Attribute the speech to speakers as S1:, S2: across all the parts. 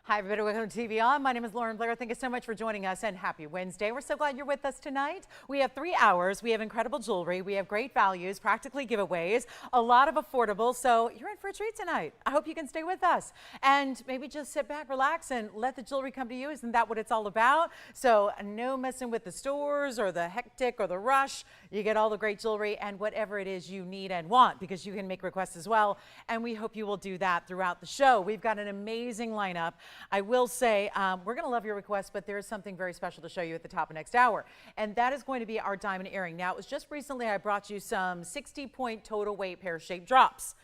S1: Hi, everybody. Welcome to TVON. My name is Blair. Thank you so much for joining us, and happy Wednesday. We're so glad you're with us tonight. We have 3 hours. We have incredible jewelry. We have great values, practically giveaways, a lot of affordable. So you're in for a treat tonight. I hope you can stay with us and maybe just sit back, relax, and let the jewelry come to you. Isn't that what it's all about? So no messing with the stores or the hectic or the rush. You get all the great jewelry and whatever it is you need and want, because you can make requests as well. And we hope you will do that throughout the show. We've got an amazing lineup. I will say we're going to love your requests, but there is something very special to show you at the top of next hour, and that is going to be our diamond earring. Now, it was just recently I brought you some 60-point total weight pear-shaped drops.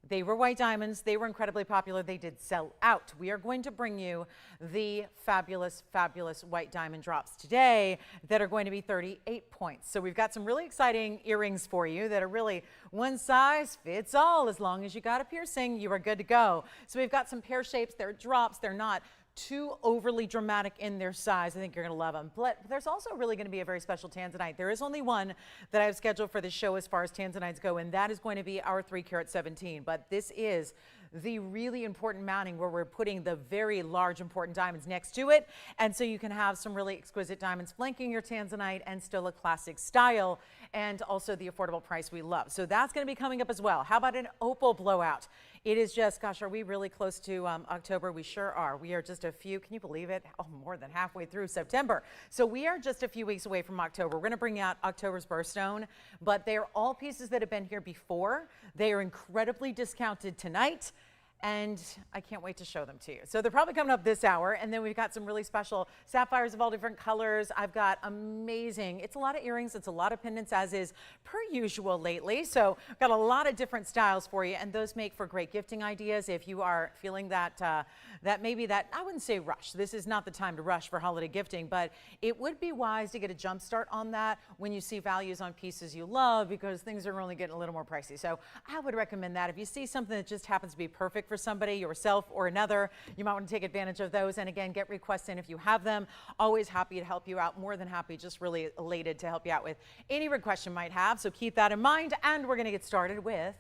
S1: They were white diamonds. They were incredibly popular. They did sell out. We are going to bring you the fabulous, fabulous white diamond drops today that are going to be 38 points. So we've got some really exciting earrings for you that are really one size fits all. As long as you got a piercing, you are good to go. So we've got some pear shapes. They're drops. They're not too overly dramatic in their size. I think you're going to love them. But there's also really going to be a very special Tanzanite. There is only one that I've scheduled for the show as far as Tanzanites go, and that is going to be our 3-carat 17. But this is the really important mounting where we're putting the very large important diamonds next to it, and so you can have some really exquisite diamonds flanking your Tanzanite and still a classic style, and also the affordable price we love. So that's going to be coming up as well. How about an opal blowout? It is just, gosh, are we really close to October? We sure are. We are just a few, can you believe it? Oh, more than halfway through September. So we are just a few weeks away from October. We're going to bring out October's birthstone, but they are all pieces that have been here before. They are incredibly discounted tonight, and I can't wait to show them to you. So they're probably coming up this hour, and then we've got some really special sapphires of all different colors. I've got amazing, it's a lot of earrings, it's a lot of pendants, as is per usual lately. So I've got a lot of different styles for you, and those make for great gifting ideas if you are feeling that, I wouldn't say rush. This is not the time to rush for holiday gifting, but it would be wise to get a jump start on that when you see values on pieces you love, because things are only getting a little more pricey. So I would recommend that. If you see something that just happens to be perfect for somebody, yourself or another, you might want to take advantage of those. And again, get requests in if you have them. Always happy to help you out. More than happy, just really elated to help you out with any request you might have. So keep that in mind. And we're going to get started with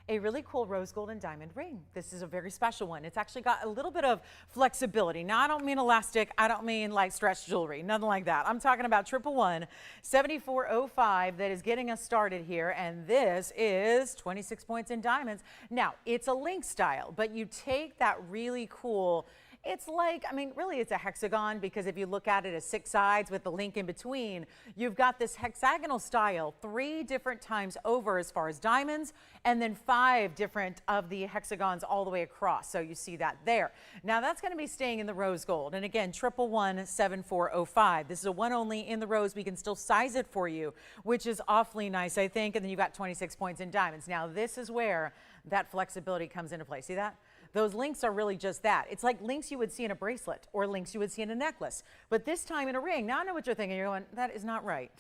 S1: a really cool rose gold and diamond ring. This is a very special one. It's actually got a little bit of flexibility. Now, I don't mean elastic. I don't mean like stretch jewelry, nothing like that. I'm talking about 111 7405 that is getting us started here. And this is 26 points in diamonds. Now, it's a link style, but you take that really cool, it's like, I mean, really it's a hexagon, because if you look at it as 6 sides with the link in between, you've got this hexagonal style 3 different times over as far as diamonds, and then 5 different of the hexagons all the way across. So you see that there. Now that's going to be staying in the rose gold. And again, 111 7405. This is a one only in the rose. We can still size it for you, which is awfully nice, I think. And then you've got 26 points in diamonds. Now this is where that flexibility comes into play. See that? Those links are really just that. It's like links you would see in a bracelet or links you would see in a necklace, but this time in a ring. Now I know what you're thinking. You're going, that is not right.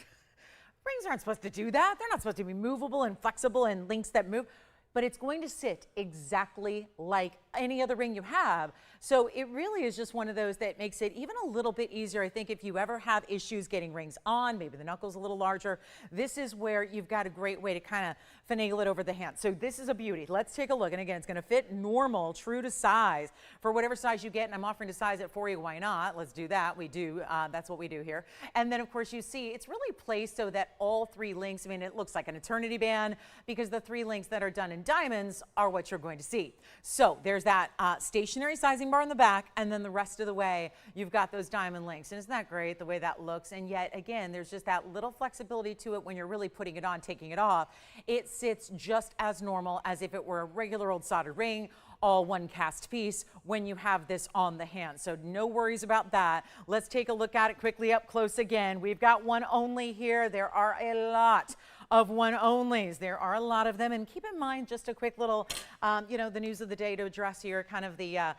S1: Rings aren't supposed to do that. They're not supposed to be movable and flexible and links that move, but it's going to sit exactly like any other ring you have. So it really is just one of those that makes it even a little bit easier. I think if you ever have issues getting rings on, maybe the knuckle's a little larger, this is where you've got a great way to kind of finagle it over the hand. So this is a beauty. Let's take a look. And again, it's going to fit normal, true to size for whatever size you get. And I'm offering to size it for you. Why not? Let's do that. We do. That's what we do here. And then of course you see it's really placed so that all 3 links, I mean, it looks like an eternity band, because the 3 links that are done in diamonds are what you're going to see. So there's that stationary sizing bar on the back, and then the rest of the way you've got those diamond links. And isn't that great the way that looks? And yet again, there's just that little flexibility to it when you're really putting it on, taking it off. It sits just as normal as if it were a regular old soldered ring, all one cast piece when you have this on the hand. So no worries about that. Let's take a look at it quickly up close again. We've got one only here. There are a lot of one onlys. There are a lot of them. And keep in mind, just a quick little, the news of the day to address here, kind of the,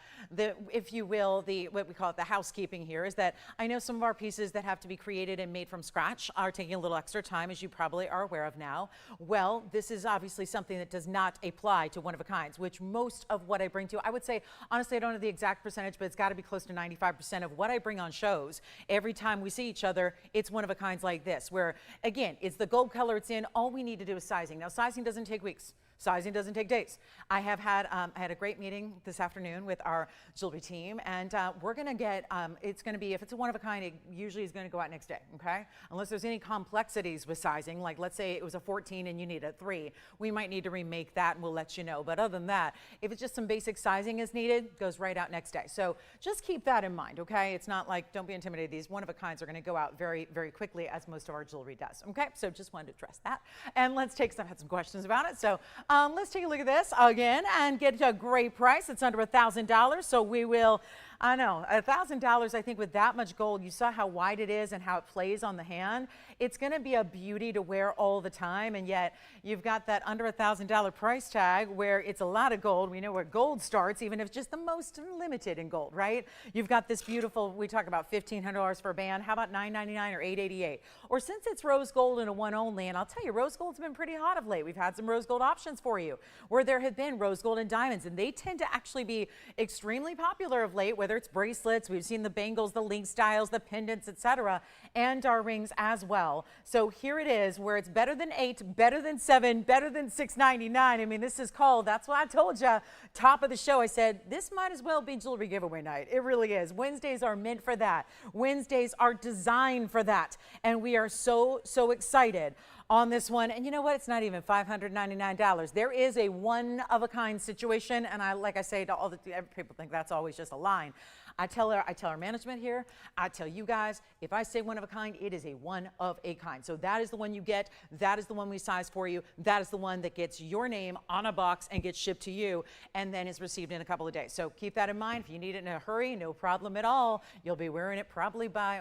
S1: if you will, what we call it, the housekeeping here, is that I know some of our pieces that have to be created and made from scratch are taking a little extra time, as you probably are aware of now. Well, this is obviously something that does not apply to one of a kinds, which most of what I bring to you, I would say, honestly, I don't know the exact percentage, but it's got to be close to 95% of what I bring on shows. Every time we see each other, it's one of a kinds like this, where again, it's the gold color it's in. All we need to do is sizing. Now, sizing doesn't take weeks. Sizing doesn't take days. I had a great meeting this afternoon with our jewelry team, and we're going to get, it's going to be, if it's a one of a kind, it usually is going to go out next day, okay? Unless there's any complexities with sizing, like let's say it was a 14 and you need a 3, we might need to remake that and we'll let you know. But other than that, if it's just some basic sizing is needed, goes right out next day. So just keep that in mind, okay? It's not like, don't be intimidated. These one of a kinds are going to go out very, very quickly, as most of our jewelry does, okay? So just wanted to address that. And let's take some, had some questions about it. So let's take a look at this again and get a great price. It's under $1,000, so we will, I know, $1,000, I think with that much gold, you saw how wide it is and how it plays on the hand. It's going to be a beauty to wear all the time, and yet you've got that under $1,000 price tag where it's a lot of gold. We know where gold starts, even if it's just the most limited in gold, right? You've got this beautiful, we talk about $1,500 for a band. How about $999 or $888? Or since it's rose gold and a one only, and I'll tell you, rose gold's been pretty hot of late. We've had some rose gold options for you where there have been rose gold and diamonds, and they tend to actually be extremely popular of late, whether it's bracelets, we've seen the bangles, the link styles, the pendants, etc., and our rings as well. So here it is, where it's better than 8, better than 7, better than $699. I mean, this is called, that's why I told you, top of the show, I said, this might as well be jewelry giveaway night. It really is. Wednesdays are meant for that. Wednesdays are designed for that. And we are so, so excited on this one. And you know what? It's not even $599. There is a one-of-a-kind situation, and like I say to all the people think that's always just a line. I tell our management here, I tell you guys, if I say one of a kind, it is a one of a kind. So that is the one you get. That is the one we size for you. That is the one that gets your name on a box and gets shipped to you and then is received in a couple of days. So keep that in mind. If you need it in a hurry, no problem at all. You'll be wearing it probably by,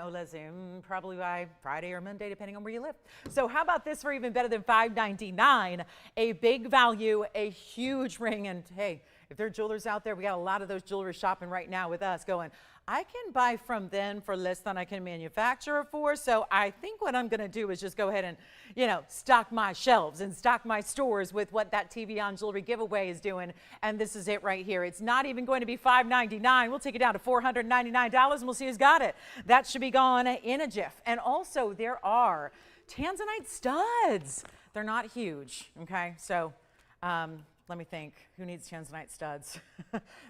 S1: probably by Friday or Monday, depending on where you live. So how about this for even better than $599? A big value, a huge ring, and hey, if there are jewelers out there, we got a lot of those jewelers shopping right now with us going, I can buy from them for less than I can manufacture it for. So I think what I'm going to do is just go ahead and, stock my shelves and stock my stores with what that TVON jewelry giveaway is doing. And this is it right here. It's not even going to be $599. We'll take it down to $499 and we'll see who's got it. That should be gone in a jiff. And also there are Tanzanite studs. They're not huge. Okay. So, let me think. Who needs Tanzanite studs?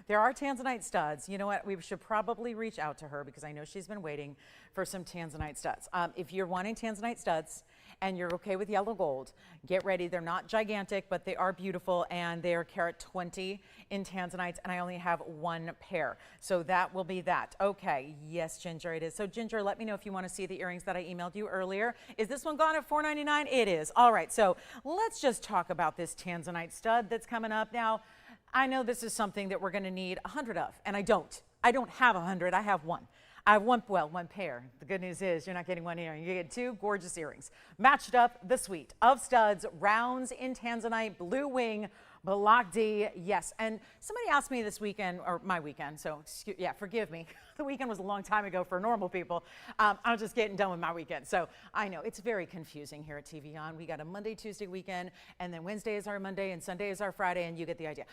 S1: There are Tanzanite studs. You know what? We should probably reach out to her because I know she's been waiting for some Tanzanite studs. If you're wanting Tanzanite studs and you're okay with yellow gold, get ready. They're not gigantic, but they are beautiful, and they are carat 20 in Tanzanites, and I only have one pair. So that will be that. Okay. Yes, Ginger, it is. So Ginger, let me know if you want to see the earrings that I emailed you earlier. Is this one gone at $499? It is. All right. So let's just talk about this Tanzanite stud that's coming up. Now, I know this is something that we're going to need 100 of, and I don't have 100. I have one. I have one pair. The good news is you're not getting one earring. You get 2 gorgeous earrings matched up, the suite of studs, rounds in Tanzanite, blue wing, Block D, yes. And somebody asked me this weekend, or my weekend, so forgive me. The weekend was a long time ago for normal people. I'm just getting done with my weekend. So I know it's very confusing here at TVON. We got a Monday, Tuesday weekend, and then Wednesday is our Monday, and Sunday is our Friday, and you get the idea.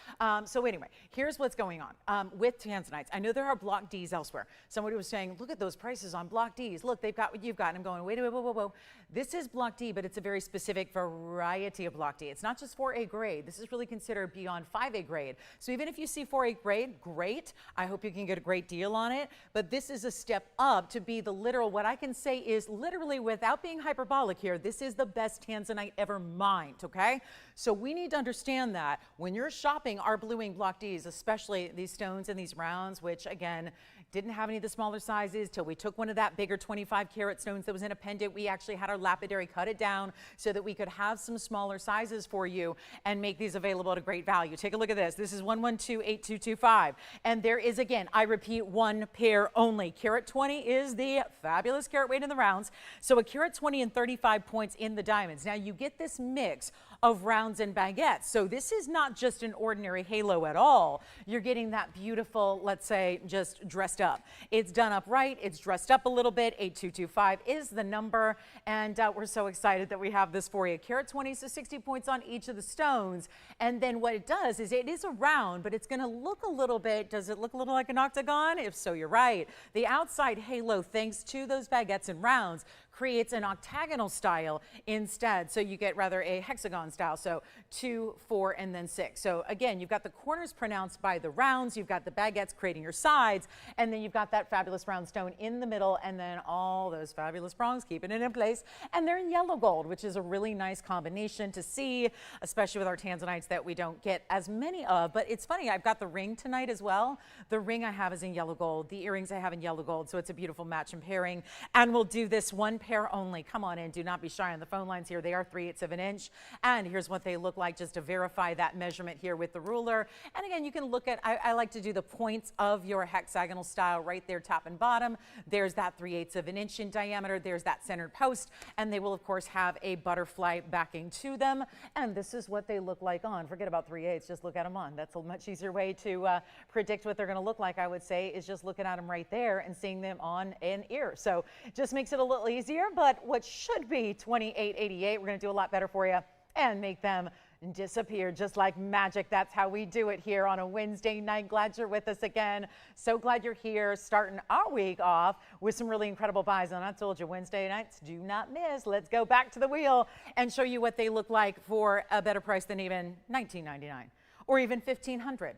S1: So anyway, here's what's going on with Tanzanites. I know there are Block Ds elsewhere. Somebody was saying, look at those prices on Block Ds. Look, they've got what you've got. And I'm going, wait, whoa. This is Block D, but it's a very specific variety of Block D. It's not just 4A grade. This is really considered beyond 5A grade. So even if you see 4A grade, great. I hope you can get a great deal on it. But this is a step up to be the literal, what I can say is literally, without being hyperbolic here, this is the best Tanzanite ever mined, okay? So we need to understand that when you're shopping our blue wing Block Ds, especially these stones and these rounds, which again, didn't have any of the smaller sizes till we took one of that bigger 25 karat stones that was in a pendant. We actually had our lapidary cut it down so that we could have some smaller sizes for you and make these available at a great value. Take a look at this. This is 1128225. And there is, again, I repeat, one pair only. Carat 20 is the fabulous carat weight in the rounds. So a carat 20 and 35 points in the diamonds. Now you get this mix of rounds and baguettes. So this is not just an ordinary halo at all. You're getting that beautiful, let's say, just dressed up. It's done up right. It's dressed up a little bit. 8225 is the number. And we're so excited that we have this for you. Carat 20, so 60 points on each of the stones. And then what it does is it is a round, but it's going to look a little bit, does it look a little like an octagon? If so, you're right. The outside halo, thanks to those baguettes and rounds, creates an octagonal style instead. So you get rather a hexagon style. So 2, 4, and then 6. So again, you've got the corners pronounced by the rounds, you've got the baguettes creating your sides, and then you've got that fabulous round stone in the middle, and then all those fabulous prongs keeping it in place. And they're in yellow gold, which is a really nice combination to see, especially with our Tanzanites that we don't get as many of. But it's funny, I've got the ring tonight as well. The ring I have is in yellow gold. The earrings I have in yellow gold, so it's a beautiful match and pairing. And we'll do this one pair only. Come on in, do not be shy on the phone lines here. They are 3/8 of an inch. And here's what they look like just to verify that measurement here with the ruler. And again, you can look at, I like to do the points of your hexagonal style right there, top and bottom. There's that 3/8 of an inch in diameter. There's that centered post. And they will, of course, have a butterfly backing to them. And this is what they look like on. Forget about 3/8, just look at them on. That's a much easier way to predict what they're going to look like, I would say, is just looking at them right there and seeing them on an ear. So just makes it a little easier, but what should be $28.88, we're going to do a lot better for you and make them disappear just like magic. That's how we do it here on a Wednesday night. Glad you're with us again. So glad you're here, starting our week off with some really incredible buys. And I told you, Wednesday nights, do not miss. Let's go back to the wheel and show you what they look like for a better price than even $19.99 or even $1,500.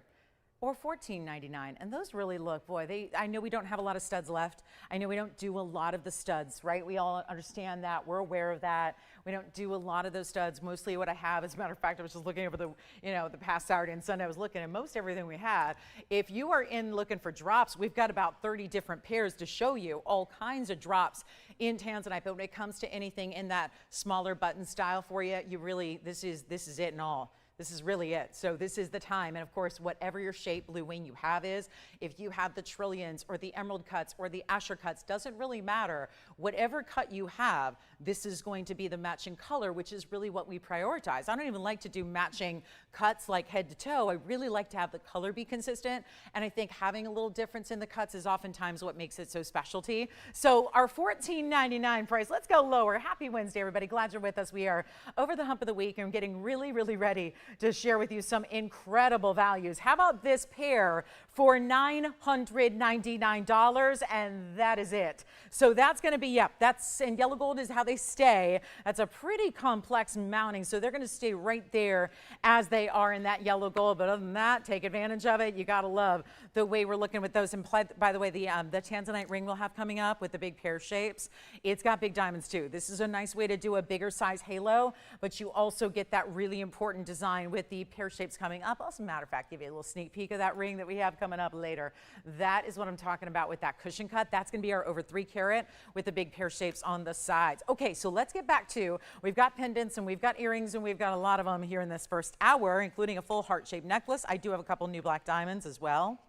S1: Or $14.99, and those really look, boy, I know we don't have a lot of studs left. I know we don't do a lot of the studs, right? We all understand that. We're aware of that. We don't do a lot of those studs. Mostly what I have, as a matter of fact, I was just looking over the, the past Saturday and Sunday, I was looking at most everything we had. If you are in looking for drops, we've got about 30 different pairs to show you, all kinds of drops in Tanzanite. But when it comes to anything in that smaller button style for you, you really, this is it and all. This is really it. So this is the time. And of course, whatever your shape blue wing you have is, if you have the trillions or the emerald cuts or the Asher cuts, doesn't really matter. Whatever cut you have, this is going to be the matching color, which is really what we prioritize. I don't even like to do matching cuts like head to toe. I really like to have the color be consistent. And I think having a little difference in the cuts is oftentimes what makes it so specialty. So our $14.99 price, let's go lower. Happy Wednesday, everybody. Glad you're with us. We are over the hump of the week and getting really, really ready to share with you some incredible values. How about this pair for $999, and that is it. So that's going to be, that's in yellow gold is how they stay. That's a pretty complex mounting, so they're going to stay right there as they are in that yellow gold. But other than that, take advantage of it. You got to love the way we're looking with those. And by the way, the Tanzanite ring we'll have coming up with the big pear shapes, it's got big diamonds too. This is a nice way to do a bigger size halo, but you also get that really important design with the pear shapes coming up. As a matter of fact, give you a little sneak peek of that ring that we have coming up later. That is what I'm talking about with that cushion cut. That's going to be our over 3 carat with the big pear shapes on the sides. Okay, so let's get back to, we've got pendants and we've got earrings and we've got a lot of them here in this first hour, including a full heart-shaped necklace. I do have a couple new black diamonds as well.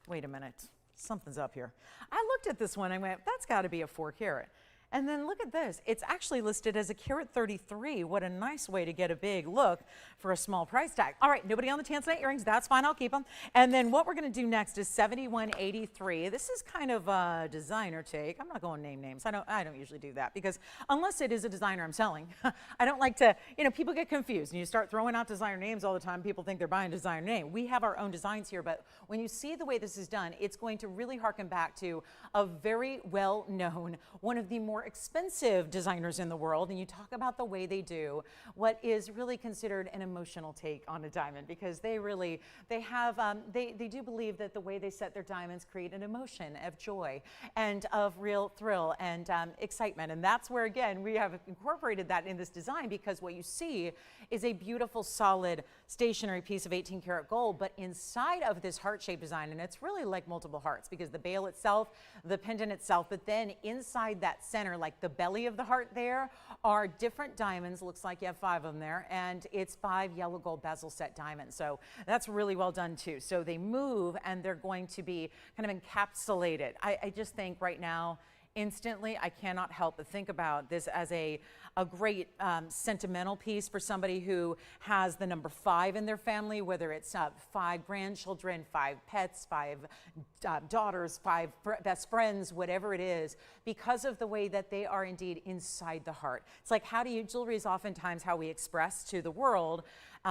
S1: Wait a minute, something's up here. I looked at this one and went, that's got to be a 4 carat. And then look at this. It's actually listed as a carat 33. What a nice way to get a big look for a small price tag. All right, nobody on the Tanzanite earrings. That's fine. I'll keep them. And then what we're going to do next is 7183. This is kind of a designer take. I'm not going to name names. I don't usually do that because unless it is a designer I'm selling, I don't like to, people get confused and you start throwing out designer names all the time. People think they're buying a designer name. We have our own designs here, but when you see the way this is done, it's going to really harken back to a very well-known, one of the more expensive designers in the world, and you talk about the way they do what is really considered an emotional take on a diamond, because they do believe that the way they set their diamonds create an emotion of joy and of real thrill and excitement. And that's where, again, we have incorporated that in this design, because what you see is a beautiful, solid, stationary piece of 18 karat gold, but inside of this heart-shaped design, and it's really like multiple hearts, because the bail itself, the pendant itself, but then inside that center, like the belly of the heart there, are different diamonds. Looks like you have 5 of them there, and it's 5 yellow gold bezel set diamonds. So that's really well done too. So they move and they're going to be kind of encapsulated. I just think right now, instantly, I cannot help but think about this as a great sentimental piece for somebody who has the number 5 in their family, whether it's 5 grandchildren, 5 pets, 5 daughters, 5 best friends, whatever it is, because of the way that they are indeed inside the heart. It's like, jewelry is oftentimes how we express to the world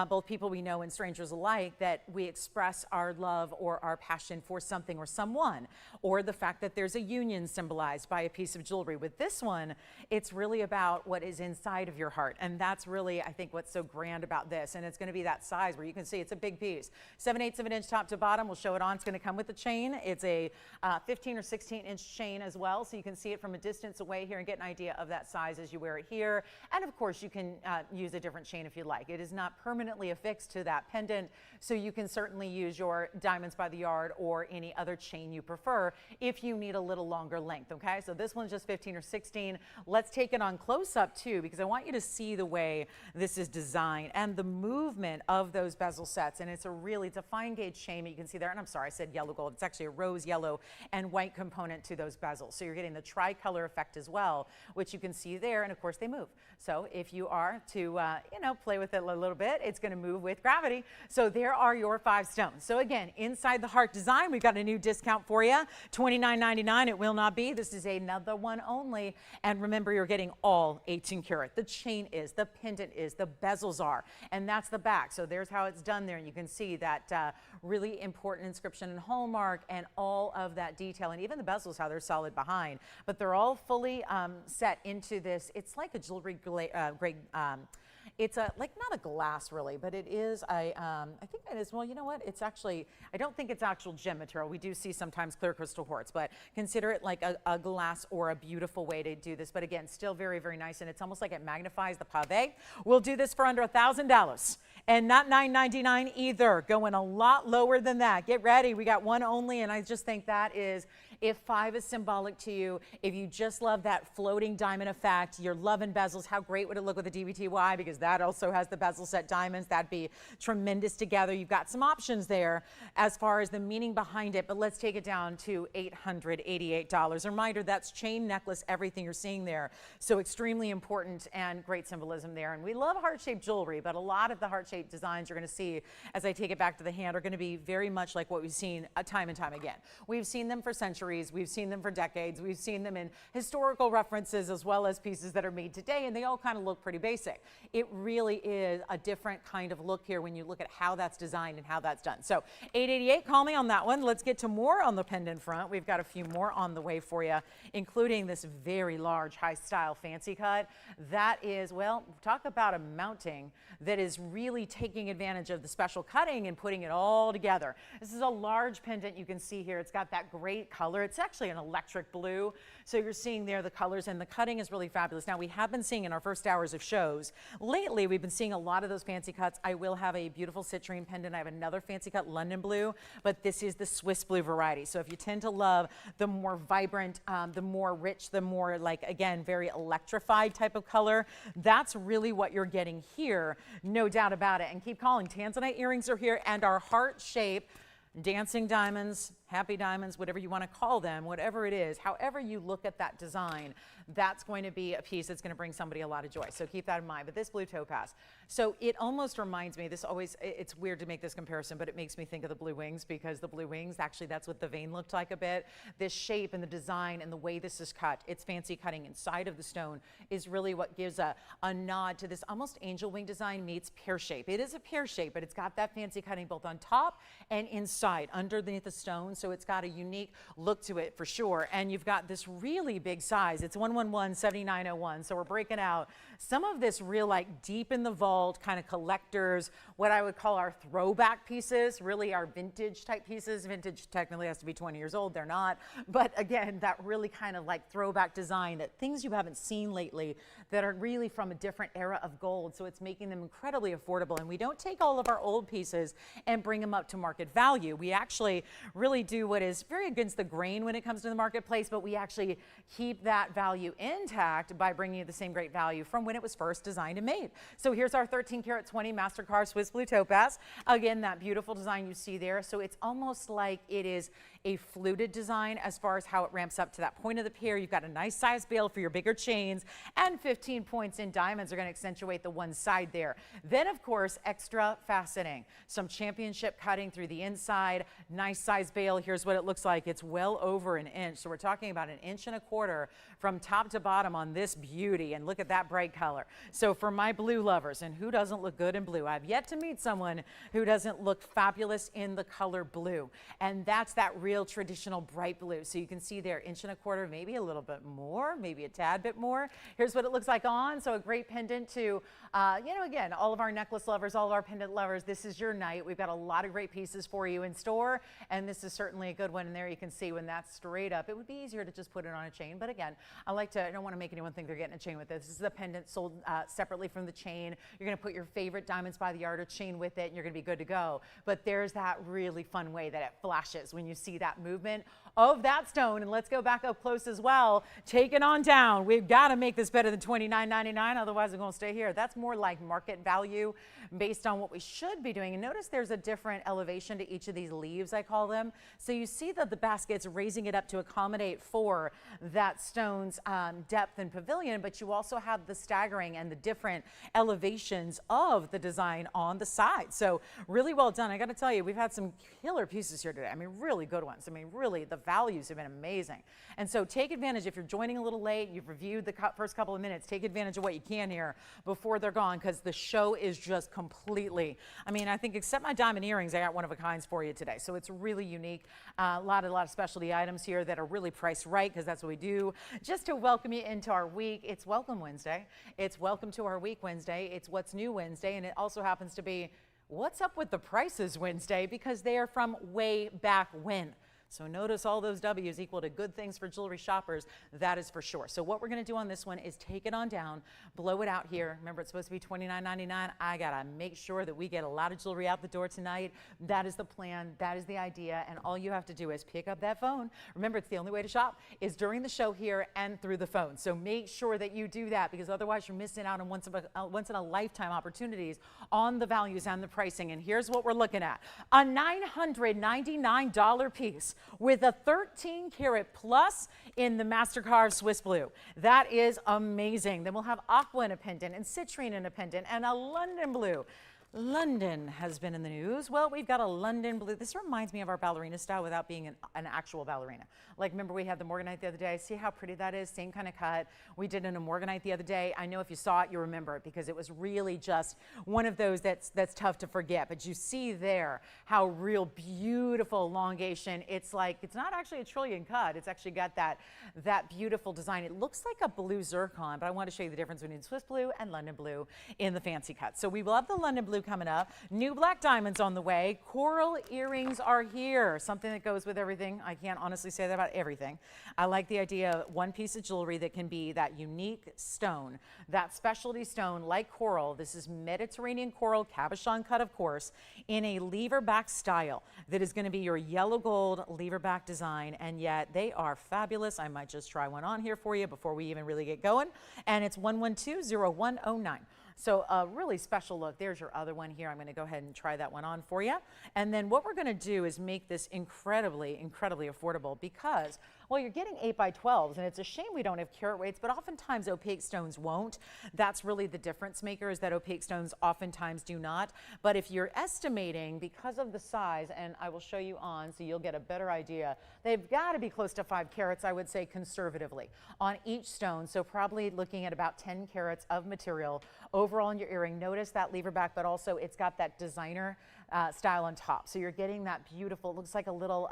S1: both people we know and strangers alike, that we express our love or our passion for something or someone, or the fact that there's a union symbolized by a piece of jewelry. With this one, it's really about what is inside of your heart, and that's really, I think, what's so grand about this. And it's going to be that size where you can see it's a big piece, 7/8 of an inch top to bottom. We'll show it on. It's going to come with the chain. It's a 15 or 16 inch chain as well, so you can see it from a distance away here and get an idea of that size as you wear it here. And of course, you can use a different chain if you like. It is not permanently affixed to that pendant, so you can certainly use your diamonds by the yard or any other chain you prefer if you need a little longer length. Okay, so this one's just 15 or 16. Let's take it on close up too, because I want you to see the way this is designed and the movement of those bezel sets. And it's a fine gauge chain. You can see there, and I'm sorry, I said yellow gold. It's actually a rose yellow and white component to those bezels. So you're getting the tricolor effect as well, which you can see there. And of course they move. So if you are to, play with it a little bit, it's going to move with gravity. So there are your 5 stones. So again, inside the heart design, we've got a new discount for you, $29.99. It will not be. This is another one only. And remember, you're getting all 18 karat. The chain is, the pendant is, the bezels are, and that's the back. So there's how it's done there. And you can see that really important inscription and hallmark and all of that detail. And even the bezels, how they're solid behind. But they're all fully set into this. It's like a jewelry grade. It's like not a glass really, but it is I think it is. Well, you know what? It's actually, I don't think it's actual gem material. We do see sometimes clear crystal quartz, but consider it like a glass or a beautiful way to do this. But again, still very, very nice, and it's almost like it magnifies the pave. We'll do this for under $1,000 and not $9.99 either. Going a lot lower than that. Get ready. We got one only, and I just think that is, if 5 is symbolic to you, if you just love that floating diamond effect, you're loving bezels, how great would it look with a DBTY? Because that also has the bezel set diamonds. That'd be tremendous together. You've got some options there as far as the meaning behind it, but let's take it down to $888. A reminder, that's chain, necklace, everything you're seeing there. So extremely important and great symbolism there. And we love heart-shaped jewelry, but a lot of the heart-shaped designs you're going to see as I take it back to the hand are going to be very much like what we've seen time and time again. We've seen them for centuries. We've seen them for decades. We've seen them in historical references as well as pieces that are made today, and they all kind of look pretty basic. It really is a different kind of look here when you look at how that's designed and how that's done. So $888, call me on that one. Let's get to more on the pendant front. We've got a few more on the way for you, including this very large high style fancy cut. That is, well, talk about a mounting that is really taking advantage of the special cutting and putting it all together. This is a large pendant you can see here. It's got that great color. It's actually an electric blue. So you're seeing there the colors, and the cutting is really fabulous. Now, we have been seeing in our first hours of shows, lately we've been seeing a lot of those fancy cuts. I will have a beautiful citrine pendant. I have another fancy cut, London blue, but this is the Swiss blue variety. So if you tend to love the more vibrant, the more rich, the more like, again, very electrified type of color, that's really what you're getting here, no doubt about it. And keep calling. Tanzanite earrings are here, and our heart shape dancing diamonds, happy diamonds, whatever you want to call them, whatever it is, however you look at that design, that's going to be a piece that's going to bring somebody a lot of joy. So keep that in mind. But this blue topaz, so it almost reminds me, it's weird to make this comparison, but it makes me think of the blue wings, because the blue wings, actually that's what the vein looked like a bit. This shape and the design and the way this is cut, it's fancy cutting inside of the stone, is really what gives a nod to this almost angel wing design meets pear shape. It is a pear shape, but it's got that fancy cutting both on top and inside, underneath the stone. So it's got a unique look to it for sure. And you've got this really big size. It's 111-7901. So we're breaking out some of this real, like, deep in the vault kind of collectors, what I would call our throwback pieces, really our vintage type pieces. Vintage technically has to be 20 years old. They're not. But again, that really kind of like throwback design, that things you haven't seen lately that are really from a different era of gold. So it's making them incredibly affordable. And we don't take all of our old pieces and bring them up to market value. We actually really do what is very against the grain when it comes to the marketplace, but we actually keep that value intact by bringing you the same great value from when it was first designed and made. So here's our 13 karat 20 Mastercard Swiss Blue Topaz. Again, that beautiful design you see there. So it's almost like it is a fluted design as far as how it ramps up to that point of the pair. You've got a nice size bail for your bigger chains, and 15 points in diamonds are going to accentuate the one side there. Then, of course, extra faceting, some championship cutting through the inside, nice size bail real. Here's what it looks like. It's well over an inch. So we're talking about 1.25 inches from top to bottom on this beauty. And look at that bright color. So for my blue lovers, and who doesn't look good in blue? I've yet to meet someone who doesn't look fabulous in the color blue. And that's that real traditional bright blue. So you can see there, 1.25 inches, maybe a little bit more, maybe a tad bit more. Here's what it looks like on. So a great pendant to, you know, again, all of our necklace lovers, all of our pendant lovers, this is your night. We've got a lot of great pieces for you in store, and this is certainly a good one. And there you can see when that's straight up, it would be easier to just put it on a chain. But again, I don't want to make anyone think they're getting a chain with this. This is a pendant sold separately from the chain. You're going to put your favorite diamonds by the yard or chain with it, and you're going to be good to go. But there's that really fun way that it flashes when you see that movement of that stone. And let's go back up close as well. Take it on down. We've got to make this better than $29.99, otherwise we're going to stay here. That's more like market value based on what we should be doing. And notice there's a different elevation to each of these leaves, I call them. So you see that the basket's raising it up to accommodate for that stone's depth and pavilion, but you also have the staggering and the different elevations of the design on the side. So really well done. I got to tell you, we've had some killer pieces here today. I mean, really good ones. I mean, really, the values have been amazing. And so take advantage. If you're joining a little late, you've reviewed the first couple of minutes, take advantage of what you can here before they're gone, because the show is just completely, I mean, I think except my diamond earrings, I got one of a kinds for you today. So it's really unique. A lot of specialty items here that are really priced right, because that's what we do. Just to welcome you into our week. It's Welcome Wednesday. It's Welcome to Our Week Wednesday. It's What's New Wednesday. And it also happens to be What's Up with the Prices Wednesday, because they are from way back when. So notice all those W's equal to good things for jewelry shoppers. That is for sure. So what we're going to do on this one is take it on down, blow it out here. Remember, it's supposed to be $29.99. I got to make sure that we get a lot of jewelry out the door tonight. That is the plan. That is the idea. And all you have to do is pick up that phone. Remember, it's the only way to shop is during the show here and through the phone. So make sure that you do that, because otherwise you're missing out on once in a lifetime opportunities on the values and the pricing. And here's what we're looking at. A $999 piece with a 13 karat plus in the Mastercarved Swiss Blue. That is amazing. Then we'll have aqua in a pendant and citrine in a pendant and a London blue. London has been in the news. Well, we've got a London blue. This reminds me of our ballerina style without being an actual ballerina. Like, remember we had the Morganite the other day? See how pretty that is? Same kind of cut. We did in a Morganite the other day. I know if you saw it, you remember it, because it was really just one of those that's tough to forget. But you see there how real beautiful elongation. It's like, it's not actually a trillion cut. It's actually got that beautiful design. It looks like a blue zircon, but I want to show you the difference between Swiss blue and London blue in the fancy cut. So we will have the London blue coming up. New black diamonds on the way. Coral earrings are here. Something that goes with everything. I can't honestly say that about everything. I like the idea of one piece of jewelry that can be that unique stone, that specialty stone like coral. This is Mediterranean coral, cabochon cut, of course, in a lever back style that is going to be your yellow gold lever back design, and yet they are fabulous. I might just try one on here for you before we even really get going, and it's 112-0109. So a really special look. There's your other one here. I'm going to go ahead and try that one on for you. And then what we're going to do is make this incredibly, incredibly affordable, because, well, you're getting 8x12s, and it's a shame we don't have carat weights, but oftentimes opaque stones won't. That's really the difference maker, is that opaque stones oftentimes do not. But if you're estimating because of the size, and I will show you on so you'll get a better idea, they've got to be close to 5 carats, I would say, conservatively on each stone. So probably looking at about 10 carats of material overall in your earring. Notice that lever back, but also it's got that designer style on top. So you're getting that beautiful, it looks like a little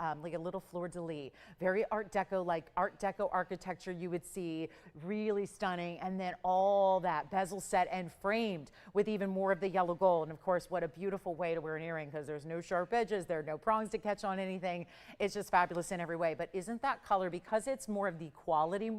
S1: fleur-de-lis, very Art Deco, like Art Deco architecture you would see, really stunning. And then all that bezel set and framed with even more of the yellow gold. And of course, what a beautiful way to wear an earring, because there's no sharp edges, there are no prongs to catch on anything. It's just fabulous in every way. But isn't that color, because it's more of the quality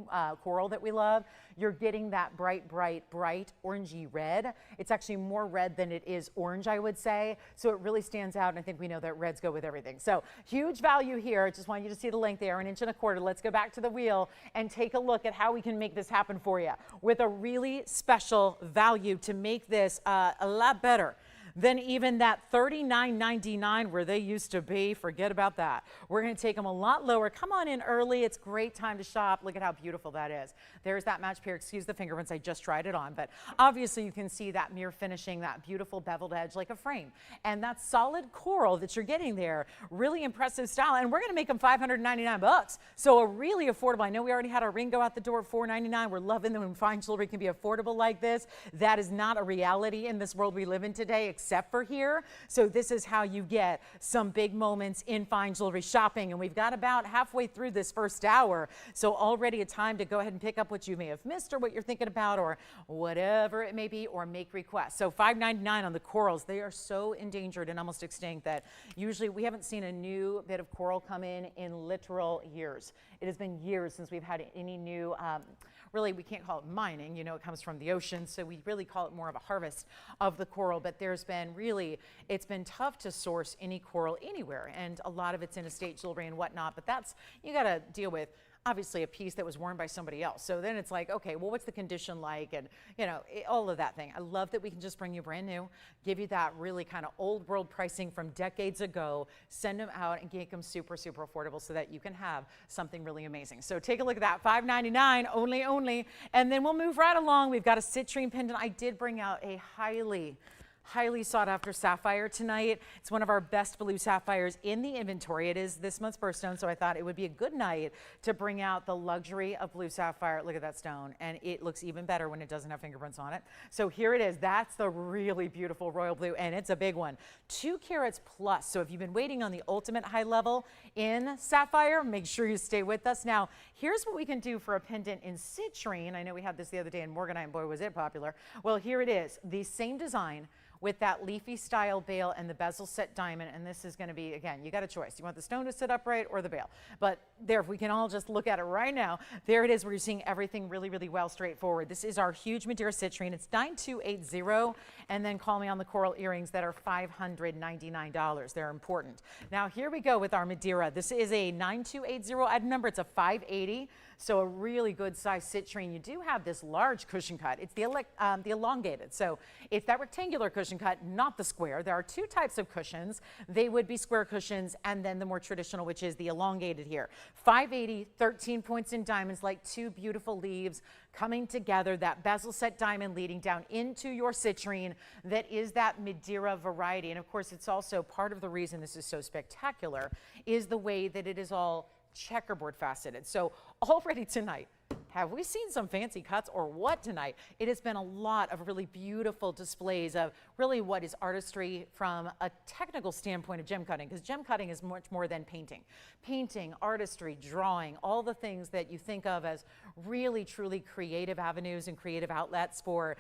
S1: coral that we love, you're getting that bright, bright, bright orangey red. It's actually more red than it is orange, I would say. So it really stands out, and I think we know that reds go with everything. So huge value here. I just want you to see the length there, 1.25 inches. Let's go back to the wheel and take a look at how we can make this happen for you with a really special value to make this a lot better than even that $39.99 where they used to be. Forget about that. We're going to take them a lot lower. Come on in early. It's a great time to shop. Look at how beautiful that is. There's that match pair. Excuse the fingerprints. I just tried it on, but obviously you can see that mirror finishing, that beautiful beveled edge like a frame, and that solid coral that you're getting there. Really impressive style, and we're going to make them $599. So a really affordable. I know we already had our ring go out the door at $499. We're loving them when fine jewelry can be affordable like this. That is not a reality in this world we live in today, except for here. So this is how you get some big moments in fine jewelry shopping, and we've got about halfway through this first hour, so already a time to go ahead and pick up what you may have missed or what you're thinking about or whatever it may be, or make requests. So $599 on the corals. They are so endangered and almost extinct that usually we haven't seen a new bit of coral come in literal years. It has been years since we've had any new, really, we can't call it mining, you know, it comes from the ocean, so we really call it more of a harvest of the coral, but there's been really, it's been tough to source any coral anywhere, and a lot of it's in estate jewelry and whatnot, but that's, you gotta deal with obviously a piece that was worn by somebody else. So then it's like, okay, well, what's the condition like? And, you know, all of that thing. I love that we can just bring you brand new, give you that really kind of old world pricing from decades ago, send them out and make them super, super affordable so that you can have something really amazing. So take a look at that, $599 only. And then we'll move right along. We've got a citrine pendant. I did bring out a highly sought after sapphire tonight. It's one of our best blue sapphires in the inventory. It is this month's birthstone, so I thought it would be a good night to bring out the luxury of blue sapphire. Look at that stone, and it looks even better when it doesn't have fingerprints on it. So here it is. That's the really beautiful royal blue, and it's a big one. 2 carats plus. So if you've been waiting on the ultimate high level in sapphire, make sure you stay with us. Now, here's what we can do for a pendant in citrine. I know we had this the other day in Morganite, and boy, was it popular. Well, here it is. The same design with that leafy style bail and the bezel set diamond. And this is going to be, again, you got a choice. You want the stone to sit upright or the bail. But there, if we can all just look at it right now, there it is where you're seeing everything really, really well straightforward. This is our huge Madeira citrine. It's 9280. And then call me on the coral earrings that are $599. They're important. Now here we go with our Madeira. This is a 9280 item number. It's a 580. So a really good size citrine. You do have this large cushion cut. It's the elongated. So it's that rectangular cushion cut, not the square. There are 2 types of cushions. They would be square cushions, and then the more traditional, which is the elongated here. 580, 13 points in diamonds, like 2 beautiful leaves coming together, that bezel set diamond leading down into your citrine that is that Madeira variety. And of course, it's also part of the reason this is so spectacular is the way that it is all checkerboard faceted. So already tonight, have we seen some fancy cuts or what tonight? It has been a lot of really beautiful displays of really what is artistry from a technical standpoint of gem cutting, because gem cutting is much more than painting. Painting, artistry, drawing, all the things that you think of as really truly creative avenues and creative outlets for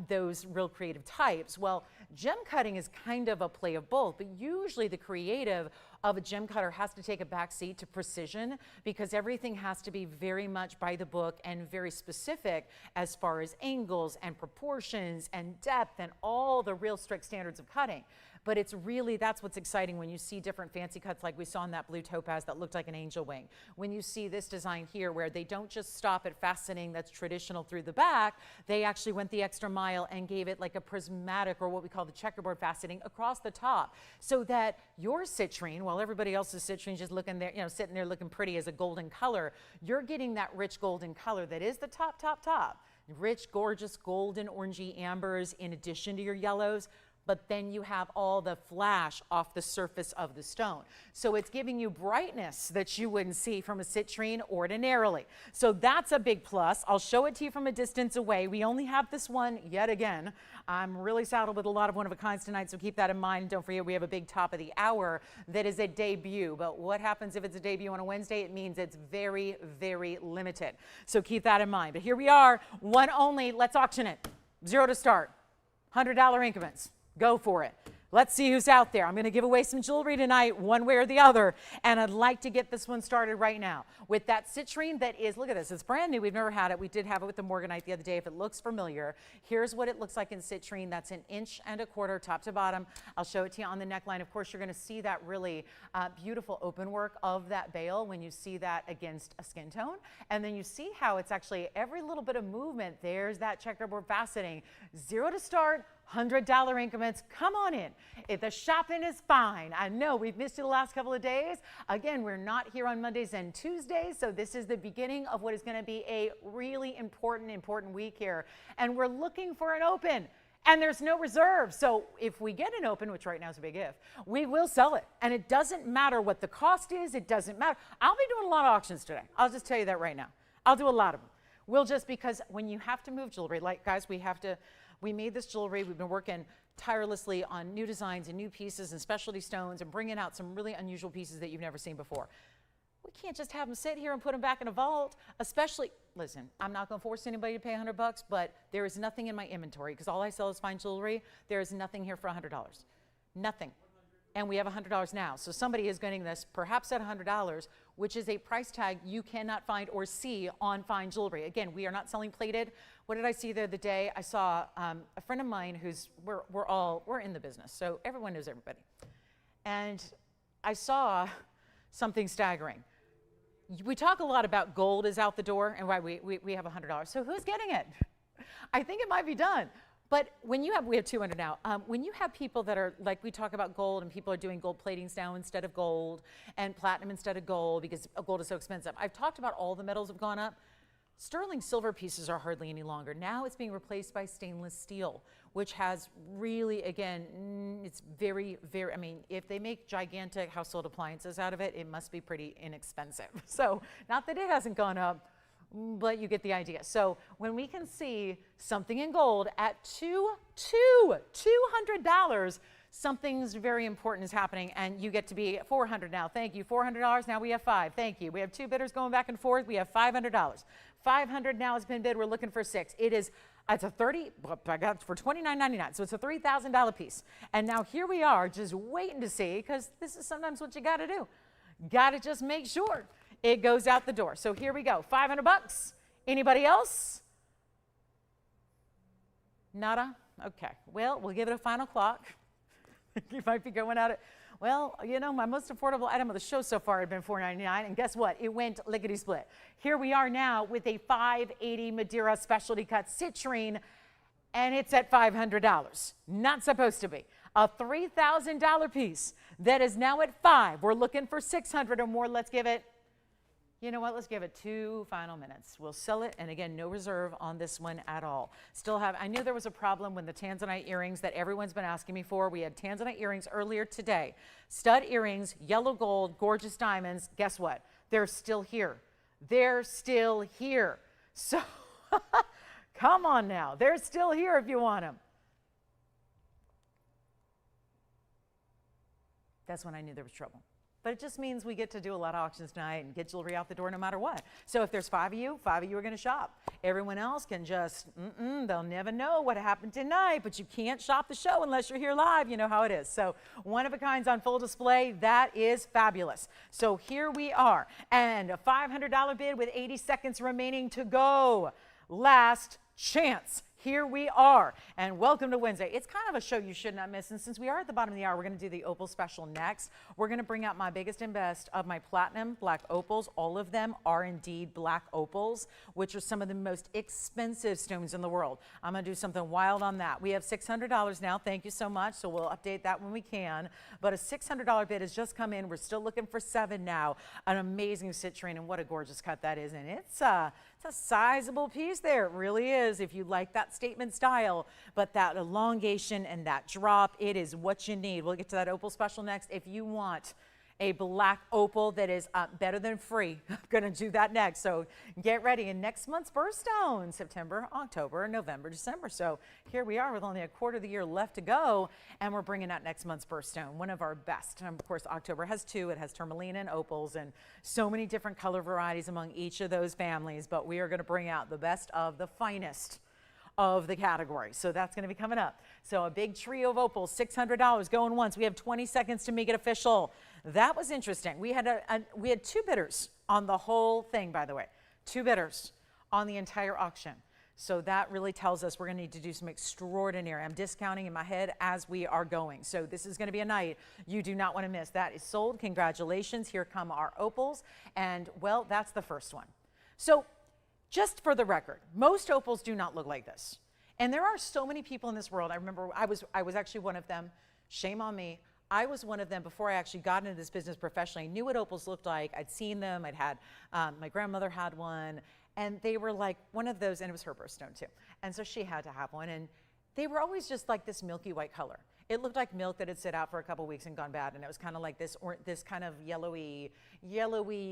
S1: those real creative types. Well, gem cutting is kind of a play of both, but usually the creative of a gem cutter has to take a back seat to precision, because everything has to be very much by the book and very specific as far as angles and proportions and depth and all the real strict standards of cutting. But it's really, that's what's exciting when you see different fancy cuts like we saw in that blue topaz that looked like an angel wing. When you see this design here where they don't just stop at fastening that's traditional through the back, they actually went the extra mile and gave it like a prismatic, or what we call the checkerboard faceting, across the top, so that your citrine, while everybody else's citrine just looking there, you know, sitting there looking pretty as a golden color, you're getting that rich golden color that is the top. Rich, gorgeous, golden, orangey ambers in addition to your yellows. But then you have all the flash off the surface of the stone. So it's giving you brightness that you wouldn't see from a citrine ordinarily. So that's a big plus. I'll show it to you from a distance away. We only have this one yet again. I'm really saddled with a lot of one-of-a-kinds tonight, so keep that in mind. Don't forget, we have a big top of the hour that is a debut. But what happens if it's a debut on a Wednesday? It means it's very, very limited. So keep that in mind. But here we are, one only. Let's auction it. 0 to start. $100 increments. Go for it. Let's see who's out there. I'm going to give away some jewelry tonight, one way or the other, and I'd like to get this one started right now with that citrine that is, look at this, it's brand new. We've never had it. We did have it with the Morganite the other day. If it looks familiar, here's what it looks like in citrine. That's 1.25 inches top to bottom. I'll show it to you on the neckline. Of course, you're going to see that really beautiful open work of that bail when you see that against a skin tone. And then you see how it's actually every little bit of movement. There's that checkerboard faceting. 0 to start. $100 increments. Come on in. If the shopping is fine. I know we've missed you the last couple of days. Again, we're not here on Mondays and Tuesdays, so this is the beginning of what is going to be a really important week here. And we're looking for an open. And there's no reserve. So if we get an open, which right now is a big if, we will sell it. And it doesn't matter what the cost is. It doesn't matter. I'll be doing a lot of auctions today. I'll just tell you that right now. I'll do a lot of them. We'll just, because when you have to move jewelry, like guys, we made this jewelry. We've been working tirelessly on new designs and new pieces and specialty stones and bringing out some really unusual pieces that you've never seen before. We can't just have them sit here and put them back in a vault, especially, listen, I'm not going to force anybody to pay $100, but there is nothing in my inventory because all I sell is fine jewelry. There is nothing here for $100. Nothing. And we have $100 now. So somebody is getting this perhaps at $100, which is a price tag you cannot find or see on fine jewelry. Again, we are not selling plated. What did I see the other day? I saw a friend of mine who's, we're in the business, so everyone knows everybody. And I saw something staggering. We talk a lot about gold is out the door and why we have $100. So who's getting it? I think it might be done. But when you have, we have 200 now. When you have people that are, like we talk about gold and people are doing gold platings now instead of gold and platinum instead of gold because gold is so expensive. I've talked about all the metals have gone up. Sterling silver pieces are hardly any longer. Now it's being replaced by stainless steel, which has really, again, it's very, I mean, if they make gigantic household appliances out of it, it must be pretty inexpensive. So not that it hasn't gone up, but you get the idea. So when we can see something in gold at $200, something's very important is happening, and you get to be at $400 now. Thank you. $400. Now we have $5. Thank you. We have two bidders going back and forth. We have $500. $500 now has been bid. We're looking for $6. It's a 30. I got it for $29.99. So it's a $3,000 piece. And now here we are, just waiting to see, because this is sometimes what you got to do. Got to just make sure it goes out the door. So here we go. $500. Anybody else? Nada. Okay. Well, we'll give it a final clock. You might be going at it. Well, you know, my most affordable item of the show so far had been $4.99, and guess what? It went lickety-split. Here we are now with a $580 Madeira specialty cut citrine, and it's at $500. Not supposed to be. A $3,000 piece that is now at $5. We're looking for $600 or more. Let's give it, you know what, let's give it 2 final minutes. We'll sell it, and again, no reserve on this one at all. Still have, I knew there was a problem when the Tanzanite earrings that everyone's been asking me for. We had Tanzanite earrings earlier today. Stud earrings, yellow gold, gorgeous diamonds. Guess what? They're still here. They're still here. So come on now. They're still here if you want them. That's when I knew there was trouble. But it just means we get to do a lot of auctions tonight and get jewelry out the door no matter what. So if there's 5 of you are going to shop. Everyone else can just, they'll never know what happened tonight, but you can't shop the show unless you're here live. You know how it is. So one of a kinds on full display. That is fabulous. So here we are. And a $500 bid with 80 seconds remaining to go. Last chance. Here we are, and welcome to Wednesday. It's kind of a show you should not miss, and since we are at the bottom of the hour, we're going to do the Opal special next. We're going to bring out my biggest and best of my platinum black opals. All of them are indeed black opals, which are some of the most expensive stones in the world. I'm going to do something wild on that. We have $600 now. Thank you so much, so we'll update that when we can. But a $600 bid has just come in. We're still looking for 7 now. An amazing citrine, and what a gorgeous cut that is, and it's a sizable piece there. It really is, if you like that statement style, but that elongation and that drop, it is what you need. We'll get to that opal special next. If you want a black opal that is better than free, I'm gonna do that next. So get ready. In next month's birthstone, September, October, November, December. So here we are with only a quarter of the year left to go, and we're bringing out next month's birthstone, one of our best. And of course, October has 2. It has Tourmaline and opals and so many different color varieties among each of those families, but we are gonna bring out the best of the finest of the category. So that's going to be coming up. So a big trio of opals, $600 going once. We have 20 seconds to make it official. That was interesting. We had we had 2 bidders on the whole thing, by the way. 2 bidders on the entire auction. So that really tells us we're going to need to do some extraordinary. I'm discounting in my head as we are going. So this is going to be a night you do not want to miss. That is sold. Congratulations. Here come our opals. And well, that's the first one. So just for the record, most opals do not look like this. And there are so many people in this world. I remember I was actually one of them. Shame on me. I was one of them before I actually got into this business professionally. I knew what opals looked like. I'd seen them. I'd had, my grandmother had one. And they were like one of those, and it was her birthstone too. And so she had to have one. And they were always just like this milky white color. It looked like milk that had sit out for a couple weeks and gone bad. And it was kind of like this kind of yellowy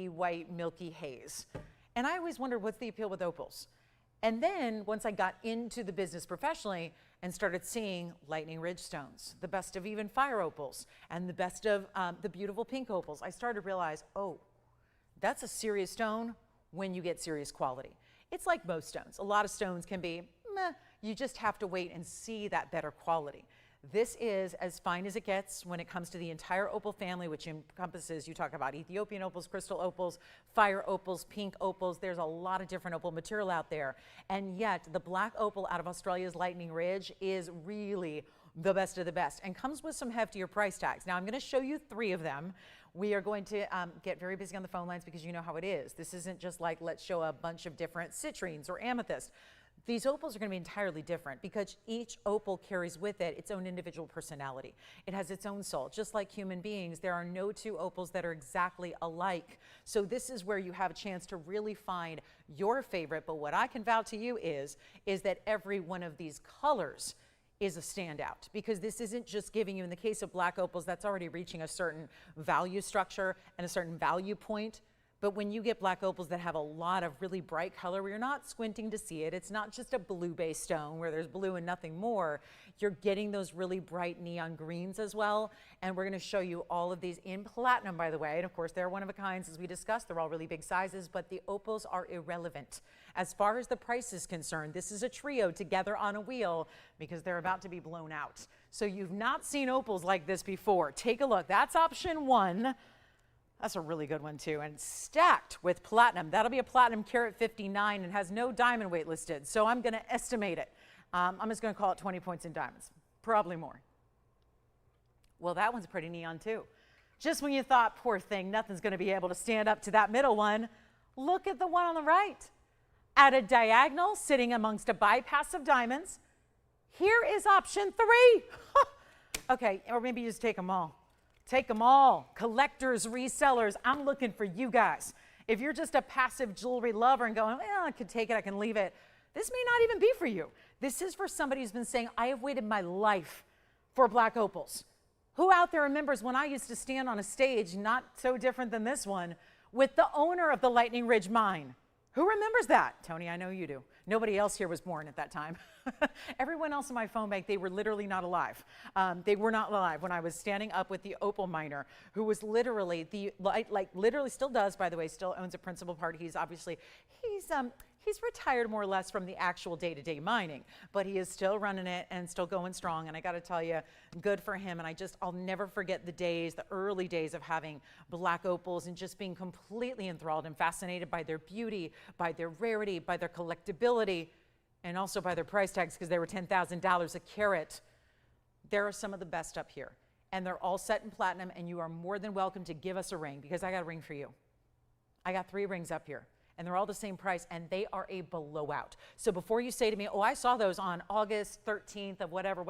S1: white milky haze. And I always wondered, what's the appeal with opals? And then once I got into the business professionally and started seeing lightning ridge stones, the best of even fire opals, and the best of the beautiful pink opals, I started to realize, oh, that's a serious stone when you get serious quality. It's like most stones. A lot of stones can be meh. You just have to wait and see that better quality. This is as fine as it gets when it comes to the entire opal family, which encompasses, you talk about Ethiopian opals, crystal opals, fire opals, pink opals. There's a lot of different opal material out there. And yet the black opal out of Australia's Lightning Ridge is really the best of the best and comes with some heftier price tags. Now I'm going to show you 3 of them. We are going to get very busy on the phone lines because you know how it is. This isn't just like, let's show a bunch of different citrines or amethyst. These opals are going to be entirely different because each opal carries with it its own individual personality. It has its own soul. Just like human beings, there are no 2 opals that are exactly alike. So this is where you have a chance to really find your favorite. But what I can vow to you is that every one of these colors is a standout, because this isn't just giving you, in the case of black opals, that's already reaching a certain value structure and a certain value point. But when you get black opals that have a lot of really bright color where you're not squinting to see it, it's not just a blue-based stone where there's blue and nothing more. You're getting those really bright neon greens as well. And we're going to show you all of these in platinum, by the way. And of course, they're one of a kind, as we discussed. They're all really big sizes, but the opals are irrelevant. As far as the price is concerned, this is a trio together on a wheel because they're about to be blown out. So you've not seen opals like this before. Take a look. That's option 1. That's a really good one too, and stacked with platinum. That'll be a platinum carat 59 and has no diamond weight listed, so I'm going to estimate it. I'm just going to call it 20 points in diamonds, probably more. Well, that one's pretty neon too. Just when you thought, poor thing, nothing's going to be able to stand up to that middle one, look at the one on the right. At a diagonal, sitting amongst a bypass of diamonds, here is option 3. Okay, or maybe you just take them all. Take them all. Collectors, resellers, I'm looking for you guys. If you're just a passive jewelry lover and going, well, I could take it, I can leave it, this may not even be for you. This is for somebody who's been saying, I have waited my life for black opals. Who out there remembers when I used to stand on a stage, not so different than this one, with the owner of the Lightning Ridge mine? Who remembers that? Tony, I know you do. Nobody else here was born at that time. Everyone else in my phone bank, they were literally not alive. They were not alive when I was standing up with the opal miner, who was literally literally still does, by the way, still owns a principal part. He's obviously, he's retired more or less from the actual day-to-day mining, but he is still running it and still going strong. And I got to tell you, good for him. And I'll never forget the early days of having black opals and just being completely enthralled and fascinated by their beauty, by their rarity, by their collectability, and also by their price tags, because they were $10,000 a carat. There are some of the best up here, and they're all set in platinum, and you are more than welcome to give us a ring, because I got a ring for you. I got 3 rings up here, and they're all the same price, and they are a blowout. So before you say to me, oh, I saw those on August 13th of whatever,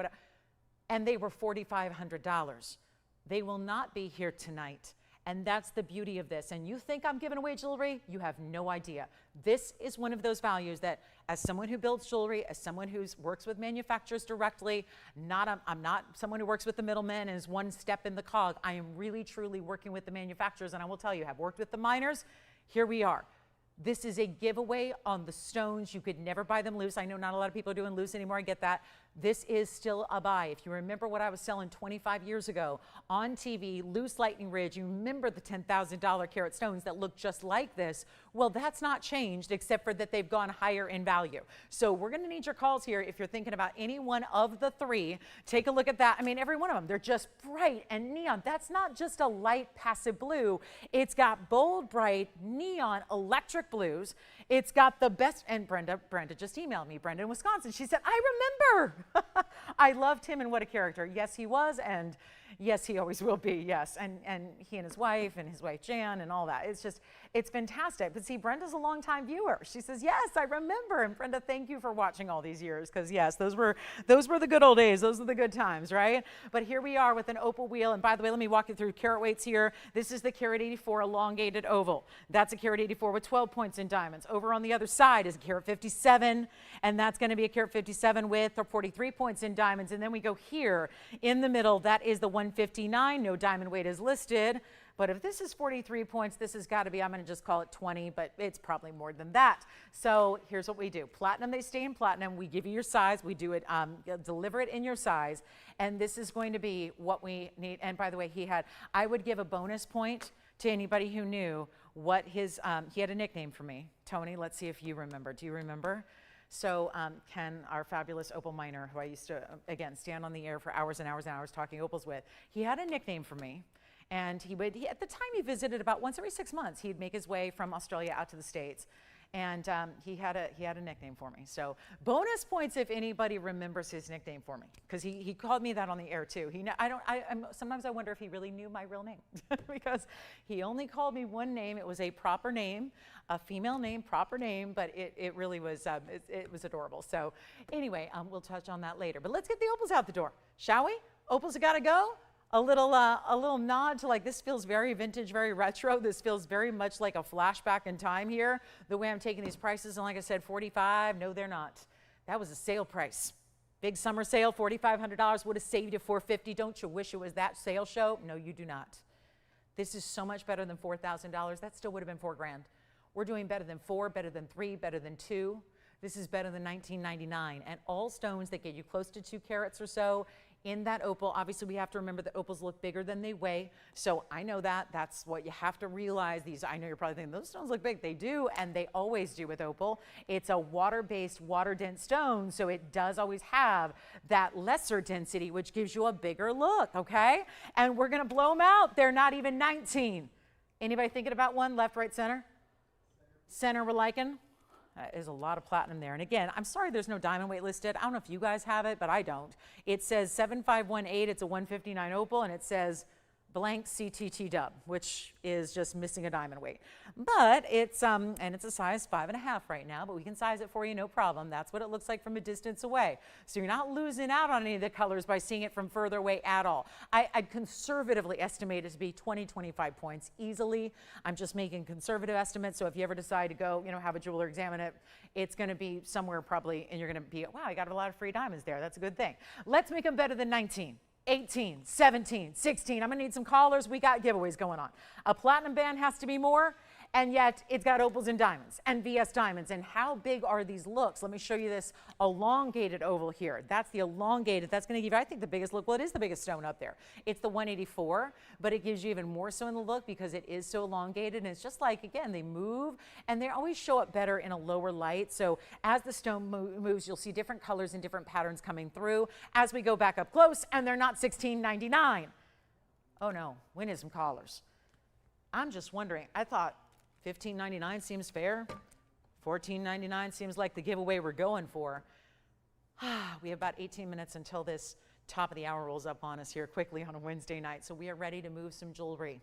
S1: and they were $4,500. They will not be here tonight. And that's the beauty of this. And you think I'm giving away jewelry? You have no idea. This is one of those values that, as someone who builds jewelry, as someone who works with manufacturers directly, I'm not someone who works with the middlemen and is one step in the cog. I am really, truly working with the manufacturers. And I will tell you, I've worked with the miners. Here we are. This is a giveaway on the stones. You could never buy them loose. I know not a lot of people are doing loose anymore. I get that. This is still a buy. If you remember what I was selling 25 years ago on TV, loose Lightning Ridge, you remember the $10,000 carat stones that look just like this. Well, that's not changed, except for that they've gone higher in value. So we're going to need your calls here if you're thinking about any one of the 3. Take a look at that. I mean, every one of them, they're just bright and neon. That's not just a light passive blue. It's got bold, bright, neon, electric blues. It's got the best, and Brenda just emailed me, Brenda in Wisconsin. She said, I remember. I loved him, and what a character. Yes, he was, and Yes, he always will be, yes. And he and his wife Jan and all that. It's just, it's fantastic. But see, Brenda's a longtime viewer. She says, yes, I remember. And Brenda, thank you for watching all these years, because yes, those were the good old days. Those are the good times, right? But here we are with an opal wheel. And by the way, let me walk you through carat weights here. This is the carat 84 elongated oval. That's a carat 84 with 12 points in diamonds. Over on the other side is a carat 57, and that's going to be a carat 57 with 43 points in diamonds. And then we go here in the middle. That is the 159. No diamond weight is listed. But if this is 43 points, this has got to be, I'm going to just call it 20, but it's probably more than that. So here's what we do. Platinum, they stay in platinum. We give you your size. We do it, deliver it in your size. And this is going to be what we need. And by the way, I would give a bonus point to anybody who knew what his, he had a nickname for me. Tony, let's see if you remember. Do you remember? So Ken, our fabulous opal miner, who I used to, again, stand on the air for hours and hours and hours talking opals with, he had a nickname for me. And at the time he visited about once every 6 months, he'd make his way from Australia out to the States. And he had a nickname for me. So bonus points if anybody remembers his nickname for me, because he called me that on the air too. Sometimes I wonder if he really knew my real name because he only called me one name. It was a proper name, a female name, proper name, but it really was, it was adorable. So anyway, we'll touch on that later. But let's get the opals out the door, shall we? Opals have got to go. A little nod to, like, this feels very vintage, very retro. This feels very much like a flashback in time here, the way I'm taking these prices. And like I said, 45, no, they're not. That was a sale price. Big summer sale, $4,500 would have saved you $450. Don't you wish it was that sale show? No, you do not. This is so much better than $4,000. That still would have been $4,000. We're doing better than 4, better than 3, better than 2. This is better than $19.99. And all stones that get you close to 2 carats or so in that opal. Obviously, we have to remember that opals look bigger than they weigh. So I know that. That's what you have to realize. I know you're probably thinking, those stones look big. They do, and they always do with opal. It's a water-based, water-dense stone, so it does always have that lesser density, which gives you a bigger look, okay? And we're going to blow them out. They're not even 19. Anybody thinking about one? Left, right, center? Center we're liking? There's a lot of platinum there. And again, I'm sorry there's no diamond weight listed. I don't know if you guys have it, but I don't. It says 7518. It's a 159 opal, and it says blank CTT dub, which is just missing a diamond weight. But it's, and it's a size 5.5 right now, but we can size it for you, no problem. That's what it looks like from a distance away. So you're not losing out on any of the colors by seeing it from further away at all. I'd conservatively estimate it to be 20, 25 points easily. I'm just making conservative estimates. So if you ever decide to go, have a jeweler examine it, it's going to be somewhere probably, and you're going to be, wow, I got a lot of free diamonds there. That's a good thing. Let's make them better than 19. 18, 17, 16. I'm going to need some callers. We got giveaways going on. A platinum band has to be more, and yet it's got opals and diamonds and VS diamonds. And how big are these looks? Let me show you this elongated oval here. That's the elongated. That's going to give you, I think, the biggest look. Well, it is the biggest stone up there. It's the 184, but it gives you even more so in the look because it is so elongated. And it's just like, again, they move, and they always show up better in a lower light. So as the stone moves, you'll see different colors and different patterns coming through as we go back up close, and they're not $16.99. Oh, no. We need some callers. I'm just wondering. I thought $15.99 seems fair. $14.99 seems like the giveaway we're going for. We have about 18 minutes until this top of the hour rolls up on us here quickly on a Wednesday night. So we are ready to move some jewelry.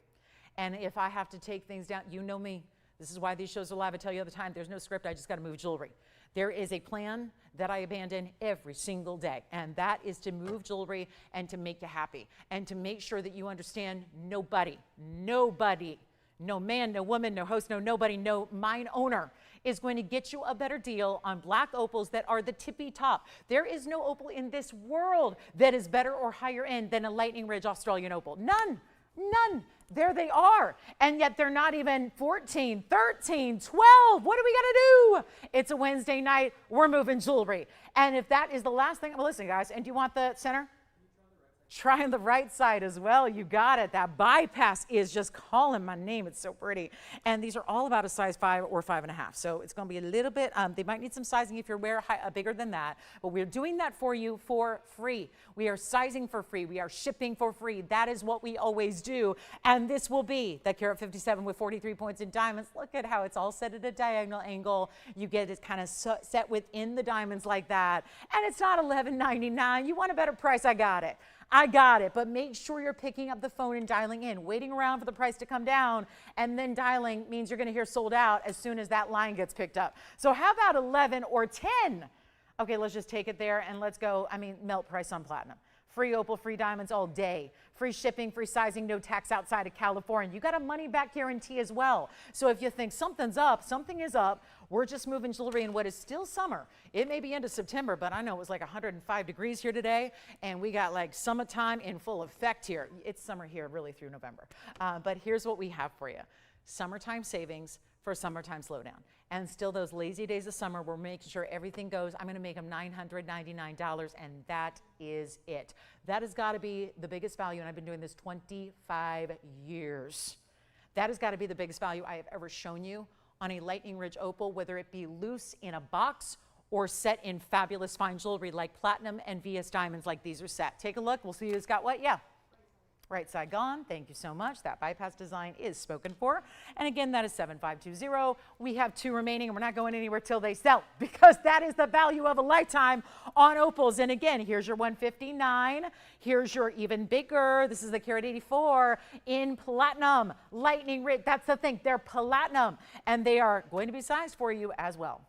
S1: And if I have to take things down, you know me. This is why these shows are live. I tell you all the time, there's no script. I just got to move jewelry. There is a plan that I abandon every single day, and that is to move jewelry and to make you happy and to make sure that you understand nobody, no man, no woman, no host, nobody, no mine owner is going to get you a better deal on black opals that are the tippy top. There is no opal in this world that is better or higher end than a Lightning Ridge Australian opal. None. None. There they are. And yet they're not even 14, 13, 12. What do we got to do? It's a Wednesday night. We're moving jewelry. And if that is the last thing, well, listen, guys, and do you want the center? Try on the right side as well. You got it. That bypass is just calling my name. It's so pretty. And these are all about a size 5 or 5.5. So it's going to be a little bit, they might need some sizing if you're bigger than that. But we're doing that for you for free. We are sizing for free. We are shipping for free. That is what we always do. And this will be the carat 57 with 43 points in diamonds. Look at how it's all set at a diagonal angle. You get it kind of set within the diamonds like that. And it's not $11.99. You want a better price? I got it. I got it, but make sure you're picking up the phone and dialing in. Waiting around for the price to come down and then dialing means you're going to hear sold out as soon as that line gets picked up. So how about 11 or 10? Okay, let's just take it there and let's go. I mean, melt price on platinum. Free opal, free diamonds all day. Free shipping, free sizing, no tax outside of California. You got a money back guarantee as well. So if you think something's up, something is up. We're just moving jewelry in what is still summer. It may be into September, but I know it was like 105 degrees here today, and we got like summertime in full effect here. It's summer here really through November. But here's what we have for you. Summertime savings for summertime slowdown. And still those lazy days of summer, we're making sure everything goes. I'm going to make them $999, and that is it. That has got to be the biggest value, and I've been doing this 25 years. That has got to be the biggest value I have ever shown you on a Lightning Ridge opal, whether it be loose in a box or set in fabulous fine jewelry like platinum and VS diamonds like these are set. Take a look. We'll see who's got what. Yeah. Right side gone. Thank you so much. That bypass design is spoken for. And again, that is 7520. We have 2 remaining, and we're not going anywhere till they sell because that is the value of a lifetime on opals. And again, here's your 159. Here's your even bigger. This is the carat 84 in platinum. Lightning Ridge. That's the thing. They're platinum, and they are going to be sized for you as well.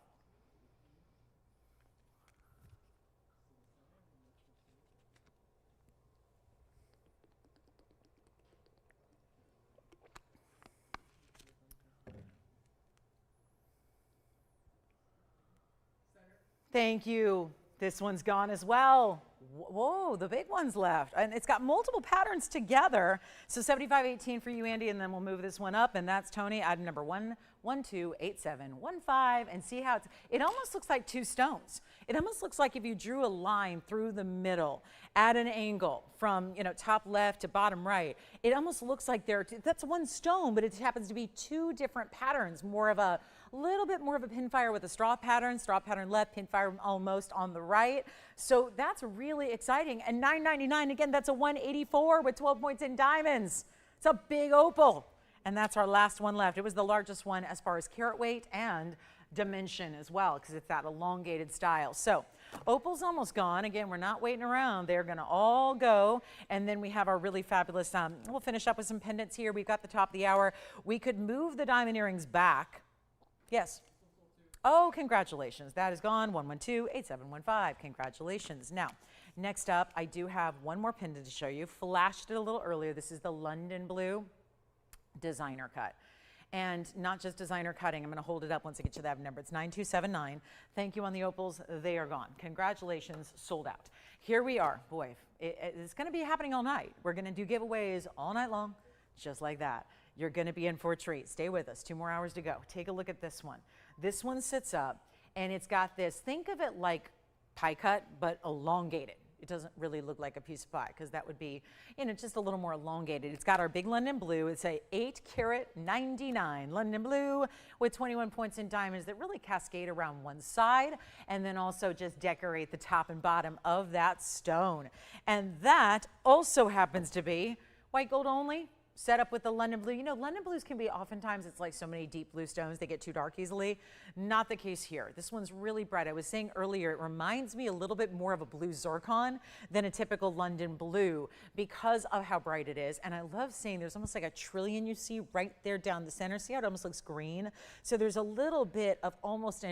S1: Thank you. This one's gone as well. Whoa, the big one's left. And it's got multiple patterns together. So 7518 for you, Andy, and then we'll move this one up. And that's Tony, item number 1128715. And see how it almost looks like 2 stones. It almost looks like if you drew a line through the middle at an angle from, you know, top left to bottom right, it almost looks like that's 1 stone, but it happens to be 2 different patterns, more of a little bit more of a pinfire with a straw pattern left, pinfire almost on the right. So that's really exciting. And $999, again, that's a 184 with 12 points in diamonds. It's a big opal. And that's our last one left. It was the largest one as far as carat weight and dimension as well, because it's that elongated style. So opal's almost gone. Again, we're not waiting around. They're going to all go. And then we have our really fabulous, we'll finish up with some pendants here. We've got the top of the hour. We could move the diamond earrings back. Yes. Oh, congratulations. That is gone. 1128715. Congratulations. Now, next up, I do have one more pendant to show you. Flashed it a little earlier. This is the London Blue designer cut. And not just designer cutting. I'm going to hold it up once I get you that number. It's 9279. Thank you on the opals. They are gone. Congratulations. Sold out. Here we are. Boy, it's going to be happening all night. We're going to do giveaways all night long, just like that. You're going to be in for a treat. Stay with us. 2 more hours to go. Take a look at this one. This one sits up, and it's got this. Think of it like pie cut, but elongated. It doesn't really look like a piece of pie because that would be, you know, just a little more elongated. It's got our big London Blue. It's a 8 carat 99 London Blue with 21 points in diamonds that really cascade around one side and then also just decorate the top and bottom of that stone. And that also happens to be white gold only. Set up with the London Blue. You know, London Blues can be oftentimes, it's like so many deep blue stones, they get too dark easily. Not the case here. This one's really bright. I was saying earlier, it reminds me a little bit more of a blue zircon than a typical London Blue because of how bright it is. And I love seeing there's almost like a trillion you see right there down the center. See how it almost looks green? So there's a little bit of almost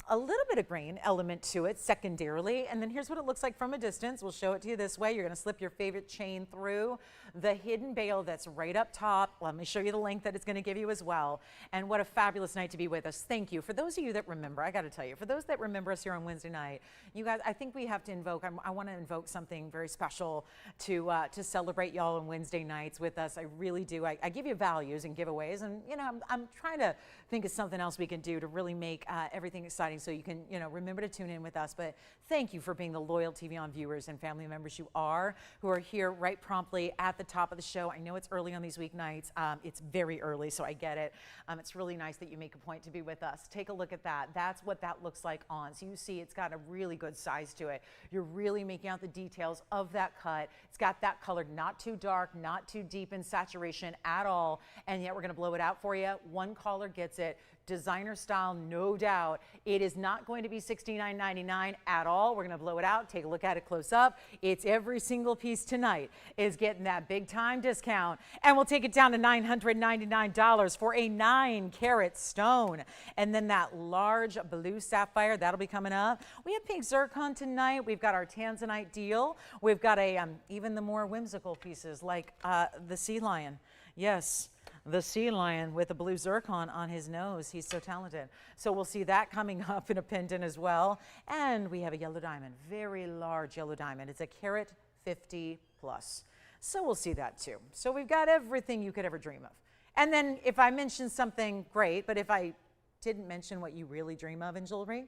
S1: a little bit of green element to it secondarily. And then here's what it looks like from a distance. We'll show it to you this way. You're going to slip your favorite chain through the hidden bail that's right up top. Let me show you the link that it's going to give you as well. And what a fabulous night to be with us. Thank you. For those of you that remember, I got to tell you, for those that remember us here on Wednesday night, you guys, I think we have to invoke, I want to invoke something very special to celebrate y'all on Wednesday nights with us. I really do. I give you values and giveaways, and you know, I'm trying to think of something else we can do to really make everything exciting so you can, you know, remember to tune in with us. But thank you for being the loyal TVON viewers and family members you are, who are here right promptly at the top of the show. I know it's early on these weeknights. It's very early, so I get it. It's really nice that you make a point to be with us. Take a look at that. That's what that looks like on. So you see it's got a really good size to it. You're really making out the details of that cut. It's got that color, not too dark, not too deep in saturation at all, and yet we're going to blow it out for you. One caller gets it. Designer style, no doubt. It is not going to be $69.99 at all. We're going to blow it out. Take a look at it close up. It's every single piece tonight is getting that big time discount. And we'll take it down to $999 for a 9-carat stone. And then that large blue sapphire, that'll be coming up. We have pink zircon tonight. We've got our Tanzanite deal. We've got a even the more whimsical pieces like the sea lion. Yes, the sea lion with a blue zircon on his nose. He's so talented. So we'll see that coming up in a pendant as well. And we have a yellow diamond, very large yellow diamond. It's a carat 50 plus. So we'll see that too. So we've got everything you could ever dream of. And then if I mention something, great, but if I didn't mention what you really dream of in jewelry,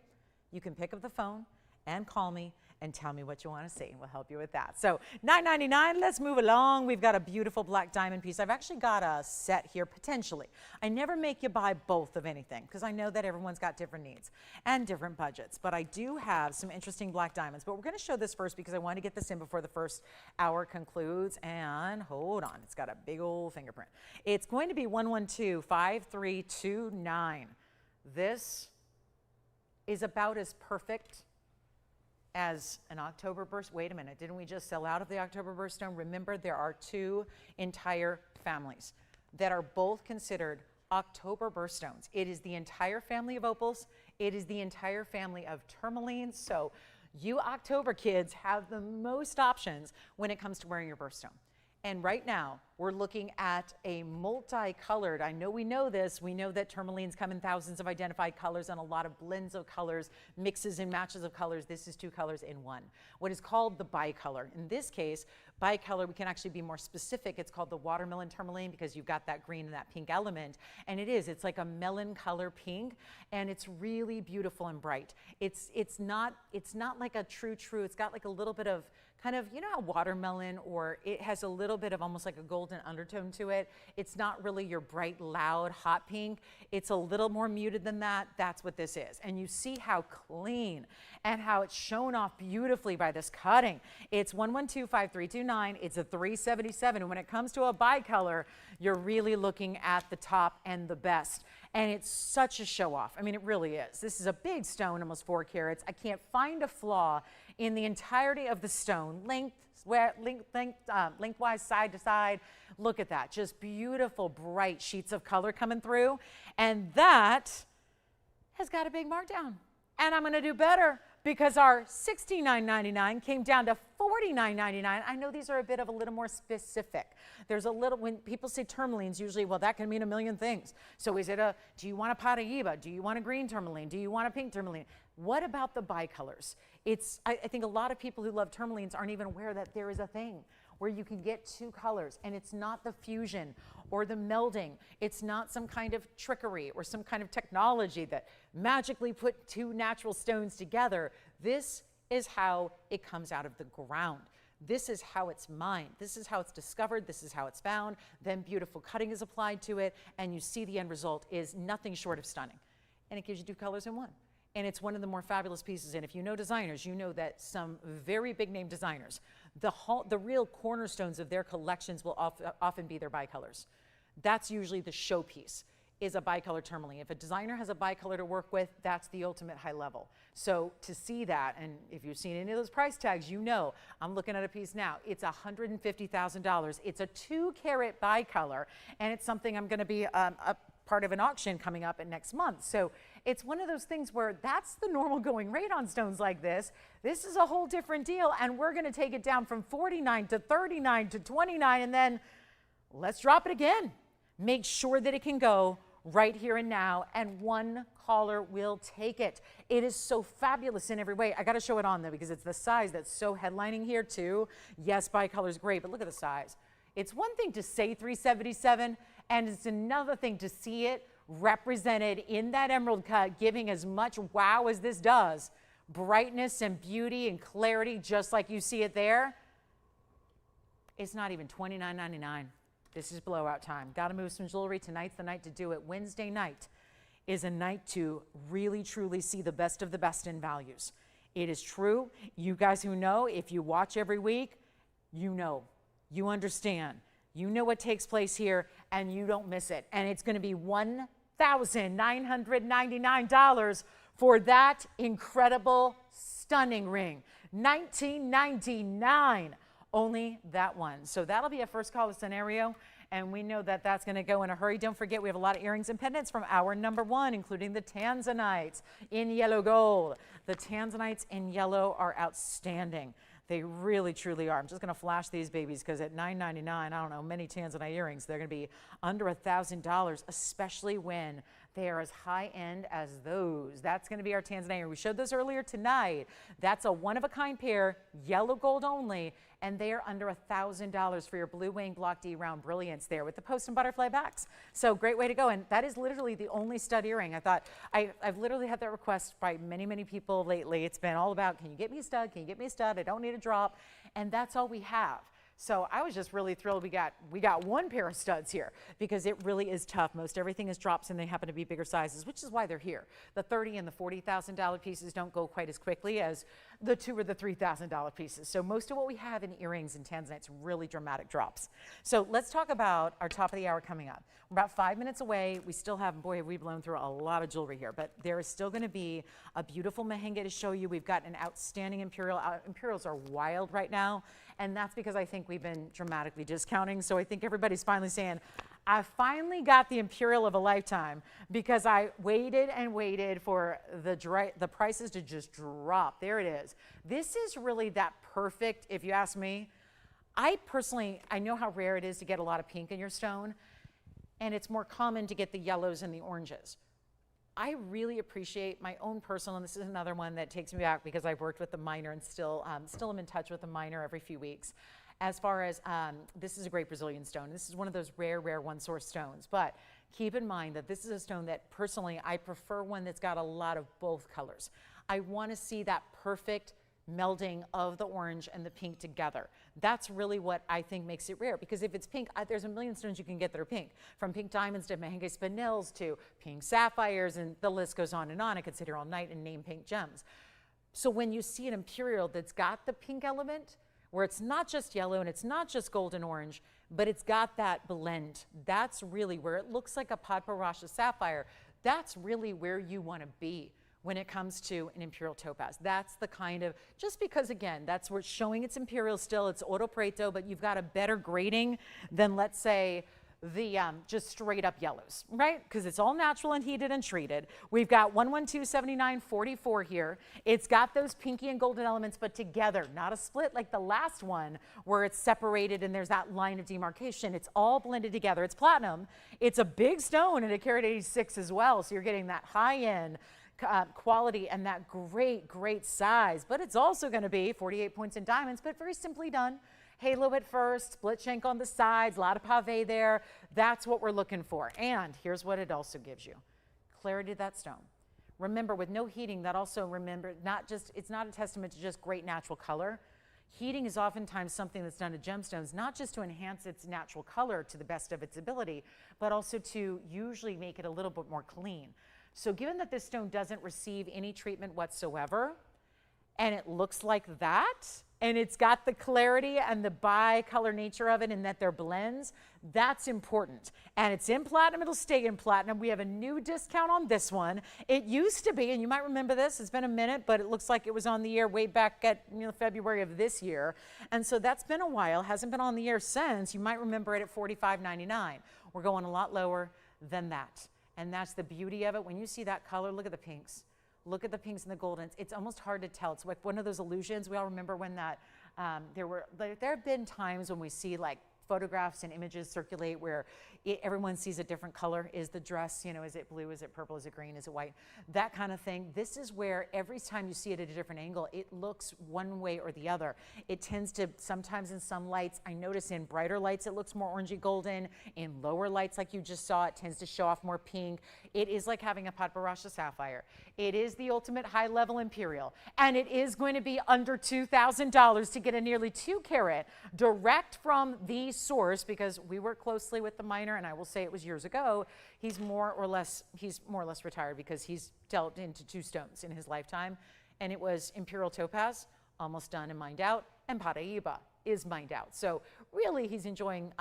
S1: you can pick up the phone and call me and tell me what you want to see, and we'll help you with that. So $9.99, let's move along. We've got a beautiful black diamond piece. I've actually got a set here, potentially. I never make you buy both of anything because I know that everyone's got different needs and different budgets, but I do have some interesting black diamonds. But we're going to show this first because I want to get this in before the first hour concludes. And hold on, it's got a big old fingerprint. It's going to be 112-5329. This is about as perfect as an October burst. Wait a minute, didn't we just sell out of the October birthstone? Remember, there are 2 entire families that are both considered October birthstones. It is the entire family of opals. It is the entire family of tourmalines. So you October kids have the most options when it comes to wearing your birthstone. And right now, we're looking at a multicolored, I know we know this, we know that tourmalines come in thousands of identified colors and a lot of blends of colors, mixes and matches of colors. This is 2 colors in one. What is called the bicolor. In this case, bicolor, we can actually be more specific. It's called the watermelon tourmaline because you've got that green and that pink element. And it's like a melon color pink, and it's really beautiful and bright. It's not like a true, it's got like a little bit of kind of, you know how watermelon, or it has a little bit of almost like a golden undertone to it. It's not really your bright, loud, hot pink. It's a little more muted than that. That's what this is. And you see how clean and how it's shown off beautifully by this cutting. It's 112-5329. It's a 377. And when it comes to a bicolor, you're really looking at the top and the best. And it's such a show off. I mean, it really is. This is a big stone, almost 4 carats. I can't find a flaw in the entirety of the stone, lengthwise, side to side. Look at that, just beautiful, bright sheets of color coming through. And that has got a big markdown. And I'm gonna do better because our $69.99 came down to $49.99. I know these are a little more specific. There's a little, when people say tourmalines, usually, well, that can mean a million things. So is it do you want a Paraíba? Do you want a green tourmaline? Do you want a pink tourmaline? What about the bicolors? I think a lot of people who love tourmalines aren't even aware that there is a thing where you can get 2 colors, and it's not the fusion or the melding. It's not some kind of trickery or some kind of technology that magically put 2 natural stones together. This is how it comes out of the ground. This is how it's mined. This is how it's discovered. This is how it's found. Then beautiful cutting is applied to it, and you see the end result is nothing short of stunning. And it gives you 2 colors in one. And it's one of the more fabulous pieces. And if you know designers, you know that some very big name designers, the real cornerstones of their collections will often be their bicolors. That's usually the showpiece, is a bicolor tourmaline. If a designer has a bicolor to work with, that's the ultimate high level. So to see that, and if you've seen any of those price tags, you know, I'm looking at a piece now, it's $150,000. It's a 2-carat bicolor, and it's something I'm gonna be a part of an auction coming up in next month. So it's one of those things where that's the normal going rate on stones like this. This is a whole different deal, and we're gonna take it down from 49 to 39 to 29, and then let's drop it again. Make sure that it can go right here and now, and 1 caller will take it. It is so fabulous in every way. I gotta show it on though, because it's the size that's so headlining here too. Yes, bicolor is great, but look at the size. It's one thing to say 377, and it's another thing to see it represented in that emerald cut, giving as much wow as this does. Brightness and beauty and clarity, just like you see it there. It's not even $29.99. This is blowout time. Got to move some jewelry. Tonight's the night to do it. Wednesday night is a night to really, truly see the best of the best in values. It is true. You guys who know, if you watch every week, you know, you understand. You know what takes place here, and you don't miss it. And it's going to be 1 $1,999 for that incredible, stunning ring. $19.99, only that one. So that'll be a first caller scenario, and we know that that's going to go in a hurry. Don't forget, we have a lot of earrings and pendants from our number one, including the Tanzanites in yellow gold. The Tanzanites in yellow are outstanding. They really, truly are. I'm just going to flash these babies because at $9.99, I don't know, many Tanzanite earrings, they're going to be under $1,000, especially when they are as high-end as those. That's going to be our Tanzanite earring. We showed those earlier tonight. That's a one-of-a-kind pair, yellow gold only, and they are under $1,000 for your blue wing block D round brilliance there with the post and butterfly backs. So great way to go. And that is literally the only stud earring. I thought, I've literally had that request by many, many people lately. It's been all about, can you get me a stud? Can you get me a stud? I don't need a drop. And that's all we have. So I was just really thrilled we got one pair of studs here because it really is tough. Most everything is drops and they happen to be bigger sizes, which is why they're here. The $30,000 and the $40,000 pieces don't go quite as quickly as the $2,000 or the $3,000 pieces. So most of what we have in earrings and Tanzanites really dramatic drops. So let's talk about our top of the hour coming up. We're about 5 minutes away. We still have, boy, have we blown through a lot of jewelry here, but there is still going to be a beautiful mehenga to show you. We've got an outstanding Imperial. Imperials are wild right now. And that's because I think we've been dramatically discounting. So I think everybody's finally saying, I finally got the Imperial of a lifetime because I waited and waited for the prices to just drop. There it is. This is really that perfect, if you ask me. I personally, I know how rare it is to get a lot of pink in your stone, and it's more common to get the yellows and the oranges. I really appreciate my own personal, and this is another one that takes me back because I've worked with the miner and still am in touch with the miner every few weeks. As far as, this is a great Brazilian stone. This is one of those rare one source stones, but keep in mind that this is a stone that personally, I prefer one that's got a lot of both colors. I want to see that perfect melding of the orange and the pink together. That's really what I think makes it rare, because if it's pink, there's a million stones you can get that are pink, from pink diamonds to mehenga spinels to pink sapphires, and the list goes on and on. I could sit here all night and name pink gems. So when you see an Imperial that's got the pink element, where it's not just yellow and it's not just gold and orange, but it's got that blend, that's really where it looks like a Padparacha sapphire. That's really where you want to be when it comes to an Imperial topaz. That's the kind of, just because again, that's where it's showing it's Imperial still, it's Ouro Preto, but you've got a better grading than, let's say, the just straight up yellows, right? Because it's all natural and heated and treated. We've got 1127944 here. It's got those pinky and golden elements, but together, not a split like the last one where it's separated and there's that line of demarcation. It's all blended together. It's platinum. It's a big stone and a carat 86 as well. So you're getting that high end quality and that great size, but it's also going to be 48 points in diamonds, but very simply done. Halo at first, split shank on the sides, a lot of pave there. That's what we're looking for. And here's what it also gives you: clarity to that stone. Remember, with no heating, that also, remember, it's not a testament to just great natural color. Heating is oftentimes something that's done to gemstones, not just to enhance its natural color to the best of its ability, but also to usually make it a little bit more clean. So given that this stone doesn't receive any treatment whatsoever, and it looks like that, and it's got the clarity and the bicolor nature of it, and that they're blends, that's important. And it's in platinum, it'll stay in platinum. We have a new discount on this one. It used to be, and you might remember this, it's been a minute, but it looks like it was on the air way back at February of this year. And so that's been a while, hasn't been on the air since. You might remember it at $45.99. We're going a lot lower than that. And that's the beauty of it. When you see that color, look at the pinks. Look at the pinks and the goldens. It's almost hard to tell. It's like one of those illusions. We all remember when that, there have been times when we see like photographs and images circulate where everyone sees a different color. Is the dress, is it blue, is it purple, is it green, is it white? That kind of thing. This is where every time you see it at a different angle, it looks one way or the other. It tends to, sometimes in some lights, I notice in brighter lights it looks more orangey golden. In lower lights, like you just saw, it tends to show off more pink. It is like having a Padparacha sapphire. It is the ultimate high-level Imperial, and it is going to be under $2,000 to get a nearly 2 carat direct from the source, because we work closely with the miner, and I will say it was years ago. He's more or less retired because he's dealt into 2 stones in his lifetime, and it was Imperial topaz, almost done and mined out, and Paraíba is mined out. So really he's enjoying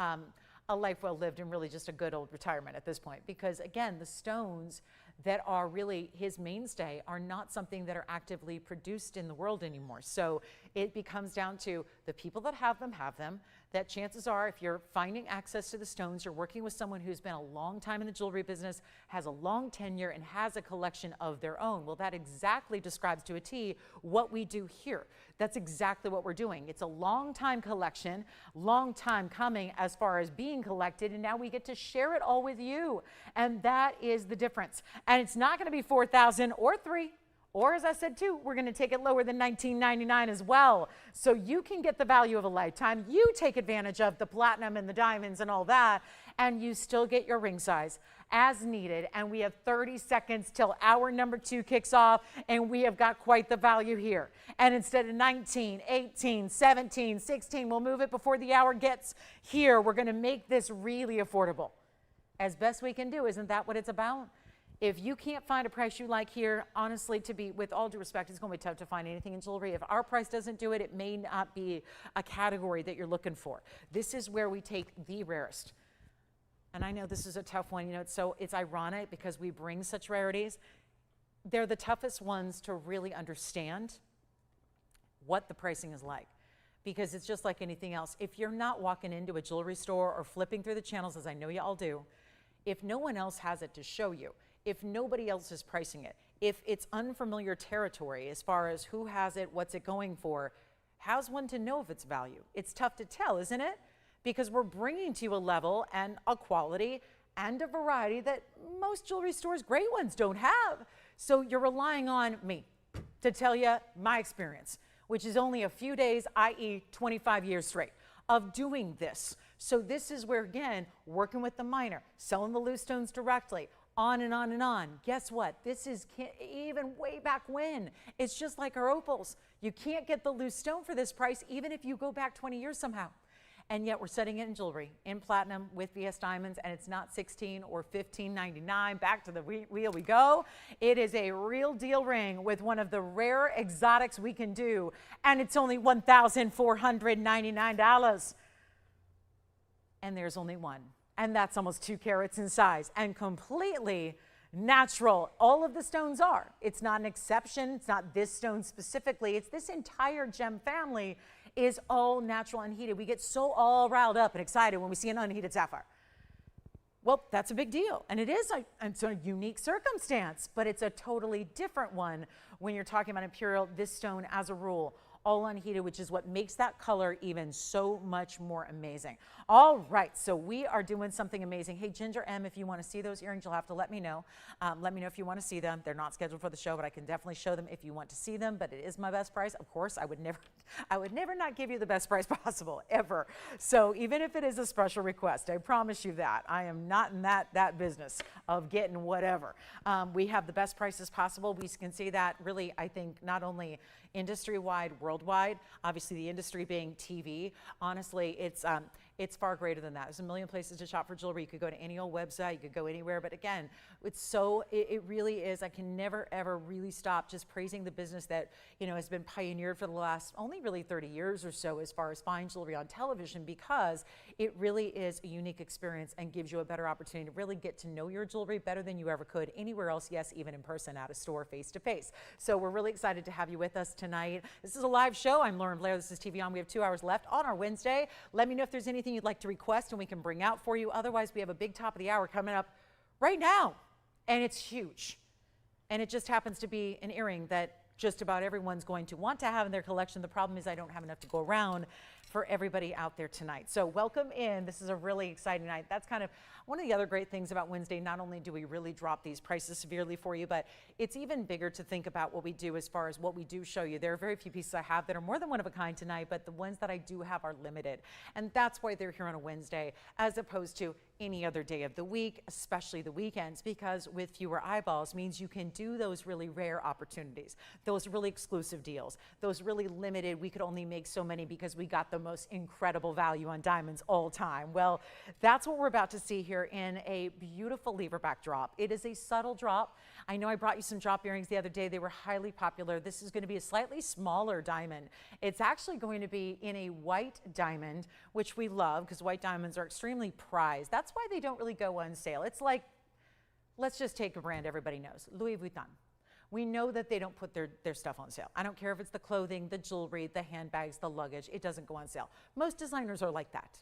S1: a life well lived and really just a good old retirement at this point. Because again, the stones that are really his mainstay are not something that are actively produced in the world anymore. So it becomes down to the people that have them, that chances are if you're finding access to the stones, you're working with someone who's been a long time in the jewelry business, has a long tenure, and has a collection of their own. Well, that exactly describes to a T what we do here. That's exactly what we're doing. It's a long time collection, long time coming as far as being collected, and now we get to share it all with you. And that is the difference. And it's not going to be $4,000 or $3,000. Or as I said too, we're going to take it lower than $19.99 as well. So you can get the value of a lifetime. You take advantage of the platinum and the diamonds and all that, and you still get your ring size as needed. And we have 30 seconds till hour number 2 kicks off, and we have got quite the value here. And instead of 19, 18, 17, 16, we'll move it before the hour gets here. We're going to make this really affordable as best we can do. Isn't that what it's about? If you can't find a price you like here, honestly, with all due respect, it's going to be tough to find anything in jewelry. If our price doesn't do it, it may not be a category that you're looking for. This is where we take the rarest. And I know this is a tough one. You know, it's ironic because we bring such rarities. They're the toughest ones to really understand what the pricing is like. Because it's just like anything else. If you're not walking into a jewelry store or flipping through the channels, as I know you all do, if no one else has it to show you, if nobody else is pricing it, if it's unfamiliar territory as far as who has it, what's it going for, how's one to know if it's value? It's tough to tell, isn't it? Because we're bringing to you a level and a quality and a variety that most jewelry stores, great ones, don't have. So you're relying on me to tell you my experience, which is only a few days, i.e. 25 years straight of doing this. So this is where, again, working with the miner, selling the loose stones directly, on and on and on. Guess what? This is even way back when. It's just like our opals. You can't get the loose stone for this price, even if you go back 20 years somehow. And yet we're setting it in jewelry, in platinum with VS diamonds, and it's not $16 or $15.99. Back to the wheel we go. It is a real deal ring with one of the rare exotics we can do, and it's only $1,499. And there's only one. And that's almost 2 carats in size and completely natural. All of the stones are. It's not an exception. It's not this stone specifically. It's this entire gem family is all natural unheated. We get so all riled up and excited when we see an unheated sapphire. Well, that's a big deal. And it's a unique circumstance, but it's a totally different one when you're talking about Imperial. This stone, as a rule, all unheated, which is what makes that color even so much more amazing. All right, so we are doing something amazing. Hey, Ginger M, if you want to see those earrings, you'll have to let me know. Let me know if you want to see them. They're not scheduled for the show, but I can definitely show them if you want to see them, but it is my best price. Of course, I would never not give you the best price possible, ever. So even if it is a special request, I promise you that. I am not in that business of getting whatever. We have the best prices possible. We can see that really, I think, not only industry-wide, worldwide, obviously the industry being TV. Honestly, it's far greater than that. There's a million places to shop for jewelry. You could go to any old website, you could go anywhere, but again, it really is. I can never ever really stop just praising the business that, you know, has been pioneered for the last only really 30 years or so as far as fine jewelry on television, because it really is a unique experience and gives you a better opportunity to really get to know your jewelry better than you ever could anywhere else, yes, even in person, at a store, face to face. So we're really excited to have you with us tonight. This is a live show. I'm Lauren Blair. This is TVON. We have 2 hours left on our Wednesday. Let me know if there's anything you'd like to request and we can bring out for you. Otherwise, we have a big top of the hour coming up right now, and it's huge. And it just happens to be an earring that just about everyone's going to want to have in their collection. The problem is I don't have enough to go around for everybody out there tonight. So welcome in. This is a really exciting night. That's kind of one of the other great things about Wednesday. Not only do we really drop these prices severely for you, but it's even bigger to think about what we do as far as what we do show you. There are very few pieces I have that are more than one of a kind tonight, but the ones that I do have are limited. And that's why they're here on a Wednesday, as opposed to any other day of the week, especially the weekends, because with fewer eyeballs means you can do those really rare opportunities, those really exclusive deals, those really limited, we could only make so many because we got the most incredible value on diamonds all time. Well, that's what we're about to see here in a beautiful leverback drop. It is a subtle drop. I know I brought you some drop earrings the other day. They were highly popular. This is going to be a slightly smaller diamond. It's actually going to be in a white diamond, which we love because white diamonds are extremely prized. That's why they don't really go on sale. It's like, let's just take a brand everybody knows, Louis Vuitton. We know that they don't put their stuff on sale. I don't care if it's the clothing, the jewelry, the handbags, the luggage, it doesn't go on sale. Most designers are like that.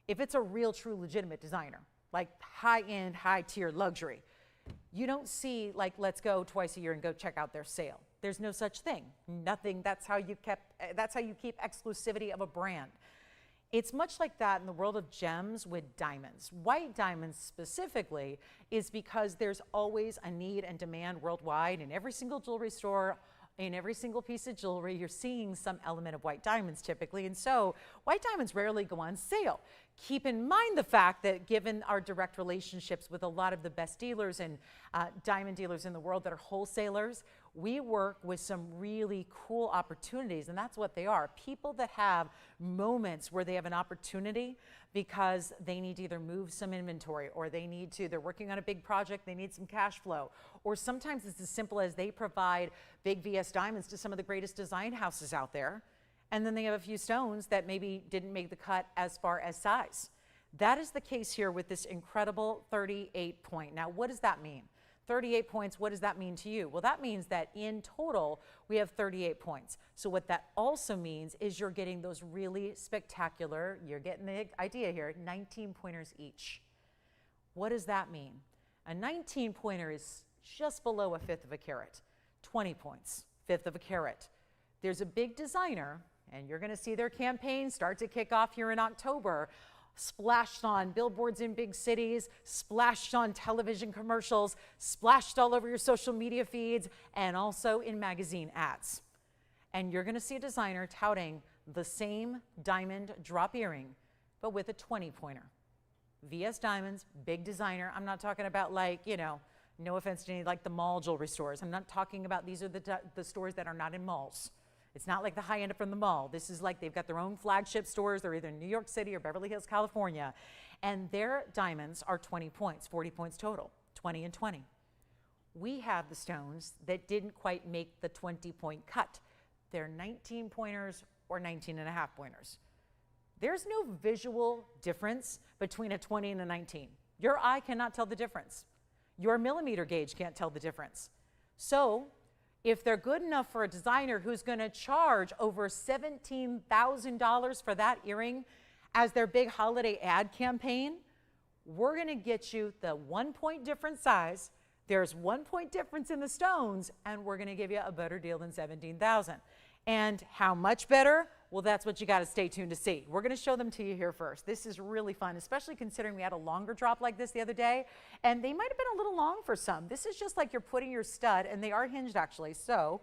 S1: If it's a real, true, legitimate designer, like high-end, high-tier luxury, you don't see like, let's go twice a year and go check out their sale. There's no such thing. Nothing. That's how you keep exclusivity of a brand. It's much like that in the world of gems with diamonds. White diamonds specifically is because there's always a need and demand worldwide. In every single jewelry store, in every single piece of jewelry, you're seeing some element of white diamonds typically. And so white diamonds rarely go on sale. Keep in mind the fact that given our direct relationships with a lot of the best dealers and diamond dealers in the world that are wholesalers, we work with some really cool opportunities, and that's what they are. People that have moments where they have an opportunity because they need to either move some inventory or they're working on a big project, they need some cash flow. Or sometimes it's as simple as they provide big VS diamonds to some of the greatest design houses out there, and then they have a few stones that maybe didn't make the cut as far as size. That is the case here with this incredible 38 point. Now, what does that mean? 38 points, what does that mean to you? Well, that means that in total, we have 38 points. So what that also means is you're getting those really spectacular, you're getting the idea here, 19 pointers each. What does that mean? A 19 pointer is just below a fifth of a carat. 20 points, fifth of a carat. There's a big designer, and you're gonna see their campaign start to kick off here in October, splashed on billboards in big cities, splashed on television commercials, splashed all over your social media feeds, and also in magazine ads. And you're gonna see a designer touting the same diamond drop earring, but with a 20 pointer. VS Diamonds, big designer. I'm not talking about like, you know, no offense to any like the mall jewelry stores. I'm not talking about, these are the stores that are not in malls. It's not like the high end from the mall. This is like they've got their own flagship stores. They're either in New York City or Beverly Hills, California. And their diamonds are 20 points, 40 points total, 20 and 20. We have the stones that didn't quite make the 20-point cut. They're 19 pointers or 19 and a half pointers. There's no visual difference between a 20 and a 19. Your eye cannot tell the difference. Your millimeter gauge can't tell the difference. So if they're good enough for a designer who's going to charge over $17,000 for that earring as their big holiday ad campaign, we're going to get you the 1 point difference size. There's 1 point difference in the stones, and we're going to give you a better deal than $17,000. And how much better? Well, that's what you got to stay tuned to see. We're going to show them to you here first. This is really fun, especially considering we had a longer drop like this the other day, and they might have been a little long for some. This is just like you're putting your stud, and they are hinged actually. So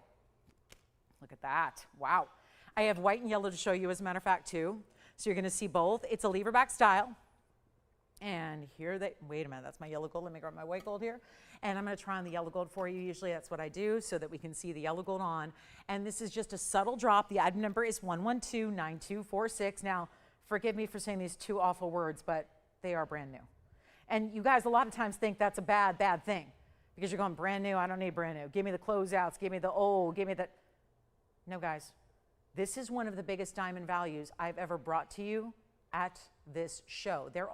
S1: look at that. Wow. I have white and yellow to show you, as a matter of fact, too. So you're going to see both. It's a leverback style. And here they, wait a minute, that's my yellow gold. Let me grab my white gold here. And I'm going to try on the yellow gold for you. Usually that's what I do so that we can see the yellow gold on. And this is just a subtle drop. The item number is 1129246. Now, forgive me for saying these two awful words, but they are brand new. And you guys a lot of times think that's a bad thing because you're going brand new. I don't need brand new. Give me the closeouts. Give me the old. Give me the. No, guys. This is one of the biggest diamond values I've ever brought to you at this show. They're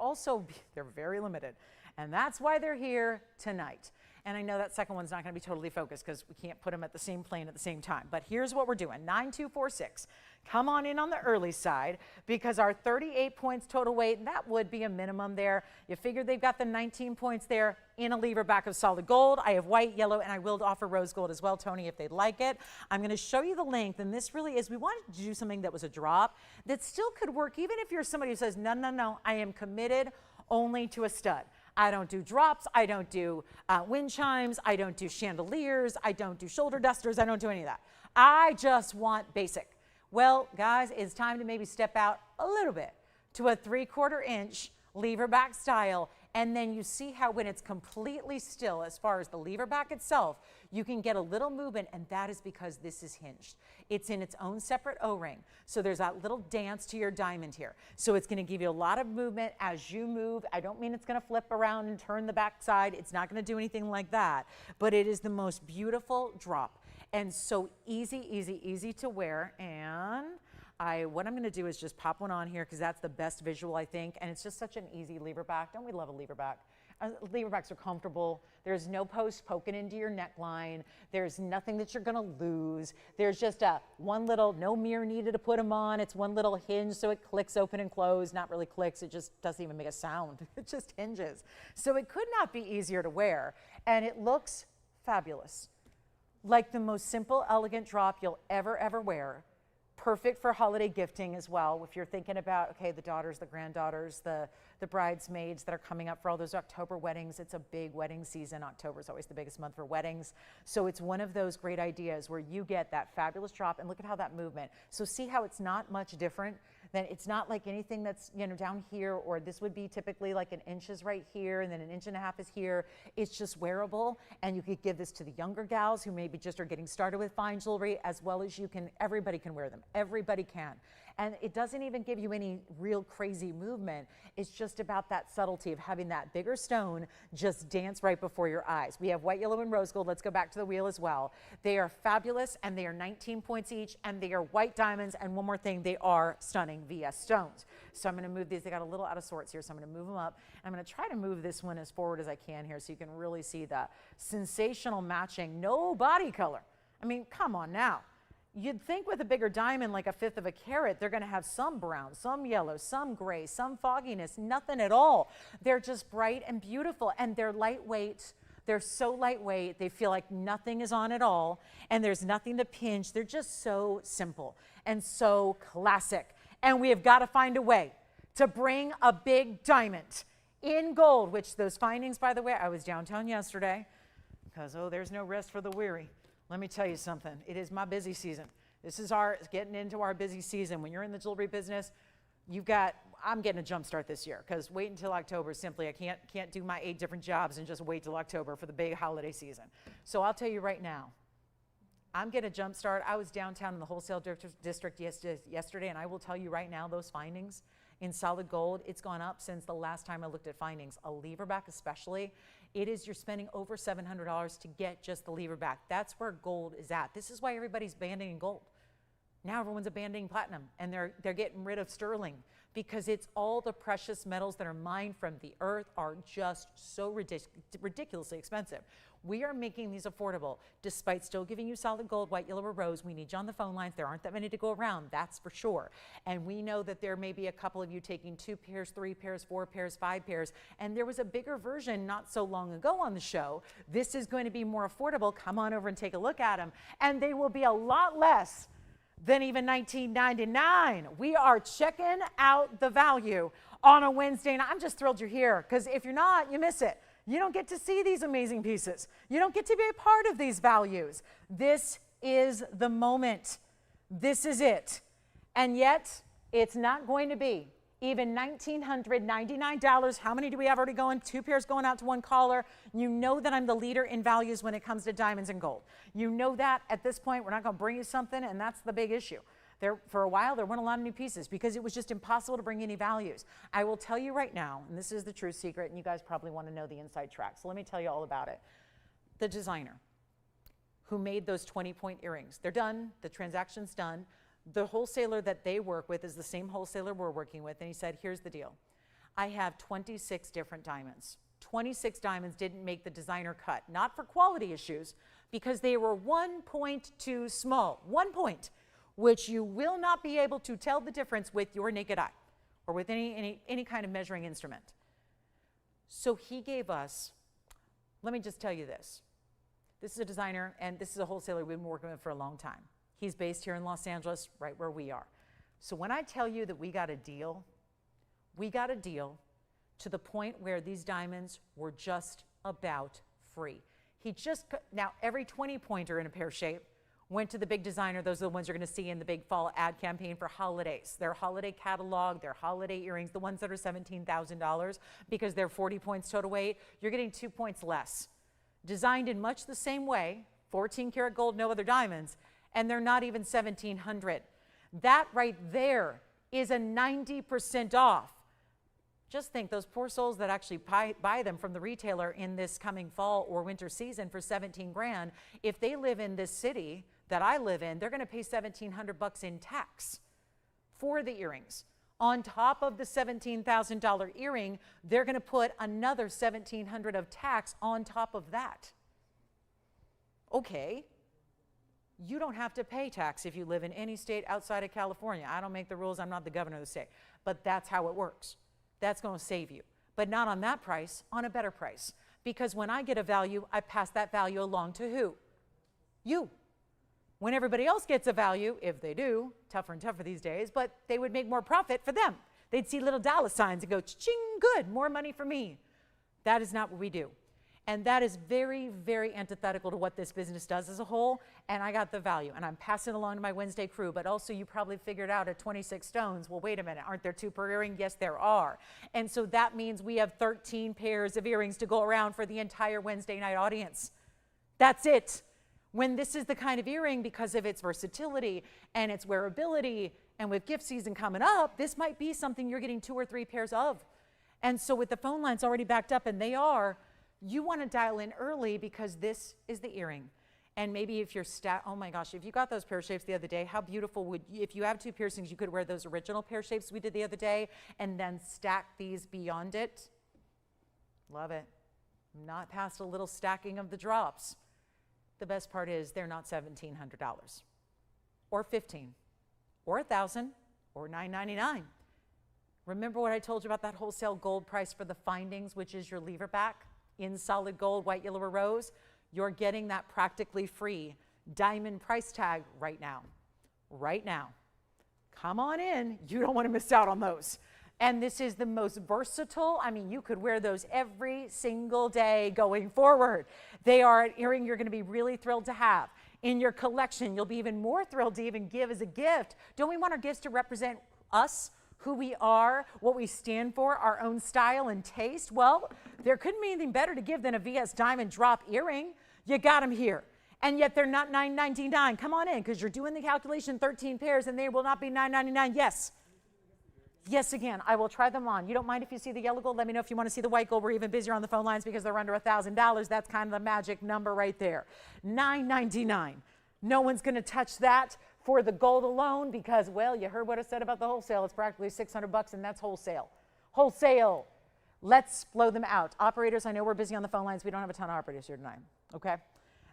S1: very limited, and that's why they're here tonight. And I know that second one's not going to be totally focused because we can't put them at the same plane at the same time. But here's what we're doing. 9246. Come on in on the early side because our 38 points total weight, that would be a minimum there. You figure they've got the 19 points there in a leverback of solid gold. I have white, yellow, and I will offer rose gold as well, Tony, if they'd like it. I'm going to show you the length, and this really is, we wanted to do something that was a drop that still could work even if you're somebody who says, no, I am committed only to a stud. I don't do drops, I don't do wind chimes, I don't do chandeliers, I don't do shoulder dusters, I don't do any of that. I just want basic. Well, guys, it's time to maybe step out a little bit to a 3/4 inch leverback style And then you see how when it's completely still, as far as the lever back itself, you can get a little movement, and that is because this is hinged. It's in its own separate O-ring. So there's that little dance to your diamond here. So it's gonna give you a lot of movement as you move. I don't mean it's gonna flip around and turn the back side. It's not gonna do anything like that, but it is the most beautiful drop. And so easy, easy, easy to wear. And what I'm gonna do is just pop one on here because that's the best visual, I think. And it's just such an easy lever back. Don't we love a lever back? Lever backs are comfortable. There's no post poking into your neckline. There's nothing that you're gonna lose. There's just one little, no mirror needed to put them on. It's one little hinge so it clicks open and close. Not really clicks, it just doesn't even make a sound. It just hinges. So it could not be easier to wear. And it looks fabulous. Like the most simple, elegant drop you'll ever wear. Perfect for holiday gifting as well. If you're thinking about, okay, the daughters, the granddaughters, the bridesmaids that are coming up for all those October weddings. It's a big wedding season. October is always the biggest month for weddings. So it's one of those great ideas where you get that fabulous drop, and look at how that movement. So see how it's not much different. Then it's not like anything that's, you know, down here, or this would be typically like an inch is right here and then an inch and a half is here. It's just wearable, and you could give this to the younger gals who maybe just are getting started with fine jewelry, as well as you can, everybody can wear them. Everybody can. And it doesn't even give you any real crazy movement. It's just about that subtlety of having that bigger stone just dance right before your eyes. We have white, yellow, and rose gold. Let's go back to the wheel as well. They are fabulous, and they are 19 points each, and they are white diamonds. And one more thing, they are stunning VS stones. So I'm gonna move these. They got a little out of sorts here, so I'm gonna move them up. I'm gonna try to move this one as forward as I can here so you can really see the sensational matching, no body color. I mean, come on now. You'd think with a bigger diamond, like 1/5 of a carat, they're gonna have some brown, some yellow, some gray, some fogginess, nothing at all. They're just bright and beautiful, and they're lightweight. They're so lightweight, they feel like nothing is on at all, and there's nothing to pinch. They're just so simple and so classic. And we have got to find a way to bring a big diamond in gold, which those findings, by the way, I was downtown yesterday because, oh, there's no rest for the weary. Let me tell you something. It is my busy season. This is getting into our busy season. When you're in the jewelry business, I'm getting a jump start this year because wait until October. Simply, I can't do my 8 different jobs and just wait till October for the big holiday season. So I'll tell you right now, I'm getting a jump start. I was downtown in the wholesale district yesterday, and I will tell you right now, those findings in solid gold, it's gone up since the last time I looked at findings. A lever back especially, you're spending over $700 to get just the lever back. That's where gold is at. This is why everybody's banding gold. Now everyone's abandoning platinum, and they're getting rid of sterling because it's all the precious metals that are mined from the earth are just so ridiculously expensive. We are making these affordable despite still giving you solid gold, white, yellow, or rose. We need you on the phone lines. There aren't that many to go around, that's for sure. And we know that there may be a couple of you taking 2 pairs, 3 pairs, 4 pairs, 5 pairs. And there was a bigger version not so long ago on the show. This is going to be more affordable. Come on over and take a look at them. And they will be a lot less than even $19.99. We are checking out the value on a Wednesday, and I'm just thrilled you're here because if you're not, you miss it. You don't get to see these amazing pieces. You don't get to be a part of these values. This is the moment. This is it. And yet, it's not going to be even $1,999. How many do we have already going? 2 pairs going out to 1 caller. You know that I'm the leader in values when it comes to diamonds and gold. You know that at this point, we're not going to bring you something, and that's the big issue. For a while, there weren't a lot of new pieces because it was just impossible to bring any values. I will tell you right now, and this is the true secret, and you guys probably want to know the inside track, so let me tell you all about it. The designer who made those 20-point earrings, they're done, the transaction's done. The wholesaler that they work with is the same wholesaler we're working with, and he said, here's the deal. I have 26 different diamonds. 26 diamonds didn't make the designer cut, not for quality issues, because they were 1 point too small, 1 point, which you will not be able to tell the difference with your naked eye or with any kind of measuring instrument. So he gave us, let me just tell you this. This is a designer, and this is a wholesaler we've been working with for a long time. He's based here in Los Angeles, right where we are. So when I tell you that we got a deal to the point where these diamonds were just about free. Now every 20-pointer in a pear shape went to the big designer. Those are the ones you're going to see in the big fall ad campaign for holidays. Their holiday catalog, their holiday earrings, the ones that are $17,000 because they're 40 points total weight, you're getting 2 points less. Designed in much the same way, 14 karat gold, no other diamonds, and they're not even $1,700. That right there is a 90% off. Just think, those poor souls that actually buy them from the retailer in this coming fall or winter season for 17 grand, if they live in this city that I live in, they're going to pay 1,700 bucks in tax for the earrings. On top of the $17,000 earring, they're going to put another $1,700 of tax on top of that. Okay, you don't have to pay tax if you live in any state outside of California. I don't make the rules. I'm not the governor of the state. But that's how it works. That's going to save you. But not on that price, on a better price. Because when I get a value, I pass that value along to who? You. When everybody else gets a value, if they do, tougher and tougher these days, but they would make more profit for them. They'd see little dollar signs and go, ching, good, more money for me. That is not what we do. And that is very, very antithetical to what this business does as a whole. And I got the value, and I'm passing along to my Wednesday crew. But also, you probably figured out at 26 stones, well, wait a minute, aren't there 2 per earring? Yes, there are. And so that means we have 13 pairs of earrings to go around for the entire Wednesday night audience. That's it. When this is the kind of earring, because of its versatility and its wearability, and with gift season coming up, this might be something you're getting 2 or 3 pairs of. And so with the phone lines already backed up, and they are, you want to dial in early because this is the earring. And maybe if you're oh my gosh, if you got those pear shapes the other day, how beautiful would you, if you have 2 piercings, you could wear those original pear shapes we did the other day and then stack these beyond it. Love it. Not past a little stacking of the drops. The best part is they're not $1,700 or $1,500 or $1,000 or $999. Remember what I told you about that wholesale gold price for the findings, which is your lever back in solid gold, white, yellow, or rose? You're getting that practically free diamond price tag right now. Right now. Come on in. You don't want to miss out on those. And this is the most versatile. I mean, you could wear those every single day going forward. They are an earring you're going to be really thrilled to have. In your collection, you'll be even more thrilled to even give as a gift. Don't we want our gifts to represent us, who we are, what we stand for, our own style and taste? Well, there couldn't be anything better to give than a VS Diamond drop earring. You got them here. And yet they're not $9.99. Come on in, because you're doing the calculation, 13 pairs, and they will not be $9.99. Yes. Yes, again, I will try them on. You don't mind if you see the yellow gold? Let me know if you want to see the white gold. We're even busier on the phone lines because they're under $1,000. That's kind of the magic number right there. $9.99. No one's going to touch that for the gold alone because, well, you heard what I said about the wholesale. It's practically $600, and that's wholesale. Wholesale. Let's blow them out. Operators, I know we're busy on the phone lines. We don't have a ton of operators here tonight, okay?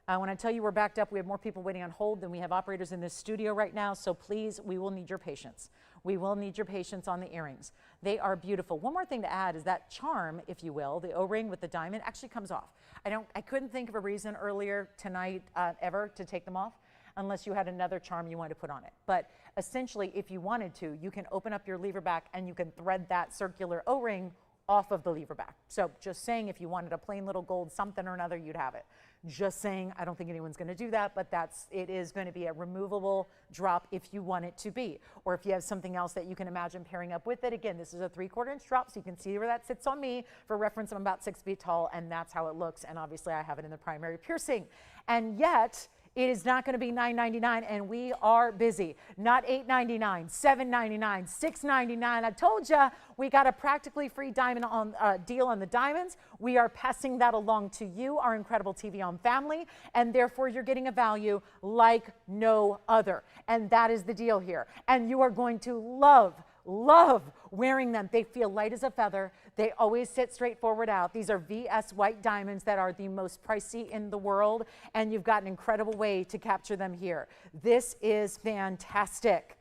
S1: When I tell you we're backed up, we have more people waiting on hold than we have operators in this studio right now, so please, we will need your patience. We will need your patience on the earrings. They are beautiful. One more thing to add is that charm, if you will, the O-ring with the diamond actually comes off. I couldn't think of a reason earlier tonight ever to take them off unless you had another charm you wanted to put on it. But essentially, if you wanted to, you can open up your lever back and you can thread that circular O-ring off of the lever back. So just saying, if you wanted a plain little gold something or another, you'd have it. Just saying, I don't think anyone's going to do that, but it is going to be a removable drop if you want it to be. Or if you have something else that you can imagine pairing up with it. Again, this is a 3/4 inch drop, so you can see where that sits on me. For reference, I'm about 6 feet tall, and that's how it looks. And obviously, I have it in the primary piercing. And yet, it is not going to be $9.99, and we are busy. Not $8.99, $7.99, $6.99. I told you we got a practically free diamond deal on the diamonds. We are passing that along to you, our incredible TVON family, and therefore you're getting a value like no other. And that is the deal here. And you are going to love wearing them. They feel light as a feather. They always sit straight forward out. These are VS white diamonds that are the most pricey in the world, and you've got an incredible way to capture them here. This is fantastic.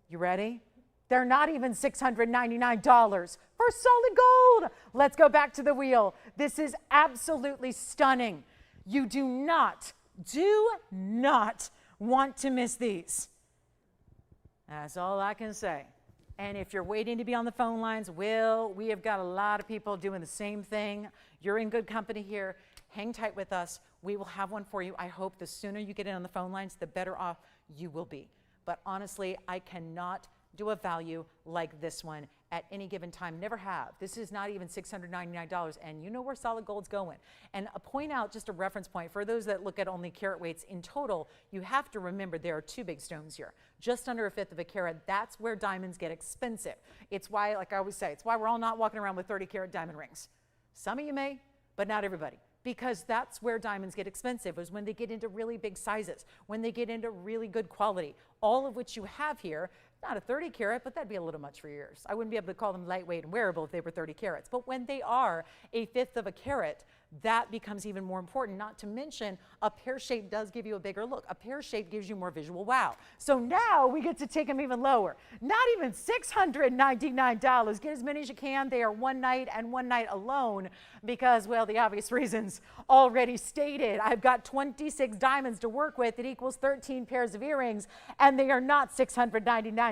S1: You ready? They're not even $699 for solid gold. Let's go back to the wheel. This is absolutely stunning. You do not want to miss these. That's all I can say. And if you're waiting to be on the phone lines, we have got a lot of people doing the same thing. You're in good company here. hang tight with us. We will have one for you. I hope the sooner you get in on the phone lines, the better off you will be. But honestly, I cannot do a value like this one at any given time. Never have. This is not even $699, and you know where solid gold's going. And a point out, just a reference point, for those that look at only carat weights in total, you have to remember there are two big stones here. Just under 1/5 of a carat, that's where diamonds get expensive. It's why, like I always say, it's why we're all not walking around with 30-carat diamond rings. Some of you may, but not everybody. Because that's where diamonds get expensive, is when they get into really big sizes, when they get into really good quality, all of which you have here. Not a 30 carat, but that'd be a little much for yours. I wouldn't be able to call them lightweight and wearable if they were 30 carats. But when they are 1/5 of a carat, that becomes even more important. Not to mention, a pear shape does give you a bigger look. A pear shape gives you more visual wow. So now we get to take them even lower. Not even $699. Get as many as you can. They are one night and one night alone because, well, the obvious reasons already stated. I've got 26 diamonds to work with. It equals 13 pairs of earrings, and they are not $699.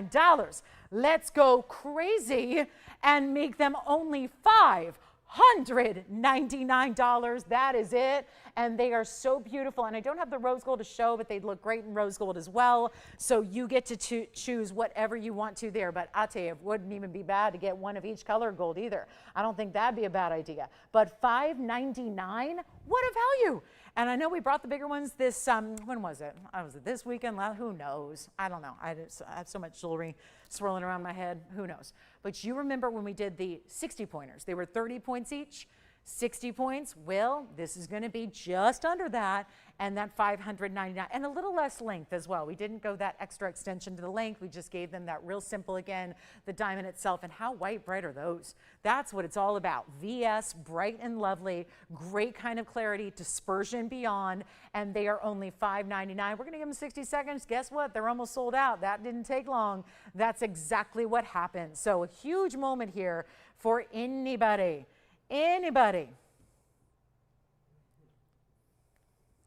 S1: Let's go crazy and make them only $599. That is it. And they are so beautiful. And I don't have the rose gold to show, but they'd look great in rose gold as well. So you get to choose whatever you want to there. But I'll tell you, it wouldn't even be bad to get one of each color gold either. I don't think that'd be a bad idea. But $599, what a value. And I know we brought the bigger ones this, when was it? Was it this weekend? Who knows? I don't know. I have so much jewelry swirling around my head. Who knows? But you remember when we did the 60 pointers? They were 30 points each. 60 points, well, this is going to be just under that, and that $599, and a little less length as well. We didn't go that extra extension to the length. We just gave them that real simple, again, the diamond itself. And how white bright are those? That's what it's all about. VS, bright and lovely, great kind of clarity, dispersion beyond, and they are only $599. We're going to give them 60 seconds. Guess what? They're almost sold out. That didn't take long. That's exactly what happened. So a huge moment here for anybody. Anybody.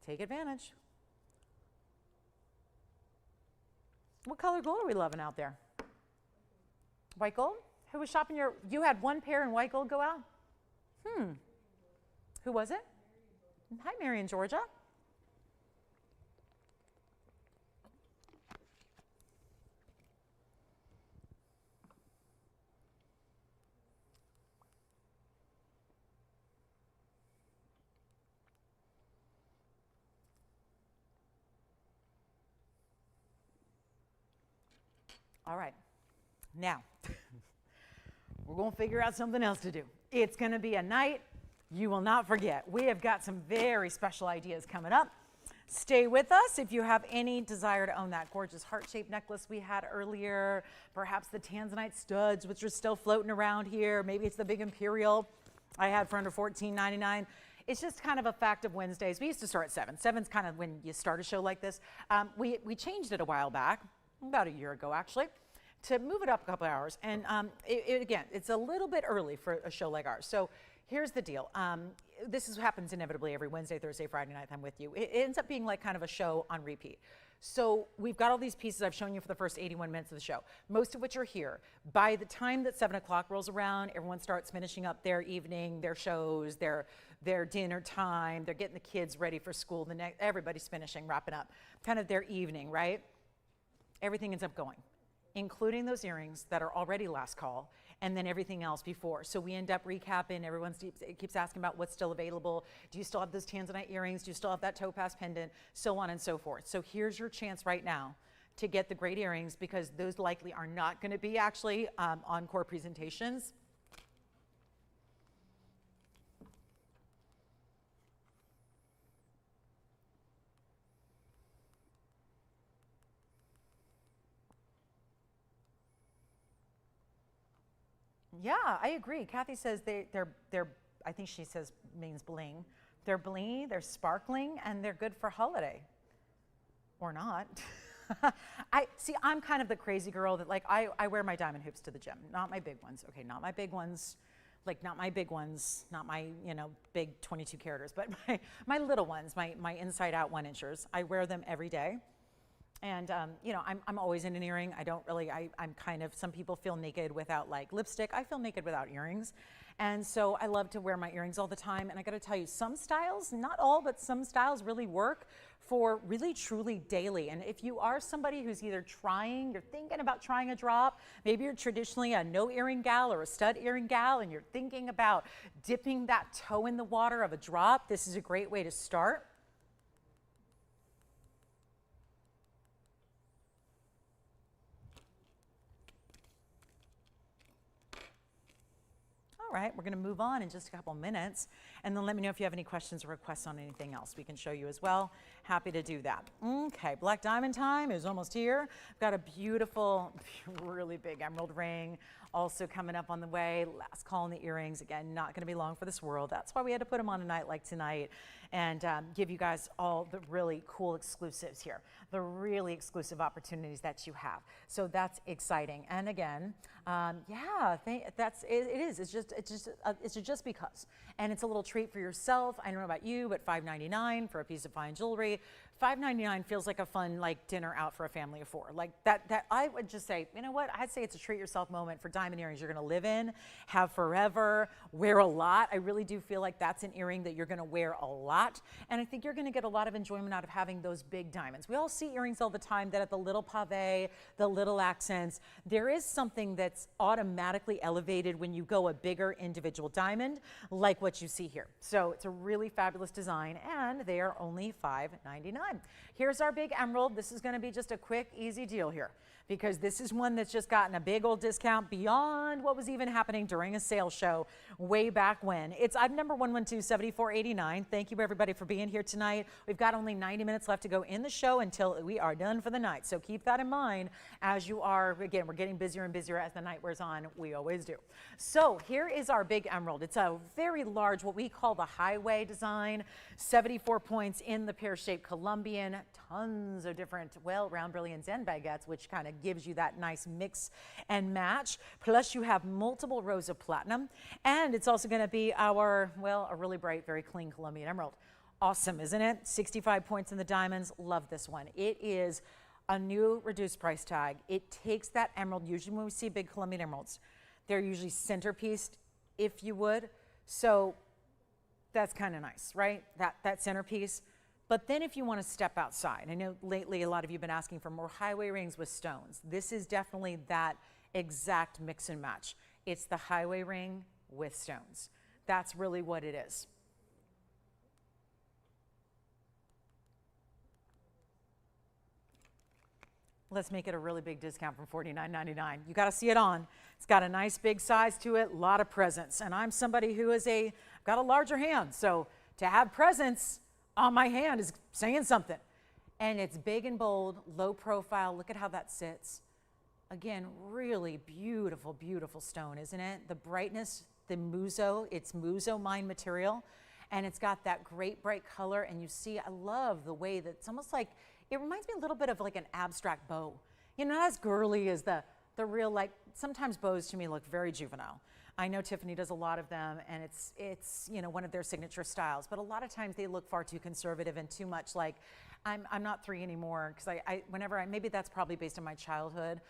S1: Take advantage. What color gold are we loving out there? White gold? Who was shopping you had one pair in white gold go out? Who was it? Hi, Mary in Georgia. All right, now we're going to figure out something else to do. It's going to be a night you will not forget. We have got some very special ideas coming up. Stay with us if you have any desire to own that gorgeous heart-shaped necklace we had earlier, perhaps the Tanzanite studs, which are still floating around here. Maybe it's the big Imperial I had for under $14.99. It's just kind of a fact of Wednesdays. We used to start at 7. 7's kind of when you start a show like this. We changed it a while back, about a year ago actually, to move it up a couple hours. And again, it's a little bit early for a show like ours. So here's the deal. Happens inevitably every Wednesday, Thursday, Friday night I'm with you. It ends up being like kind of a show on repeat. So we've got all these pieces I've shown you for the first 81 minutes of the show, most of which are here. By the time that 7 o'clock rolls around, everyone starts finishing up their evening, their shows, their dinner time. They're getting the kids ready for school. Everybody's finishing, wrapping up kind of their evening, right? Everything ends up going, including those earrings that are already last call, and then everything else before. So we end up recapping. Everyone keeps asking about what's still available. Do you still have those Tanzanite earrings? Do you still have that Topaz pendant? So on and so forth. So here's your chance right now to get the great earrings, because those likely are not going to be actually encore presentations. Yeah, I agree. Kathy says they're I think she says means bling. They're blingy, they're sparkling, and they're good for holiday. Or not. I'm kind of the crazy girl that, like, I wear my diamond hoops to the gym. Not my big ones. Okay, not my big ones. Like, not my big ones, not my, big 22 caraters, but my little ones, my inside out 1-inchers. I wear them every day. And, I'm always in an earring. I'm kind of, some people feel naked without like lipstick. I feel naked without earrings. And so I love to wear my earrings all the time. And I got to tell you, some styles, not all, but some styles really work for really truly daily. And if you are somebody who's either you're thinking about trying a drop, maybe you're traditionally a no earring gal or a stud earring gal, and you're thinking about dipping that toe in the water of a drop, this is a great way to start. All right, we're going to move on in just a couple minutes, and then let me know if you have any questions or requests on anything else. We can show you as well. Happy to do that. Okay, black diamond time is almost here. I've got a beautiful, really big emerald ring also coming up on the way. Last call on the earrings. Again, not going to be long for this world. That's why we had to put them on a night like tonight and give you guys all the really cool exclusives here, the really exclusive opportunities that you have. So that's exciting. And again, yeah, it is. It's just because. And it's a little treat for yourself. I don't know about you, but $5.99 for a piece of fine jewelry. $5.99 feels like a fun dinner out for a family of 4. Like that I would just say, you know what? I'd say it's a treat yourself moment for diamond earrings you're going to live in, have forever, wear a lot. I really do feel like that's an earring that you're going to wear a lot. And I think you're going to get a lot of enjoyment out of having those big diamonds. We all see earrings all the time that have the little pave, the little accents. There is something that's automatically elevated when you go a bigger individual diamond like what you see here. So it's a really fabulous design, and they are only $5.99. Here's our big emerald. This is going to be just a quick, easy deal here, because this is one that's just gotten a big old discount beyond what was even happening during a sales show way back when. It's item number 112-7489. Thank you everybody for being here tonight. We've got only 90 minutes left to go in the show until we are done for the night. So keep that in mind as you are, again, we're getting busier and busier as the night wears on. We always do. So here is our big emerald. It's a very large, what we call the highway design, 74 points in the pear-shaped Colombian, tons of different, well, round brilliants and baguettes, which kind of gives you that nice mix and match. Plus you have multiple rows of platinum, and it's also going to be our, well, a really bright, very clean Colombian emerald. Awesome, isn't it? 65 points in the diamonds. Love this one. It is a new reduced price tag. It takes that emerald. Usually when we see big Colombian emeralds, they're usually centerpieced, if you would. So that's kind of nice, right? That centerpiece. But then if you want to step outside, I know lately a lot of you have been asking for more highway rings with stones. This is definitely that exact mix and match. It's the highway ring with stones. That's really what it is. Let's make it a really big discount from $49.99. You got to see it on. It's got a nice big size to it, a lot of presence. And I'm somebody who is got a larger hand. So to have presence on my hand is saying something. And it's big and bold, low profile. Look at how that sits. Again, really beautiful, beautiful stone, isn't it? The brightness, the muso, it's muso mine material. And it's got that great bright color. And you see, I love the way that it's almost like, it reminds me a little bit of like an abstract bow. You know, not as girly as the real, like, sometimes bows to me look very juvenile. I know Tiffany does a lot of them, and it's you know, one of their signature styles, but a lot of times they look far too conservative and too much like, I'm not 3 anymore, because maybe that's probably based on my childhood.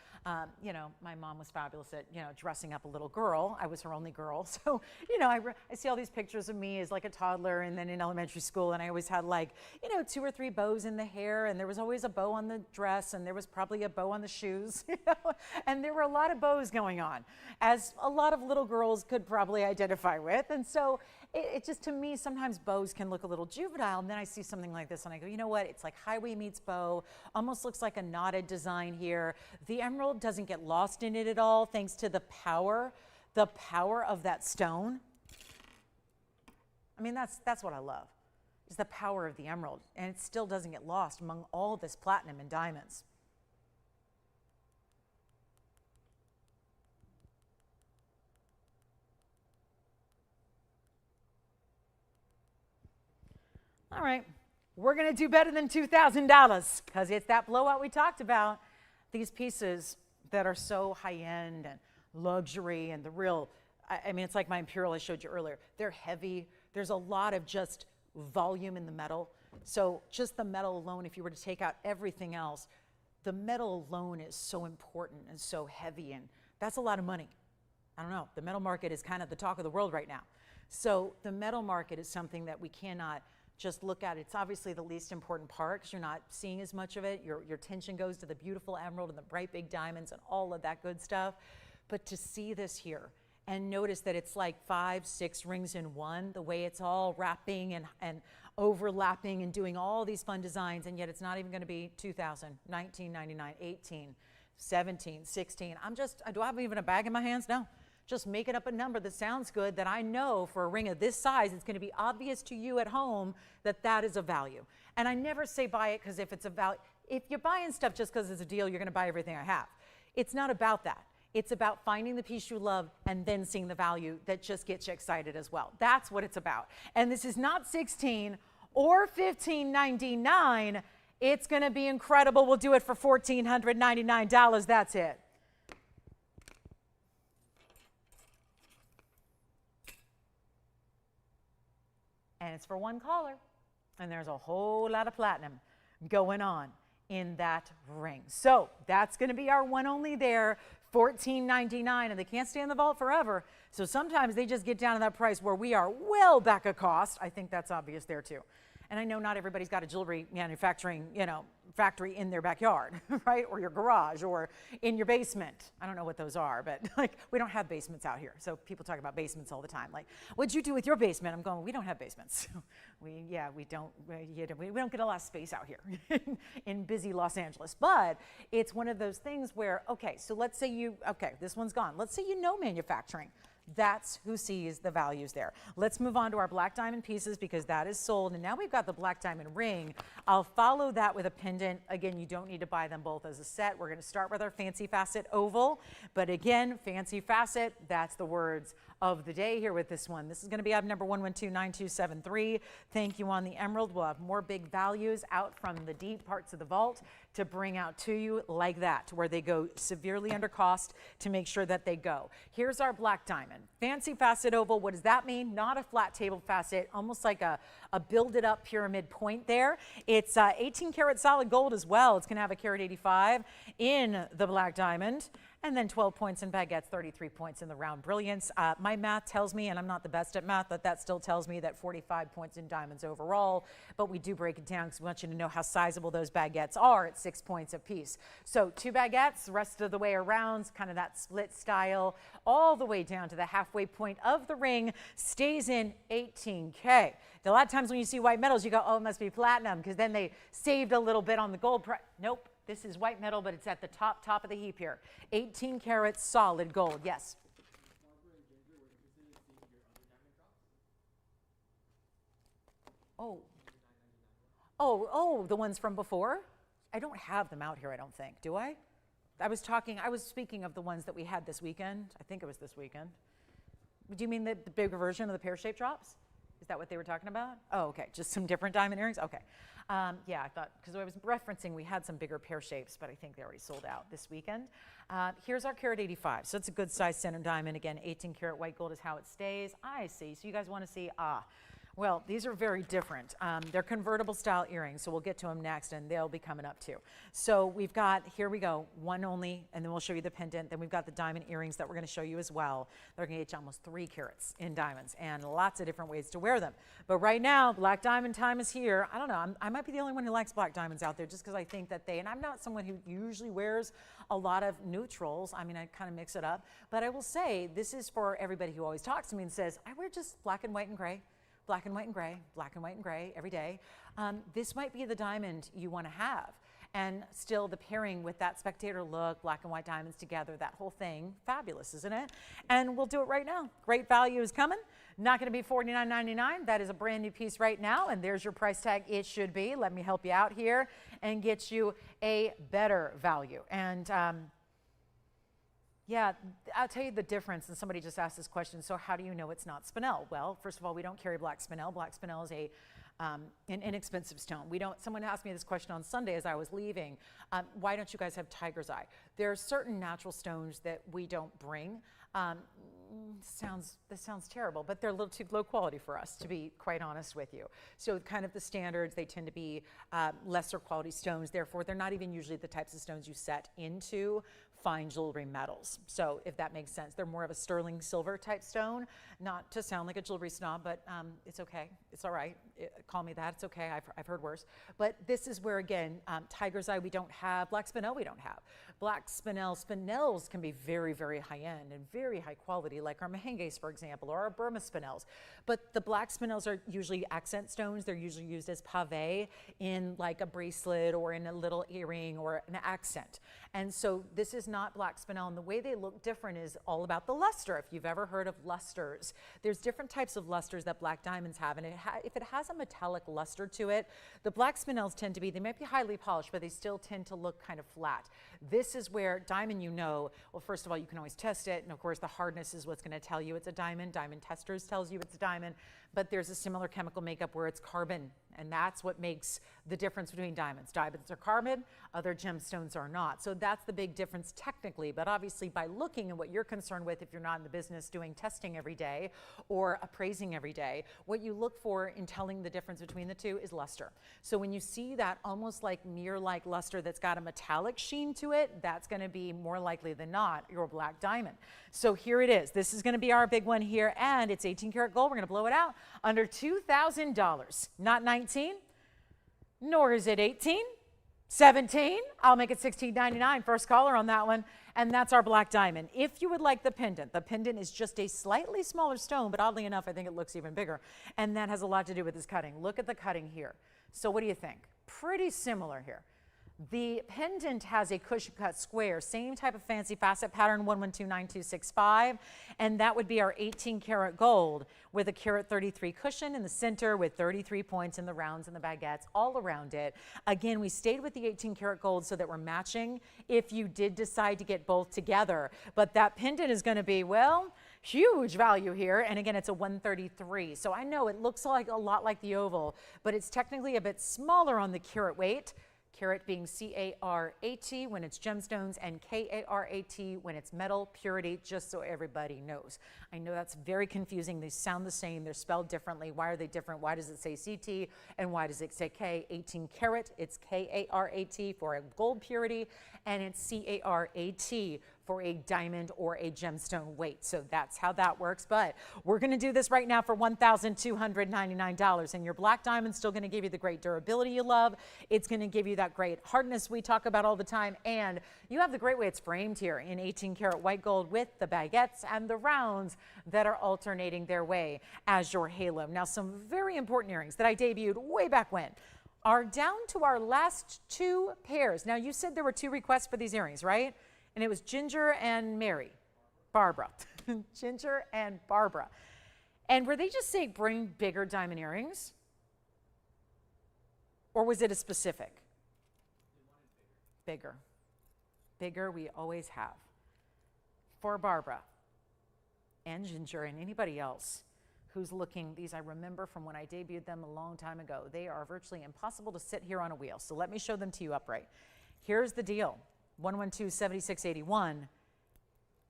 S1: You know, my mom was fabulous at, you know, dressing up a little girl. I was her only girl. So, you know, I see all these pictures of me as like a toddler and then in elementary school, and I always had like, you know, 2 or 3 bows in the hair, and there was always a bow on the dress, and there was probably a bow on the shoes, you know, and there were a lot of bows going on, as a lot of little girls could probably identify with. And so it just, to me, sometimes bows can look a little juvenile, and then I see something like this and I go, you know what, it's like highway meets bow, almost looks like a knotted design here. The emerald doesn't get lost in it at all, thanks to the power of that stone. I mean, that's what I love, is the power of the emerald, and it still doesn't get lost among all this platinum and diamonds. All right, we're going to do better than $2,000, because it's that blowout we talked about. These pieces that are so high-end and luxury, and the real, I mean, it's like my Imperial I showed you earlier. They're heavy. There's a lot of just volume in the metal. So just the metal alone, if you were to take out everything else, the metal alone is so important and so heavy, and that's a lot of money. I don't know, the metal market is kind of the talk of the world right now. So the metal market is something that we cannot just look at. It's obviously the least important part because you're not seeing as much of it. Your attention goes to the beautiful emerald and the bright big diamonds and all of that good stuff. But to see this here and notice that it's like 5, 6 rings in one, the way it's all wrapping and overlapping and doing all these fun designs, and yet it's not even going to be $2,000, $19.99, $18, $17, $16. Do I have even a bag in my hands? No. Just making up a number that sounds good that I know for a ring of this size, it's going to be obvious to you at home that that is a value. And I never say buy it because if it's a value, if you're buying stuff just because it's a deal, you're going to buy everything I have. It's not about that. It's about finding the piece you love and then seeing the value that just gets you excited as well. That's what it's about. And this is not $16 or $15.99. It's going to be incredible. We'll do it for $1,499. That's it. And it's for one caller. And there's a whole lot of platinum going on in that ring. So that's going to be our one only there, $14.99, and they can't stay in the vault forever. So sometimes they just get down to that price where we are well back of cost. I think that's obvious there too. And I know not everybody's got a jewelry manufacturing, factory in their backyard, right? Or your garage or in your basement. I don't know what those are, but like we don't have basements out here. So people talk about basements all the time. Like, what'd you do with your basement? I'm going, we don't have basements. we don't get a lot of space out here in busy Los Angeles. But it's one of those things where, okay, so let's say this one's gone. Let's say you know manufacturing. That's who sees the values there. Let's move on to our black diamond pieces because that is sold. And now we've got the black diamond ring. I'll follow that with a pendant. Again, you don't need to buy them both as a set. We're going to start with our fancy facet oval. But again, fancy facet, that's the words of the day here with this one. This is going to be item number 1129273. Thank you on the emerald. We'll have more big values out from the deep parts of the vault to bring out to you like that, where they go severely under cost to make sure that they go. Here's our black diamond. Fancy facet oval. What does that mean? Not a flat table facet, almost like a builded up pyramid point there. It's 18 karat solid gold as well. It's going to have a carat 85 in the black diamond. And then 12 points in baguettes, 33 points in the round brilliance. My math tells me, and I'm not the best at math, but that still tells me that 45 points in diamonds overall. But we do break it down because we want you to know how sizable those baguettes are at 6 points apiece. So 2 baguettes, the rest of the way around, kind of that split style, all the way down to the halfway point of the ring, stays in 18K. A lot of times when you see white metals, you go, oh, it must be platinum, because then they saved a little bit on the gold price. Nope. This is white metal, but it's at the top of the heap here. 18 karat solid gold. Yes? Oh, the ones from before? I don't have them out here, I don't think. Do I? I was speaking of the ones that we had this weekend. I think it was this weekend. Do you mean the bigger version of the pear-shaped drops? Is that what they were talking about? Oh, okay. Just some different diamond earrings? Okay. Yeah, I thought, because I was referencing, we had some bigger pear shapes, but I think they already sold out this weekend. Here's our carat 85. So it's a good size center diamond. Again, 18 karat white gold is how it stays. I see. So you guys want to see, well, these are very different. They're convertible style earrings, so we'll get to them next, and they'll be coming up too. So we've got, here we go, one only, and then we'll show you the pendant. Then we've got the diamond earrings that we're going to show you as well. They're going to get you almost 3 carats in diamonds, and lots of different ways to wear them. But right now, black diamond time is here. I don't know, I might be the only one who likes black diamonds out there, just because I think that and I'm not someone who usually wears a lot of neutrals. I mean, I kind of mix it up. But I will say, this is for everybody who always talks to me and says, I wear just black and white and gray. Black and white and gray, black and white and gray every day. This might be the diamond you want to have. And still the pairing with that spectator look, black and white diamonds together, that whole thing, fabulous, isn't it? And we'll do it right now. Great value is coming. Not going to be $49.99. That is a brand new piece right now, and there's your price tag. It should be. Let me help you out here and get you a better value. And yeah, I'll tell you the difference, and somebody just asked this question, so how do you know it's not spinel? Well, first of all, we don't carry black spinel. Black spinel is an inexpensive stone. Someone asked me this question on Sunday as I was leaving, why don't you guys have tiger's eye? There are certain natural stones that we don't bring. This sounds terrible, but they're a little too low quality for us, to be quite honest with you. So kind of the standards, they tend to be lesser quality stones. Therefore, they're not even usually the types of stones you set into fine jewelry metals. So if that makes sense, they're more of a sterling silver type stone. Not to sound like a jewelry snob, but it's okay. It's all right. Call me that. It's okay. I've heard worse. But this is where, again, tiger's eye we don't have. Black spinel we don't have. Black spinels can be very, very high end and very high quality, like our Mahenges, for example, or our Burma spinels. But the black spinels are usually accent stones. They're usually used as pave in like a bracelet or in a little earring or an accent. And so this is not black spinel, and the way they look different is all about the luster. If you've ever heard of lusters, there's different types of lusters that black diamonds have, and if it has a metallic luster to it, the black spinels tend to be, they might be highly polished, but they still tend to look kind of flat. This is where diamond, well, first of all, you can always test it, and of course the hardness is what's going to tell you it's a diamond. Diamond Testers tells you it's a diamond, but there's a similar chemical makeup where it's carbon, and that's what makes the difference between diamonds. Diamonds are carbon, other gemstones are not. So that's the big difference technically, but obviously by looking at what you're concerned with, if you're not in the business doing testing every day or appraising every day, what you look for in telling the difference between the two is luster. So when you see that almost like mirror-like luster that's got a metallic sheen to it, that's going to be more likely than not your black diamond. So here it is. This is going to be our big one here, and it's 18 karat gold. We're going to blow it out under $2,000. Not 19, nor is it 18, 17. I'll make it $16.99. First caller on that one, and that's our black diamond. If you would like the pendant is just a slightly smaller stone, but oddly enough, I think it looks even bigger, and that has a lot to do with this cutting. Look at the cutting here. So what do you think? Pretty similar here. The pendant has a cushion cut square, same type of fancy facet pattern, 1129265, and that would be our 18 karat gold with a carat 33 cushion in the center with 33 points in the rounds and the baguettes all around it. Again, we stayed with the 18 karat gold so that we're matching if you did decide to get both together, but that pendant is going to be, well, huge value here, and again, it's a 133. So I know it looks like a lot like the oval, but it's technically a bit smaller on the carat weight. Carat being C-A-R-A-T when it's gemstones, and K-A-R-A-T when it's metal purity, just so everybody knows. I know that's very confusing. They sound the same. They're spelled differently. Why are they different? Why does it say C-T and why does it say K? 18 karat, it's K-A-R-A-T for a gold purity, and it's C-A-R-A-T for a diamond or a gemstone weight. So that's how that works. But we're going to do this right now for $1,299. And your black diamond's still going to give you the great durability you love. It's going to give you that great hardness we talk about all the time. And you have the great way it's framed here in 18 karat white gold with the baguettes and the rounds that are alternating their way as your halo. Now, some very important earrings that I debuted way back when are down to our last two pairs. Now, you said there were 2 requests for these earrings, right? And it was Ginger and Barbara. Ginger and Barbara. And were they just saying bring bigger diamond earrings? Or was it a specific? Bigger. Bigger we always have. For Barbara and Ginger and anybody else who's looking, these I remember from when I debuted them a long time ago. They are virtually impossible to sit here on a wheel. So let me show them to you upright. Here's the deal. 1127681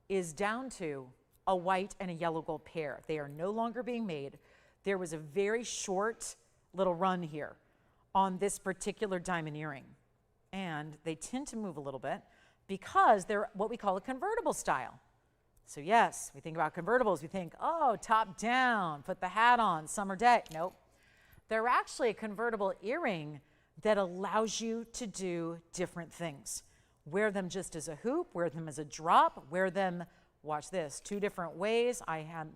S1: is down to a white and a yellow gold pair. They are no longer being made. There was a very short little run here on this particular diamond earring, and they tend to move a little bit because they're what we call a convertible style. So yes, we think about convertibles, we think, oh, top down, put the hat on, summer day. Nope. They're actually a convertible earring that allows you to do different things. Wear them just as a hoop, wear them as a drop, wear them, watch this, 2 different ways.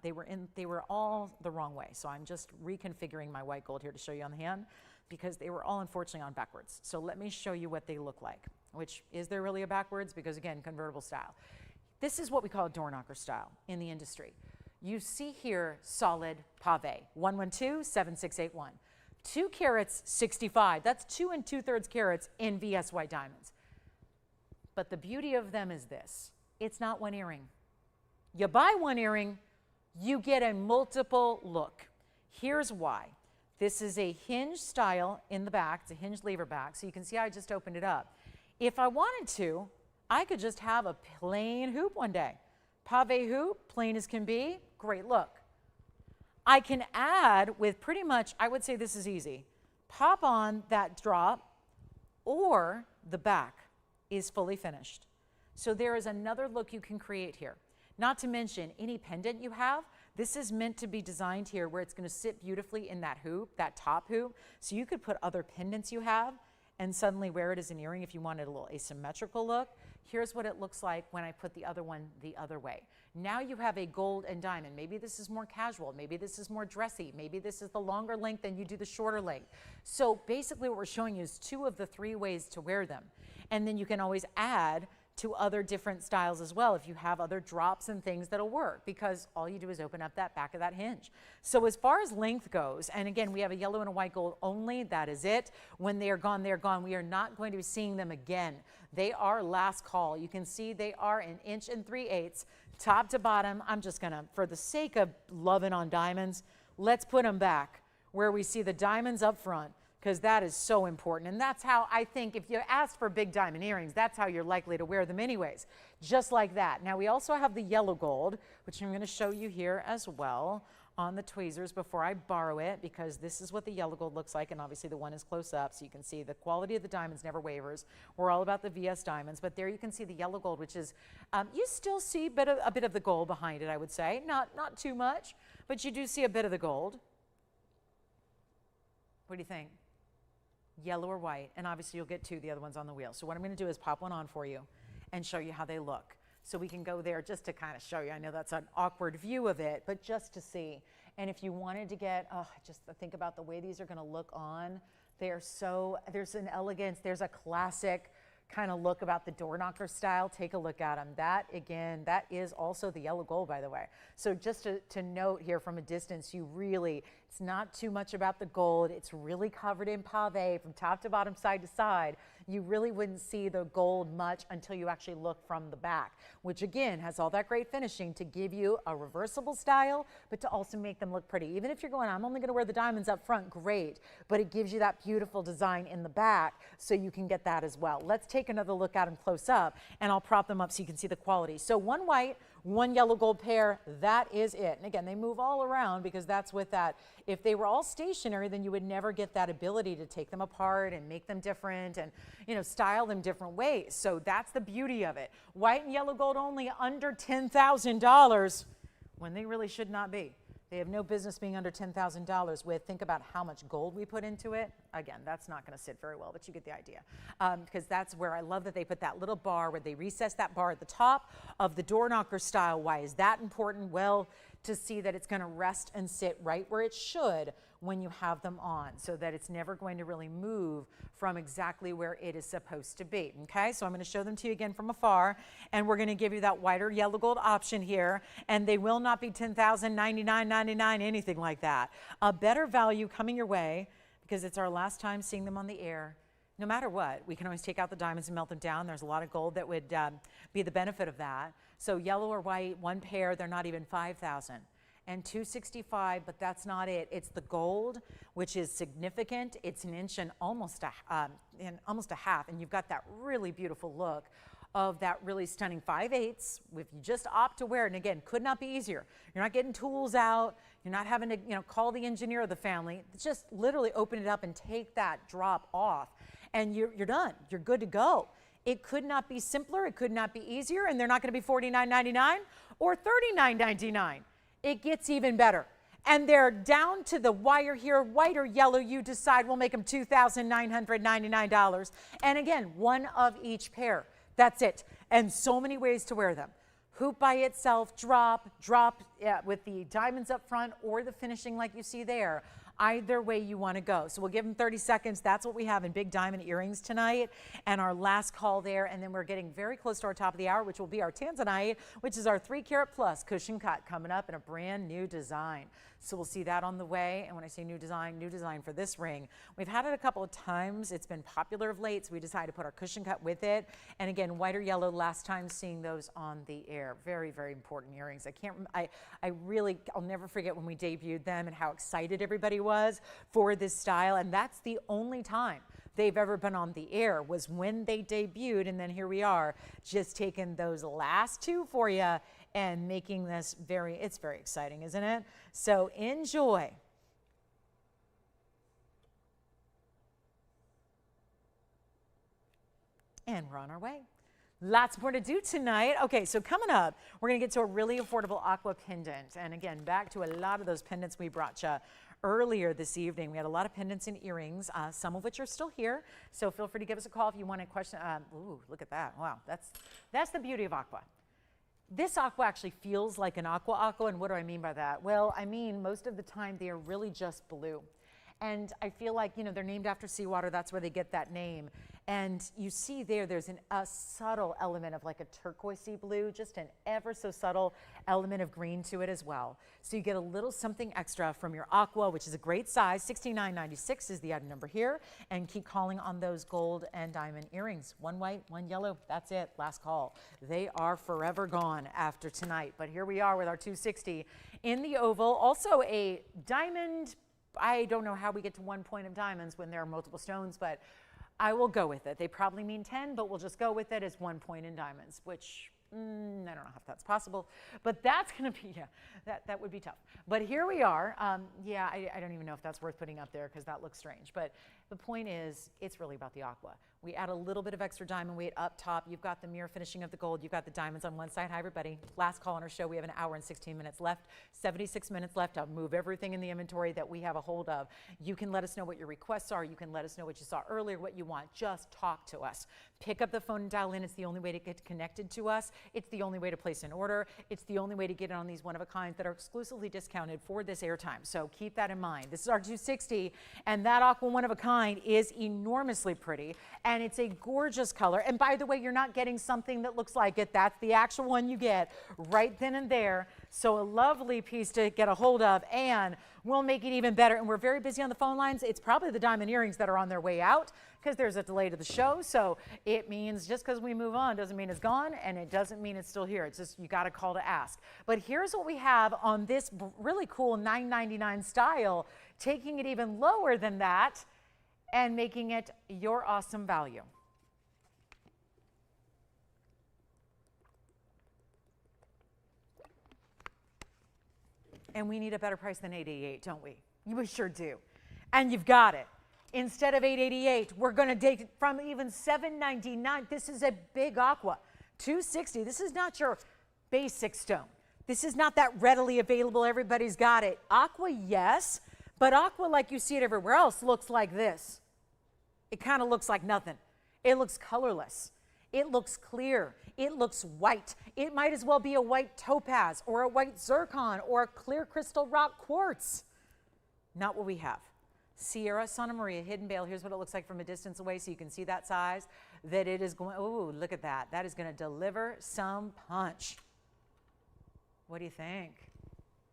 S1: They were all the wrong way. So I'm just reconfiguring my white gold here to show you on the hand because they were all unfortunately on backwards. So let me show you what they look like, which is there really a backwards? Because again, convertible style. This is what we call a door knocker style in the industry. You see here solid pave, 1127681. 2 carats, 65. That's 2 2/3 carats in VS white diamonds. But the beauty of them is this. It's not one earring. You buy one earring, you get a multiple look. Here's why. This is a hinge style in the back. It's a hinge lever back. So you can see I just opened it up. If I wanted to, I could just have a plain hoop one day. Pave hoop, plain as can be, great look. I can add with pretty much, I would say this is easy. Pop on that drop, or the back is fully finished. So there is another look you can create here. Not to mention any pendant you have, this is meant to be designed here where it's going to sit beautifully in that hoop, that top hoop. So you could put other pendants you have and suddenly wear it as an earring if you wanted a little asymmetrical look. Here's what it looks like when I put the other one the other way. Now you have a gold and diamond. Maybe this is more casual. Maybe this is more dressy. Maybe this is the longer length and you do the shorter length. So basically what we're showing you is 2 of the 3 ways to wear them. And then you can always add to other different styles as well if you have other drops and things that'll work, because all you do is open up that back of that hinge. So as far as length goes, and again, we have a yellow and a white gold only. That is it. When they are gone, they're gone. We are not going to be seeing them again. They are last call. You can see they are 1 3/8 inches, top to bottom. I'm just gonna, for the sake of loving on diamonds, let's put them back where we see the diamonds up front, because that is so important. And that's how I think if you ask for big diamond earrings, that's how you're likely to wear them anyways, just like that. Now we also have the yellow gold, which I'm going to show you here as well on the tweezers before I borrow it, because this is what the yellow gold looks like. And obviously the one is close up, so you can see the quality of the diamonds never wavers. We're all about the VS diamonds, but there you can see the yellow gold, which is, you still see a bit of the gold behind it, I would say. Not too much, but you do see a bit of the gold. What do you think? Yellow or white, and obviously you'll get 2, the other one's on the wheel. So what I'm going to do is pop one on for you and show you how they look. So we can go there just to kind of show you. I know that's an awkward view of it, but just to see. And if you wanted to get, just think about the way these are going to look on. They're so, there's an elegance, there's a classic kind of look about the door knocker style. Take a look at them. That, again, that is also the yellow gold, by the way. So just to note here from a distance, you really, it's not too much about the gold. It's really covered in pave from top to bottom, side to side. You really wouldn't see the gold much until you actually look from the back, which again has all that great finishing to give you a reversible style, but to also make them look pretty. Even if you're going, I'm only going to wear the diamonds up front, great, but it gives you that beautiful design in the back, so you can get that as well. Let's take another look at them close up, and I'll prop them up so you can see the quality. So 1 white, 1 yellow gold pair, that is it. And again, they move all around because that's with that. If they were all stationary, then you would never get that ability to take them apart and make them different and, you know, style them different ways. So that's the beauty of it. White and yellow gold only under $10,000 when they really should not be. They have no business being under $10,000 with, think about how much gold we put into it. Again, that's not going to sit very well, but you get the idea. Because that's where I love that they put that little bar where they recess that bar at the top of the door knocker style. Why is that important? Well, to see that it's going to rest and sit right where it should when you have them on, so that it's never going to really move from exactly where it is supposed to be. Okay, so I'm going to show them to you again from afar, and we're going to give you that whiter yellow gold option here, and they will not be $10,099.99, anything like that. A better value coming your way, because it's our last time seeing them on the air. No matter what, we can always take out the diamonds and melt them down. There's a lot of gold that would be the benefit of that. So yellow or white, 1 pair, they're not even $5,000. And $265, but that's not it. It's the gold, which is significant. It's 1 inch and almost a half, and you've got that really beautiful look of that really stunning 5/8. If you just opt to wear it, and again, could not be easier. You're not getting tools out. You're not having to, you know, call the engineer of the family. Just literally open it up and take that drop off, and you're done. You're good to go. It could not be simpler. It could not be easier, and they're not going to be $49.99 or $39.99. It gets even better. And they're down to the wire here, white or yellow, you decide. We'll make them $2,999. And again, 1 of each pair. That's it. And so many ways to wear them. Hoop by itself, drop with the diamonds up front, or the finishing like you see there. Either way you want to go. So we'll give them 30 seconds. That's what we have in big diamond earrings tonight, and our last call there. And then we're getting very close to our top of the hour, which will be our Tanzanite, which is our 3-carat plus cushion cut, coming up in a brand new design. So we'll see that on the way. And when I say new design for this ring, we've had it a couple of times. It's been popular of late, so we decided to put our cushion cut with it. And again, white or yellow, last time seeing those on the air. Very, very important earrings. I'll never forget when we debuted them and how excited everybody was for this style. And that's the only time they've ever been on the air, was when they debuted. And then here we are, just taking those last 2 for you and making this it's very exciting, isn't it? So enjoy. And we're on our way. Lots more to do tonight. Okay, so coming up, we're going to get to a really affordable aqua pendant. And again, back to a lot of those pendants we brought you earlier this evening. We had a lot of pendants and earrings, some of which are still here. So feel free to give us a call if you want a question. Ooh, look at that. Wow, that's the beauty of aqua. This aqua actually feels like an aqua, and what do I mean by that? Well, I mean, most of the time they are really just blue. And I feel like, you know, they're named after seawater. That's where they get that name. And you see there's a subtle element of like a turquoisey blue, just an ever so subtle element of green to it as well. So you get a little something extra from your aqua, which is a great size. $69.96 is the item number here. And keep calling on those gold and diamond earrings. One white, one yellow. That's it. Last call. They are forever gone after tonight. But here we are with our 260 in the oval. Also a diamond. I don't know how we get to 1 point of diamonds when there are multiple stones, but I will go with it. They probably mean 10, but we'll just go with it as 1 point in diamonds, which I don't know if that's possible, but that's going to be, yeah, that would be tough. But here we are. Yeah, I don't even know if that's worth putting up there because that looks strange. But the point is, it's really about the aqua. We add a little bit of extra diamond weight up top. You've got the mirror finishing of the gold. You've got the diamonds on one side. Hi, everybody. Last call on our show. We have an hour and 16 minutes left, 76 minutes left. I'll move everything in the inventory that we have a hold of. You can let us know what your requests are. You can let us know what you saw earlier, what you want. Just talk to us. Pick up the phone and dial in. It's the only way to get connected to us. It's the only way to place an order. It's the only way to get on these one-of-a-kinds that are exclusively discounted for this airtime. So keep that in mind. This is our 260, and that aqua one-of-a-kind is enormously pretty, and it's a gorgeous color. And by the way, you're not getting something that looks like it. That's the actual one you get right then and there. So a lovely piece to get a hold of, and we'll make it even better. And we're very busy on the phone lines. It's probably the diamond earrings that are on their way out because there's a delay to the show. So it means just because we move on doesn't mean it's gone, and it doesn't mean it's still here. It's just you got to call to ask. But here's what we have on this really cool $9.99 style, taking it even lower than that and making it your awesome value. And we need a better price than $888, don't we? We sure do. And you've got it. Instead of $888, we're going to take it from even $799. This is a big aqua. $260. This is not your basic stone. This is not that readily available. Everybody's got it. Aqua, yes, but aqua like you see it everywhere else looks like this. It kind of looks like nothing. It looks colorless. It looks clear. It looks white. It might as well be a white topaz or a white zircon or a clear crystal rock quartz. Not what we have. Sierra Santa Maria Hidden Veil. Here's what it looks like from a distance away so you can see that size. That it is going, oh, look at that. That is going to deliver some punch. What do you think?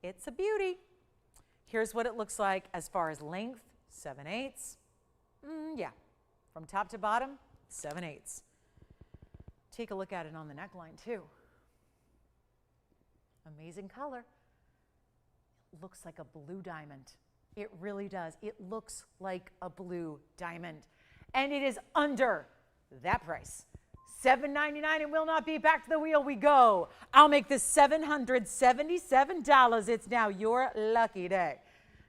S1: It's a beauty. Here's what it looks like as far as length, 7/8. Yeah, from top to bottom, 7/8. Take a look at it on the neckline too. Amazing color. It looks like a blue diamond. It really does. It looks like a blue diamond. And it is under that price. $7.99 and will not be. Back to the wheel we go. I'll make this $777. It's now your lucky day.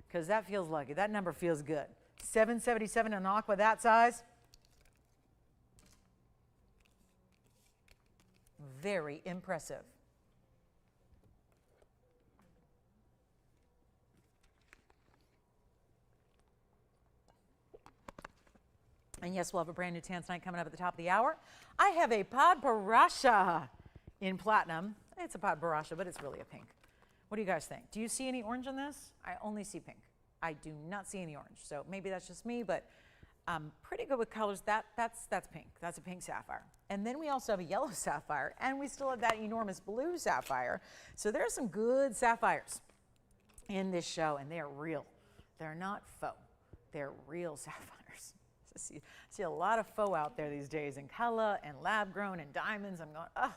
S1: Because that feels lucky. That number feels good. $777 an aqua that size. Very impressive. And yes, we'll have a brand new Tanzanite coming up at the top of the hour. I have a Podbarasha in platinum. It's a Podbarasha, but it's really a pink. What do you guys think? Do you see any orange in this? I only see pink. I do not see any orange. So maybe that's just me, but I'm pretty good with colors. That's pink. That's a pink sapphire. And then we also have a yellow sapphire, and we still have that enormous blue sapphire. So there's some good sapphires in this show, and they are real. They're not faux. They're real sapphires. I see a lot of faux out there these days in color and lab grown and diamonds. I'm going, oh,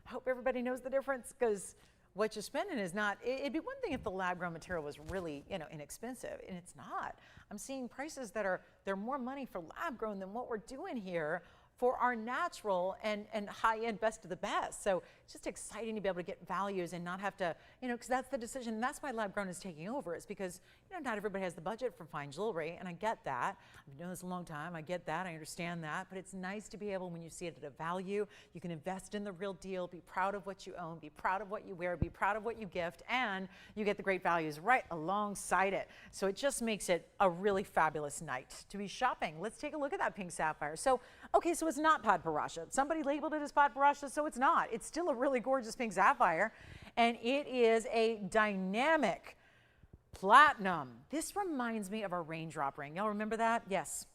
S1: I hope everybody knows the difference, because what you're spending is not, it'd be one thing if the lab grown material was really, inexpensive, and it's not. I'm seeing prices that they're more money for lab grown than what we're doing here for our natural and high-end best of the best. So it's just exciting to be able to get values and not have to, because that's the decision. And that's why lab grown is taking over, is because, not everybody has the budget for fine jewelry, and I get that. I've been doing this a long time. I get that. I understand that. But it's nice to be able, when you see it at a value, you can invest in the real deal, be proud of what you own, be proud of what you wear, be proud of what you gift, and you get the great values right alongside it. So it just makes it a really fabulous night to be shopping. Let's take a look at that pink sapphire. So, okay, so it's not Podparacha. Somebody labeled it as Podparacha, so it's not. It's still a really gorgeous pink sapphire, and it is a dynamic platinum. This reminds me of our raindrop ring. Y'all remember that? Yes.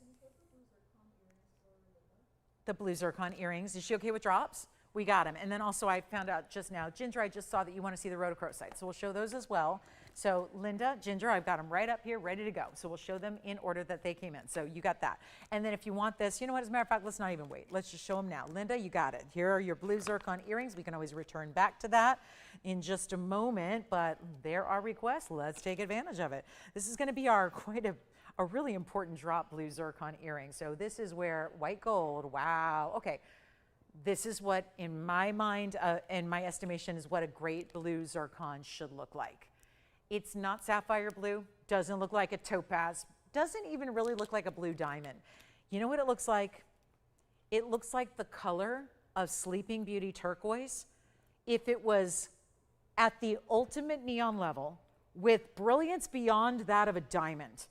S1: The blue zircon earrings. Is she okay with drops? We got them. And then also I found out just now, Ginger, I just saw that you want to see the rhodochrosite. So we'll show those as well. So Linda, Ginger, I've got them right up here, ready to go. So we'll show them in order that they came in. So you got that. And then if you want this, you know what, as a matter of fact, let's not even wait. Let's just show them now. Linda, you got it. Here are your blue zircon earrings. We can always return back to that in just a moment, but there are requests. Let's take advantage of it. This is going to be our quite a really important drop blue zircon earring. So this is where white gold, wow. Okay. This is what, in my mind, in my estimation, is what a great blue zircon should look like. It's not sapphire blue, doesn't look like a topaz, doesn't even really look like a blue diamond. You know what it looks like? It looks like the color of Sleeping Beauty turquoise if it was at the ultimate neon level with brilliance beyond that of a diamond.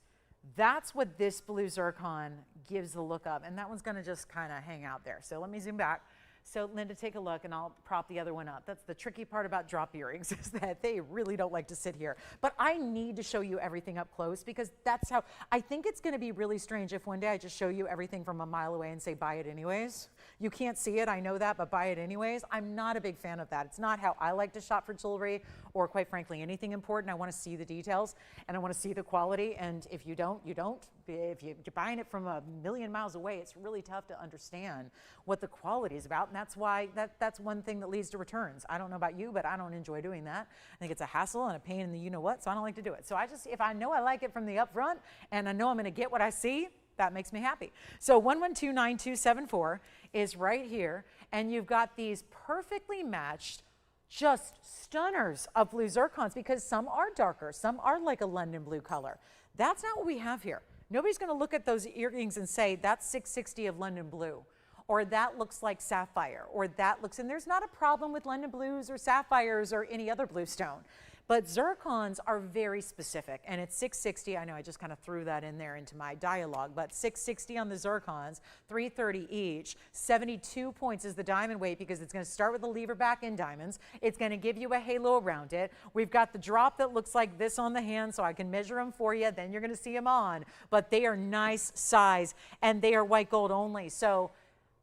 S1: That's what this blue zircon gives the look of, and that one's gonna just kind of hang out there. So let me zoom back. So Linda, take a look, and I'll prop the other one up. That's the tricky part about drop earrings, is that they really don't like to sit here. But I need to show you everything up close, because that's how, I think it's gonna be really strange if one day I just show you everything from a mile away and say, buy it anyways. You can't see it, I know that, but buy it anyways. I'm not a big fan of that. It's not how I like to shop for jewelry, or quite frankly, anything important. I wanna see the details, and I wanna see the quality, and if you don't, you don't. If you're buying it from a million miles away, it's really tough to understand what the quality is about, and that's why that's one thing that leads to returns. I don't know about you, but I don't enjoy doing that. I think it's a hassle and a pain in the you-know-what, so I don't like to do it. So if I know I like it from the upfront, and I know I'm gonna get what I see, that makes me happy. So 1129274 is right here, and you've got these perfectly matched, just stunners of blue zircons, because some are darker, some are like a London blue color. That's not what we have here. Nobody's going to look at those earrings and say, that's 660 of London blue, or that looks like sapphire, or that looks, and there's not a problem with London blues or sapphires or any other blue stone. But zircons are very specific, and it's 660. I know I just kind of threw that in there into my dialogue, but 660 on the zircons, 330 each. 72 points is the diamond weight, because it's going to start with the lever back in diamonds. It's going to give you a halo around it. We've got the drop that looks like this on the hand, so I can measure them for you. Then you're going to see them on. But they are nice size, and they are white gold only. So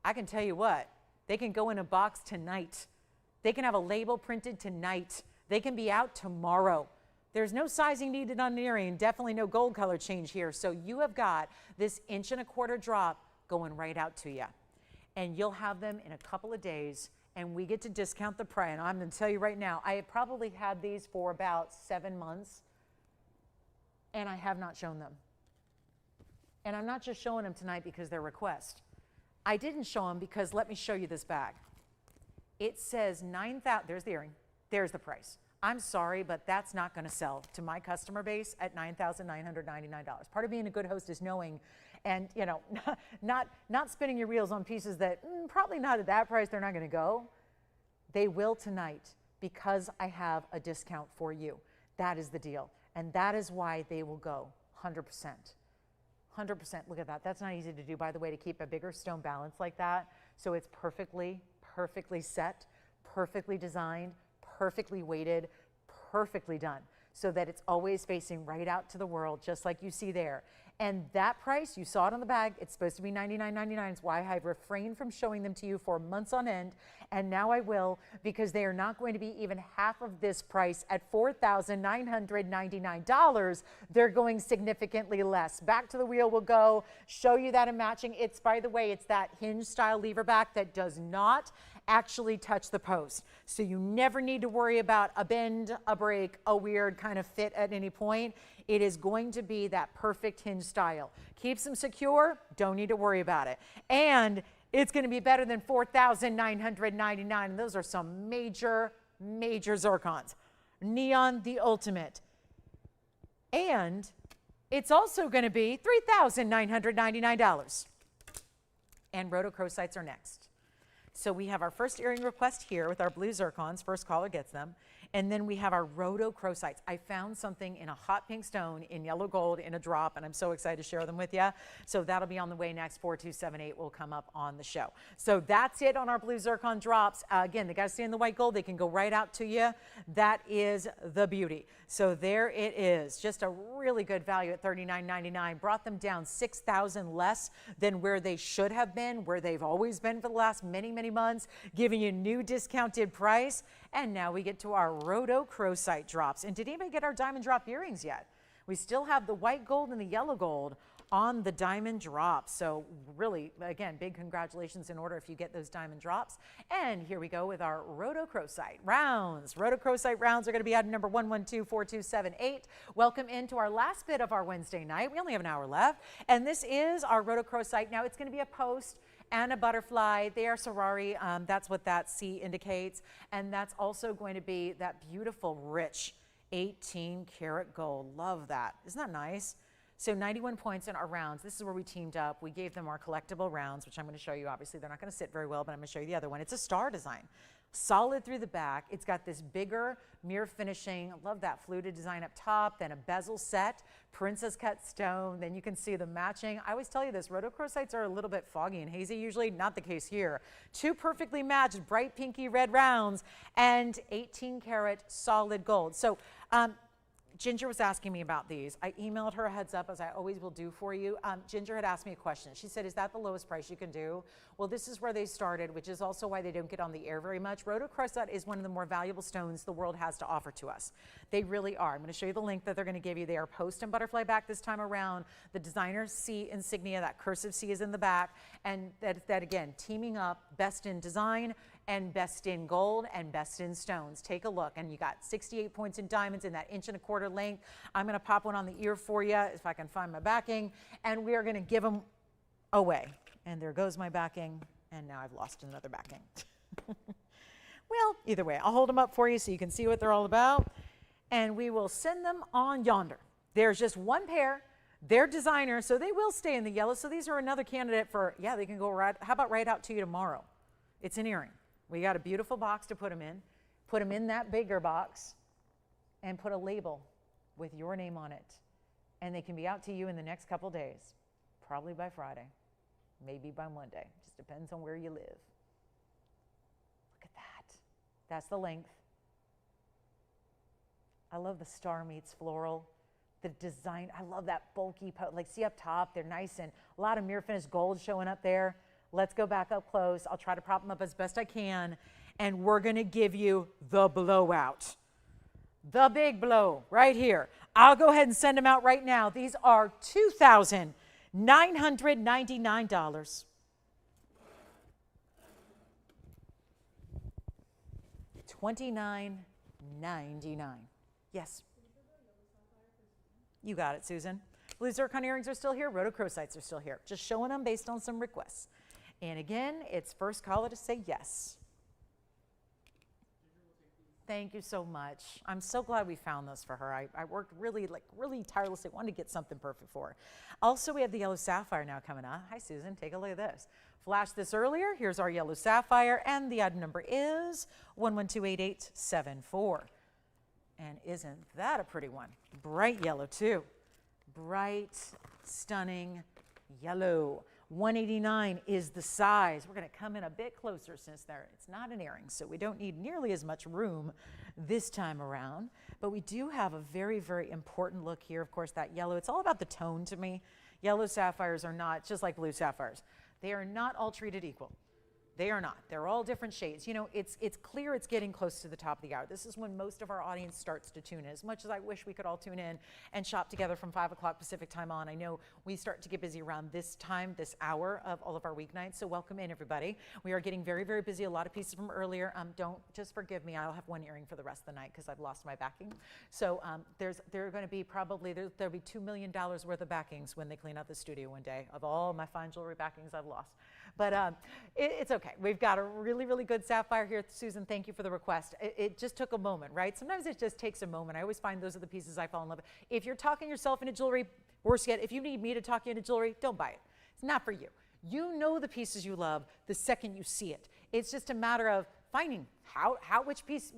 S1: I can tell you what, they can go in a box tonight. They can have a label printed tonight. They can be out tomorrow. There's no sizing needed on an earring, definitely no gold color change here. So you have got this 1¼ inch drop going right out to you. And you'll have them in a couple of days, and we get to discount the price. And I'm gonna tell you right now, I have probably had these for about 7 months, and I have not shown them. And I'm not just showing them tonight because they're request. I didn't show them because, let me show you this bag. It says 9,000, there's the earring. There's the price. I'm sorry, but that's not going to sell to my customer base at $9,999. Part of being a good host is knowing, and not spinning your reels on pieces that probably not at that price they're not going to go. They will tonight, because I have a discount for you. That is the deal, and that is why they will go 100%. 100%. Look at that. That's not easy to do, by the way, to keep a bigger stone balance like that. So it's perfectly set, perfectly designed, perfectly weighted, perfectly done, so that it's always facing right out to the world, just like you see there. And that price, you saw it on the bag, it's supposed to be $99.99. It's why I've refrained from showing them to you for months on end, and now I will, because they are not going to be even half of this price at $4,999. They're going significantly less. Back to the wheel we'll go, show you that in matching. It's, by the way, it's that hinge style lever back that does not actually touch the post. So you never need to worry about a bend, a break, a weird kind of fit at any point. It is going to be that perfect hinge style. Keeps them secure, don't need to worry about it. And It's going to be better than $4,999. And those are some major, major zircons. Neon, the ultimate. And it's also going to be $3,999. And rhodochrosites are next. So we have our first earring request here with our blue zircons. First caller gets them. And then we have our rhodochrosites. I found something in a hot pink stone in yellow gold in a drop, and I'm so excited to share them with you. So that'll be on the way next. 4278 will come up on the show. So that's it on our blue zircon drops. Again, they got to stay in the white gold. They can go right out to you. That is the beauty. So there it is. Just a really good value at $39.99. Brought them down $6,000 less than where they should have been, where they've always been for the last many, many months, giving you a new discounted price. And now we get to our rhodochrosite drops. And did anybody get our diamond drop earrings yet? We still have the white gold and the yellow gold on the diamond drops. So really, again, big congratulations in order if you get those diamond drops. And here we go with our rhodochrosite rounds. Rhodochrosite rounds are going to be item number 1124278. Welcome into our last bit of our Wednesday night. We only have an hour left. And this is our rhodochrosite. Now it's going to be a post and a butterfly. They are Sorari. That's what that C indicates. And that's also going to be that beautiful, rich 18 karat gold. Love that. Isn't that nice? So 91 points in our rounds. This is where we teamed up. We gave them our collectible rounds, which I'm going to show you. Obviously, they're not going to sit very well, but I'm going to show you the other one. It's a star design. Solid through the back. It's got this bigger mirror finishing. I love that fluted design up top, then a bezel set, princess cut stone. Then you can see the matching. I always tell you this, rhodochrosites are a little bit foggy and hazy usually. Not the case here. Two perfectly matched bright pinky red rounds and 18 karat solid gold. So Ginger was asking me about these. I emailed her a heads up, as I always will do for you. Ginger had asked me a question. She said, is that the lowest price you can do? Well, this is where they started, which is also why they don't get on the air very much. Rhodochrosite is one of the more valuable stones the world has to offer to us. They really are. I'm going to show you the link that they're going to give you. They are post and butterfly back this time around. The designer C insignia, that cursive C is in the back. And that again, teaming up best in design and best in gold and best in stones. Take a look. And you got 68 points in diamonds in that 1.25 inch length. I'm going to pop one on the ear for you if I can find my backing. And we are going to give them away. And there goes my backing. And now I've lost another backing. Well, either way, I'll hold them up for you so you can see what they're all about. And we will send them on yonder. There's just one pair. They're designer, so they will stay in the yellow. So these are another candidate for, yeah, they can go right, how about right out to you tomorrow? It's an earring. We got a beautiful box to put them in. Put them in that bigger box and put a label with your name on it. And they can be out to you in the next couple days, probably by Friday, maybe by Monday. Just depends on where you live. Look at that. That's the length. I love the star meets floral. The design, I love that bulky, like see up top, they're nice and a lot of mirror finished gold showing up there. Let's go back up close. I'll try to prop them up as best I can. And we're going to give you the blowout. The big blow right here. I'll go ahead and send them out right now. These are $2,999. $29.99. Yes. You got it, Susan. Blue zircon earrings are still here. Rhodochrosites are still here. Just showing them based on some requests. And again, it's first caller to say yes. Thank you so much. I'm so glad we found this for her. I worked really tirelessly. Wanted to get something perfect for her. Also, we have the yellow sapphire now coming up. Hi, Susan. Take a look at this. Flashed this earlier. Here's our yellow sapphire. And the item number is 1128874. And isn't that a pretty one? Bright yellow, too. Bright, stunning yellow. 189 is the size. We're going to come in a bit closer since it's not an earring, so we don't need nearly as much room this time around. But we do have a very, very important look here. Of course, that yellow, it's all about the tone to me. Yellow sapphires are not, just like blue sapphires, they are not all treated equal. They are not. They're all different shades. You know, it's clear it's getting close to the top of the hour. This is when most of our audience starts to tune in. As much as I wish we could all tune in and shop together from 5 o'clock Pacific time on, I know we start to get busy around this time, this hour of all of our weeknights. So welcome in, everybody. We are getting very, very busy. A lot of pieces from earlier. Don't just forgive me. I'll have one earring for the rest of the night because I've lost my backing. So there are going to be probably, there'll be $2 million worth of backings when they clean out the studio one day of all my fine jewelry backings I've lost. But it's okay. We've got a really, really good sapphire here. Susan, thank you for the request. It just took a moment, right? Sometimes it just takes a moment. I always find those are the pieces I fall in love with. If you're talking yourself into jewelry, worse yet, if you need me to talk you into jewelry, don't buy it. It's not for you. You know the pieces you love the second you see it. It's just a matter of finding which piece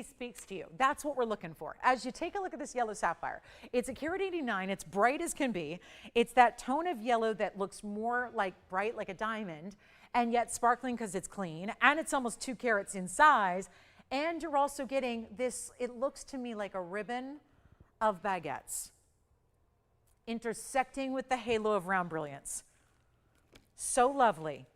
S1: speaks to you. That's what we're looking for. As you take a look at this yellow sapphire, it's a carat 89. It's bright as can be. It's that tone of yellow that looks more like bright, like a diamond, and yet sparkling because it's clean, and it's almost 2 carats in size. And you're also getting this, it looks to me like a ribbon of baguettes intersecting with the halo of round brilliance. So lovely.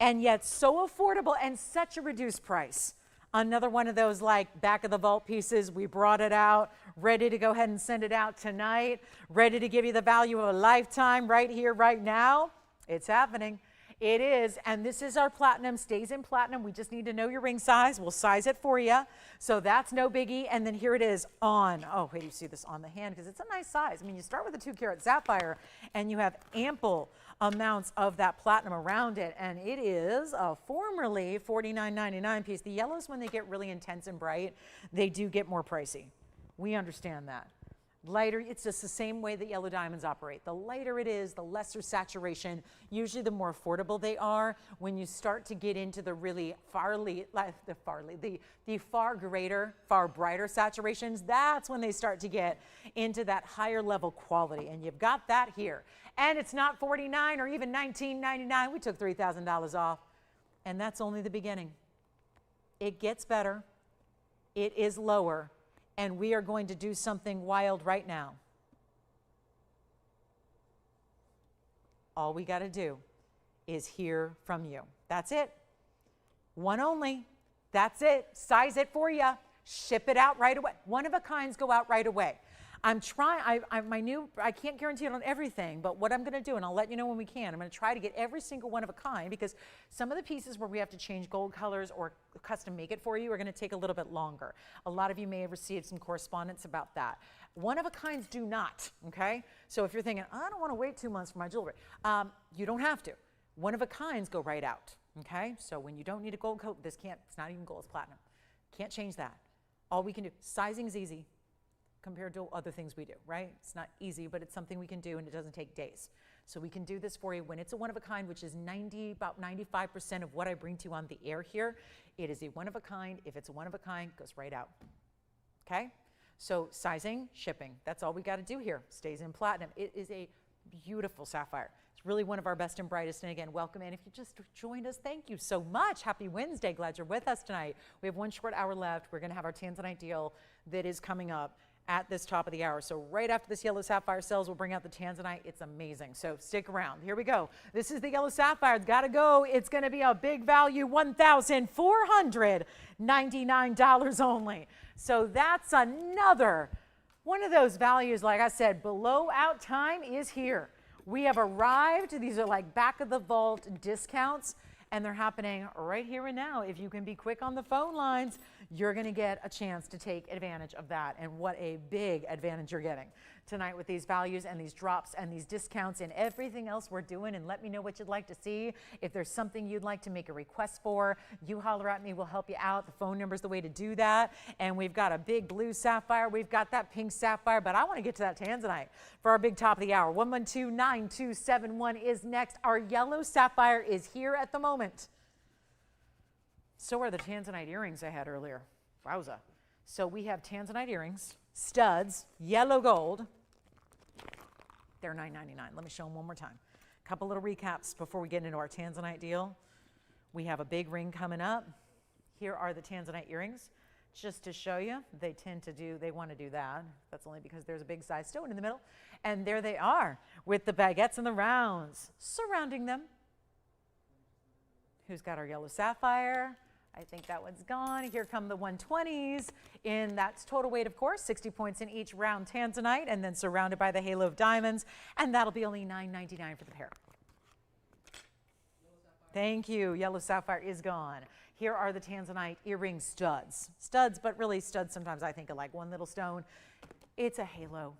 S1: And yet so affordable and such a reduced price. Another one of those like back of the vault pieces. We brought it out, ready to go ahead and send it out tonight, ready to give you the value of a lifetime right here, right now. It's happening. It is, and this is our platinum, stays in platinum. We just need to know your ring size. We'll size it for you. So that's no biggie. And then here it is on, oh, wait, you see this on the hand because it's a nice size. I mean, you start with a 2 carat sapphire and you have ample amounts of that platinum around it. And it is a formerly $49.99 piece. The yellows, when they get really intense and bright, they do get more pricey. We understand that. Lighter, it's just the same way that yellow diamonds operate. The lighter it is, the lesser saturation, usually the more affordable they are. When you start to get into the really far greater, far brighter saturations, that's when they start to get into that higher level quality. And you've got that here. And it's not $49 or even $19.99. We took $3,000 off. And that's only the beginning. It gets better. It is lower. And we are going to do something wild right now. All we got to do is hear from you. That's it. One only. That's it. Size it for you. Ship it out right away. One of a kinds go out right away. I'm trying, I can't guarantee it on everything, but what I'm going to do, and I'll let you know when we can, I'm going to try to get every single one of a kind, because some of the pieces where we have to change gold colors or custom make it for you are going to take a little bit longer. A lot of you may have received some correspondence about that. One of a kinds do not, okay? So if you're thinking, I don't want to wait 2 months for my jewelry, you don't have to. One of a kinds go right out, okay? So when you don't need a gold coat, it's not even gold, it's platinum. Can't change that. All we can do, sizing is easy compared to other things we do, right? It's not easy, but it's something we can do, and it doesn't take days. So we can do this for you when it's a one of a kind, which is about 95% of what I bring to you on the air here. It is a one of a kind. If it's a one of a kind, it goes right out, okay? So sizing, shipping, that's all we got to do here. Stays in platinum. It is a beautiful sapphire. It's really one of our best and brightest. And again, welcome in. If you just joined us, thank you so much. Happy Wednesday. Glad you're with us tonight. We have 1 short hour left. We're going to have our Tanzanite deal that is coming up at this top of the hour. So right after this yellow sapphire sells, we'll bring out the Tanzanite. It's amazing. So stick around. Here we go. This is the yellow sapphire. It's got to go. It's going to be a big value, $1,499 only. So that's another one of those values, like I said, below out time is here. We have arrived. These are like back of the vault discounts, and they're happening right here and now. If you can be quick on the phone lines, you're going to get a chance to take advantage of that. And what a big advantage you're getting tonight with these values and these drops and these discounts and everything else we're doing. And let me know what you'd like to see. If there's something you'd like to make a request for, you holler at me. We'll help you out. The phone number's the way to do that. And we've got a big blue sapphire. We've got that pink sapphire. But I want to get to that Tanzanite for our big top of the hour. 112-9271 is next. Our yellow sapphire is here at the moment. So are the Tanzanite earrings I had earlier. Wowza. So we have Tanzanite earrings, studs, yellow gold. They're $9.99. Let me show them one more time. A couple little recaps before we get into our Tanzanite deal. We have a big ring coming up. Here are the Tanzanite earrings. Just to show you, they want to do that. That's only because there's a big size stone in the middle. And there they are with the baguettes and the rounds surrounding them. Who's got our yellow sapphire? I think that one's gone. Here come the 120s. In that's total weight, of course, 60 points in each round Tanzanite, and then surrounded by the halo of diamonds. And that'll be only $9.99 for the pair. Thank you. Yellow sapphire is gone. Here are the Tanzanite earring studs. Studs, but really studs sometimes I think of like one little stone. It's a halo.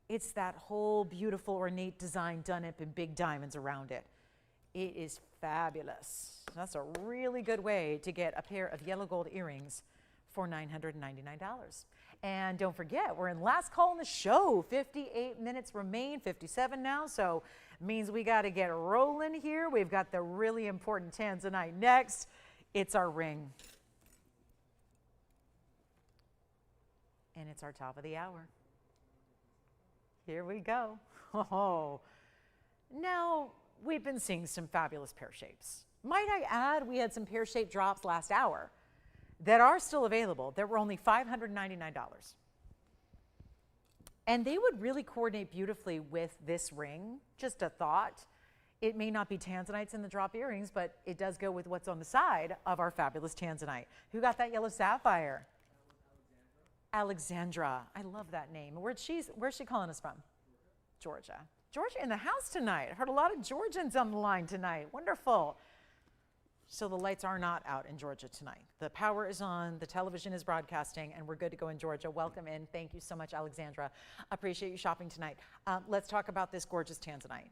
S1: It's that whole beautiful ornate design done up in big diamonds around it. It is fabulous. That's a really good way to get a pair of yellow gold earrings for $999. And don't forget, we're in last call in the show. 58 minutes remain, 57 now, so means we got to get rolling here. We've got the really important Tanzanite next. It's our ring. And it's our top of the hour. Here we go. Oh. Now, we've been seeing some fabulous pear shapes. Might I add, we had some pear shape drops last hour that are still available that were only $599. And they would really coordinate beautifully with this ring. Just a thought. It may not be Tanzanites in the drop earrings, but it does go with what's on the side of our fabulous Tanzanite. Who got that yellow sapphire? Alexandra. I love that name. Where's she calling us from? Georgia. Georgia in the house tonight. I've heard a lot of Georgians on the line tonight. Wonderful. So the lights are not out in Georgia tonight. The power is on, the television is broadcasting, and we're good to go in Georgia. Welcome in. Thank you so much, Alexandra. Appreciate you shopping tonight. Let's talk about this gorgeous Tanzanite.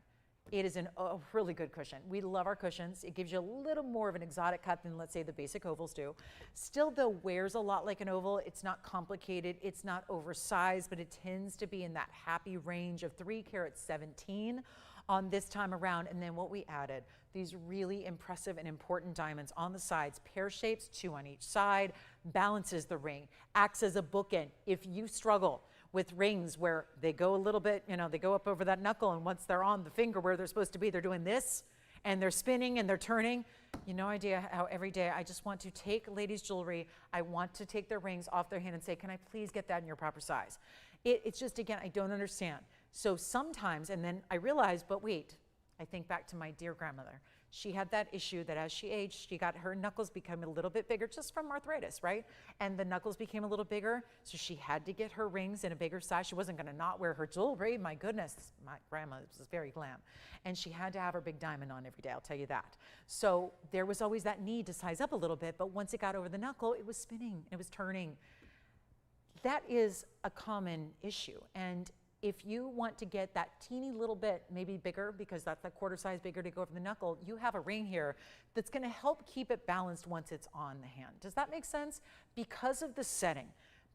S1: It is a really good cushion. We love our cushions. It gives you a little more of an exotic cut than, let's say, the basic ovals do. Still, though, wears a lot like an oval. It's not complicated. It's not oversized, but it tends to be in that happy range of 3 carat 17 on this time around. And then what we added, these really impressive and important diamonds on the sides, pear shapes, 2 on each side, balances the ring, acts as a bookend. If you struggle with rings where they go a little bit, they go up over that knuckle, and once they're on the finger where they're supposed to be, they're doing this, and they're spinning and they're turning. No idea how every day I just want to take ladies' jewelry, I want to take their rings off their hand and say, can I please get that in your proper size? It's just, again, I don't understand. So sometimes, and then I realize, but wait, I think back to my dear grandmother. She had that issue that as she aged, her knuckles became a little bit bigger just from arthritis, right? And the knuckles became a little bigger, so she had to get her rings in a bigger size. She wasn't gonna not wear her jewelry, my goodness. My grandma was very glam. And she had to have her big diamond on every day, I'll tell you that. So there was always that need to size up a little bit, but once it got over the knuckle, it was spinning, it was turning. That is a common issue. And if you want to get that teeny little bit, maybe bigger, because that's that quarter size bigger to go over the knuckle, you have a ring here that's gonna help keep it balanced once it's on the hand. Does that make sense? Because of the setting,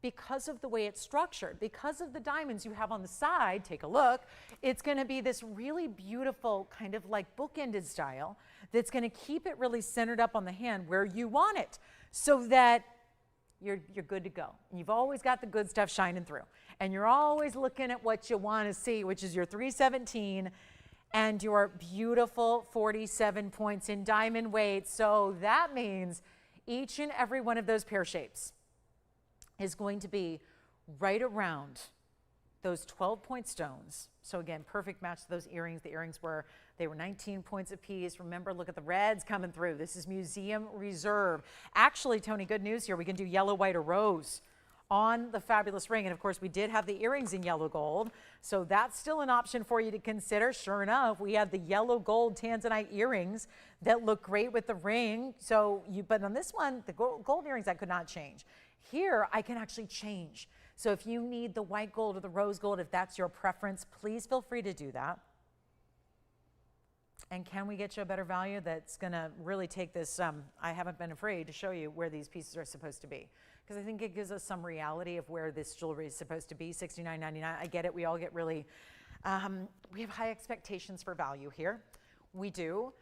S1: because of the way it's structured, because of the diamonds you have on the side, take a look, it's gonna be this really beautiful kind of like bookended style that's gonna keep it really centered up on the hand where you want it, so that you're good to go. And you've always got the good stuff shining through. And you're always looking at what you want to see, which is your 317 and your beautiful 47 points in diamond weight. So that means each and every one of those pear shapes is going to be right around those 12-point stones. So again, perfect match to those earrings. The earrings were 19 points apiece. Remember, look at the reds coming through. This is museum reserve. Actually, Tony, good news here. We can do yellow, white, or rose on the fabulous ring. And of course, we did have the earrings in yellow gold. So that's still an option for you to consider. Sure enough, we had the yellow gold Tanzanite earrings that look great with the ring. But on this one, the gold earrings I could not change. Here, I can actually change. So if you need the white gold or the rose gold, if that's your preference, please feel free to do that. And can we get you a better value that's gonna really take this, I haven't been afraid to show you where these pieces are supposed to be, because I think it gives us some reality of where this jewelry is supposed to be. $69.99, I get it, we all get really, we have high expectations for value here. We do,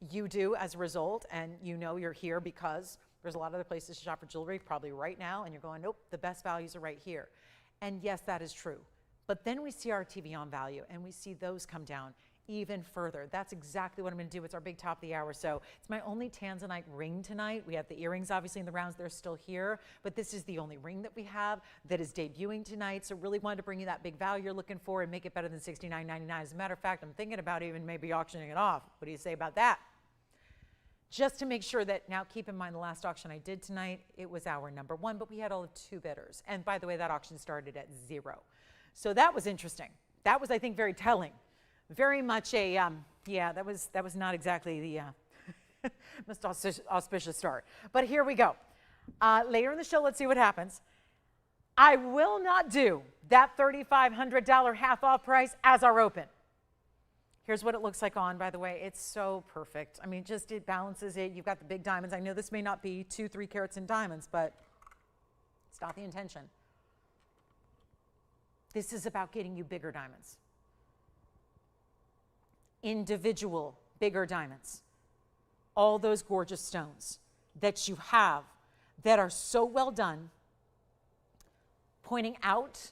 S1: you do as a result, and you're here because there's a lot of other places to shop for jewelry probably right now, and you're going, nope, the best values are right here. And yes, that is true. But then we see our TVON value, and we see those come down even further. That's exactly what I'm gonna do. It's our big top of the hour. So it's my only Tanzanite ring tonight. We have the earrings, obviously, in the rounds. They're still here, but this is the only ring that we have that is debuting tonight. So really wanted to bring you that big value you're looking for and make it better than $69.99. As a matter of fact, I'm thinking about even maybe auctioning it off. What do you say about that? just to make sure that, now keep in mind the last auction I did tonight, it was our number one, but we had all of 2 bidders. And by the way, that auction started at 0. So that was interesting. That was, I think, very telling. Very much a, yeah, that was not exactly the most auspicious start. But here we go. Later in the show, let's see what happens. I will not do that $3,500 half off price as our open. Here's what it looks like on, by the way. It's so perfect. I mean, just it balances it. You've got the big diamonds. I know this may not be 2-3 carats in diamonds, but it's not the intention. This is about getting you bigger diamonds. Individual bigger diamonds. All those gorgeous stones that you have that are so well done, pointing out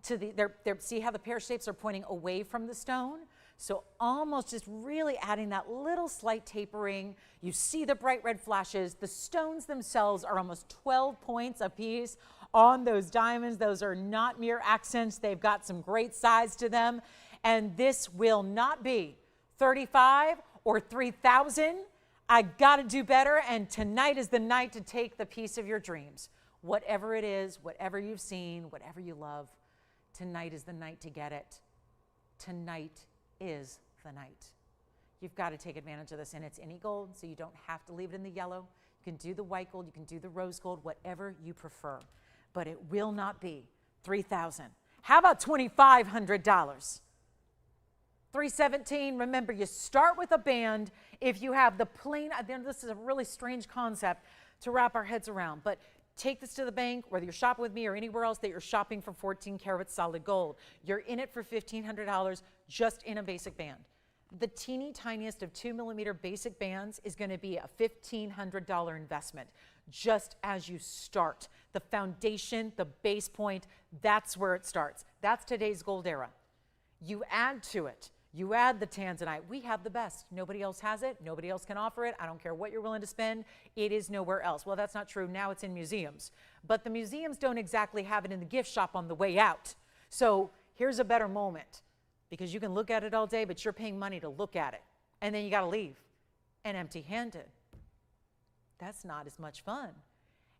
S1: to the, see how the pear shapes are pointing away from the stone? So almost just really adding that little slight tapering. You see the bright red flashes. The stones themselves are almost 12 points a piece on those diamonds. Those are not mere accents. They've got some great size to them. And this will not be 35 or 3,000. I got to do better. And tonight is the night to take the piece of your dreams. Whatever it is, whatever you've seen, whatever you love, tonight is the night to get it. Tonight is the night. You've got to take advantage of this, and it's any gold, so you don't have to leave it in the yellow. You can do the white gold, you can do the rose gold, whatever you prefer, but it will not be $3,000. How about $2,500? $317. Remember, you start with a band. If you have the plain, this is a really strange concept to wrap our heads around, but take this to the bank, whether you're shopping with me or anywhere else that you're shopping for 14 karat solid gold. You're in it for $1,500 just in a basic band. The teeny tiniest of 2mm basic bands is going to be a $1,500 investment just as you start. The foundation, the base point, that's where it starts. That's today's gold era. You add to it. You add the Tanzanite. We have the best. Nobody else has it. Nobody else can offer it. I don't care what you're willing to spend. It is nowhere else. Well, that's not true. Now it's in museums. But the museums don't exactly have it in the gift shop on the way out. So here's a better moment, because you can look at it all day, but you're paying money to look at it. And then you got to leave and empty-handed. That's not as much fun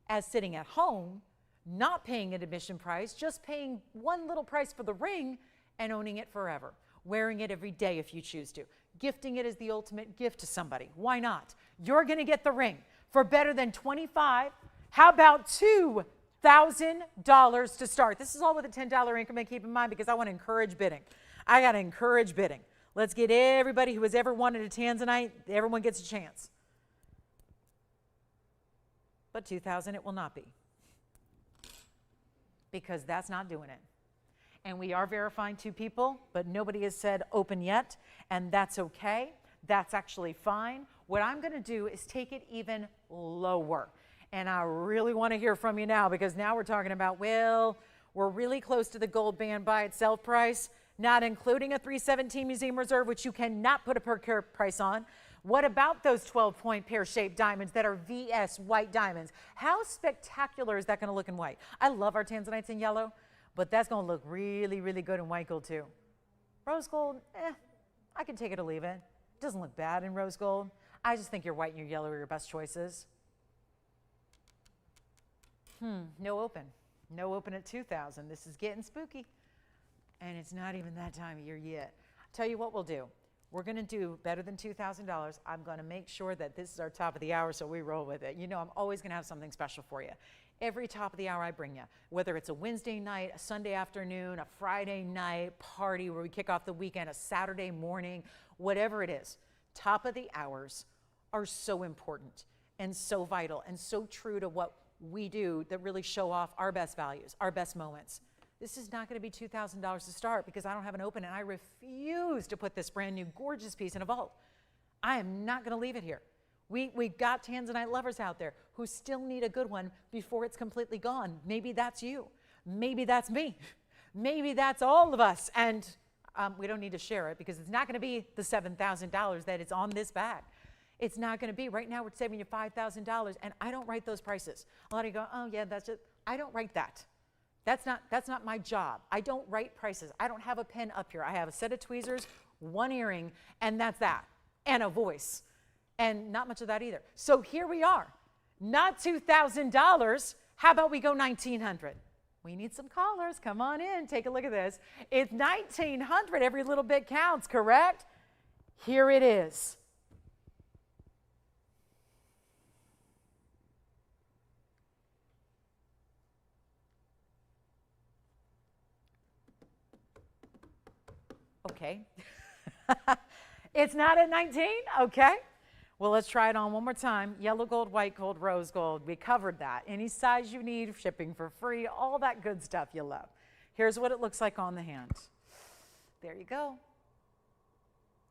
S1: as sitting at home, not paying an admission price, just paying one little price for the ring and owning it forever. Wearing it every day if you choose to. Gifting it as the ultimate gift to somebody. Why not? You're going to get the ring for better than $25. How about $2,000 to start? This is all with a $10 increment, keep in mind, because I want to encourage bidding. I got to encourage bidding. Let's get everybody who has ever wanted a Tanzanite, everyone gets a chance. But $2,000 it will not be, because that's not doing it. And we are verifying 2 people, but nobody has said open yet, and that's okay. That's actually fine. What I'm going to do is take it even lower. And I really want to hear from you now, because now we're talking about, well, we're really close to the gold band by itself price, not including a 317 Museum Reserve, which you cannot put a per carat price on. What about those 12-point pear-shaped diamonds that are VS white diamonds? How spectacular is that going to look in white? I love our Tanzanites in yellow, but that's going to look really, really good in white gold too. Rose gold, I can take it or leave it. It doesn't look bad in rose gold. I just think your white and your yellow are your best choices. No open. No open at $2,000. This is getting spooky. And it's not even that time of year yet. Tell you what we'll do. We're going to do better than $2,000. I'm going to make sure that this is our top of the hour, so we roll with it. You know, I'm always going to have something special for you. Every top of the hour I bring you, whether it's a Wednesday night, a Sunday afternoon, a Friday night party where we kick off the weekend, a Saturday morning, whatever it is, top of the hours are so important and so vital and so true to what we do that really show off our best values, our best moments. This is not going to be $2,000 to start, because I don't have an open, and I refuse to put this brand new gorgeous piece in a vault. I am not going to leave it here. We've got Tanzanite lovers out there who still need a good one before it's completely gone. Maybe that's you. Maybe that's me. Maybe that's all of us. And we don't need to share it, because it's not going to be the $7,000 that is on this bag. It's not going to be. Right now we're saving you $5,000, and I don't write those prices. A lot of you go, oh yeah, that's it. I don't write that. That's not my job. I don't write prices. I don't have a pen up here. I have a set of tweezers, one earring, and that's that, and a voice. And not much of that either. So here we are, not $2,000. How about we go $1,900? We need some callers. Come on in. Take a look at this. It's $1,900. Every little bit counts, correct? Here it is. Okay. It's not at 19? Okay. Well, let's try it on one more time. Yellow gold, white gold, rose gold. We covered that. Any size you need, shipping for free, all that good stuff you love. Here's what it looks like on the hand. There you go.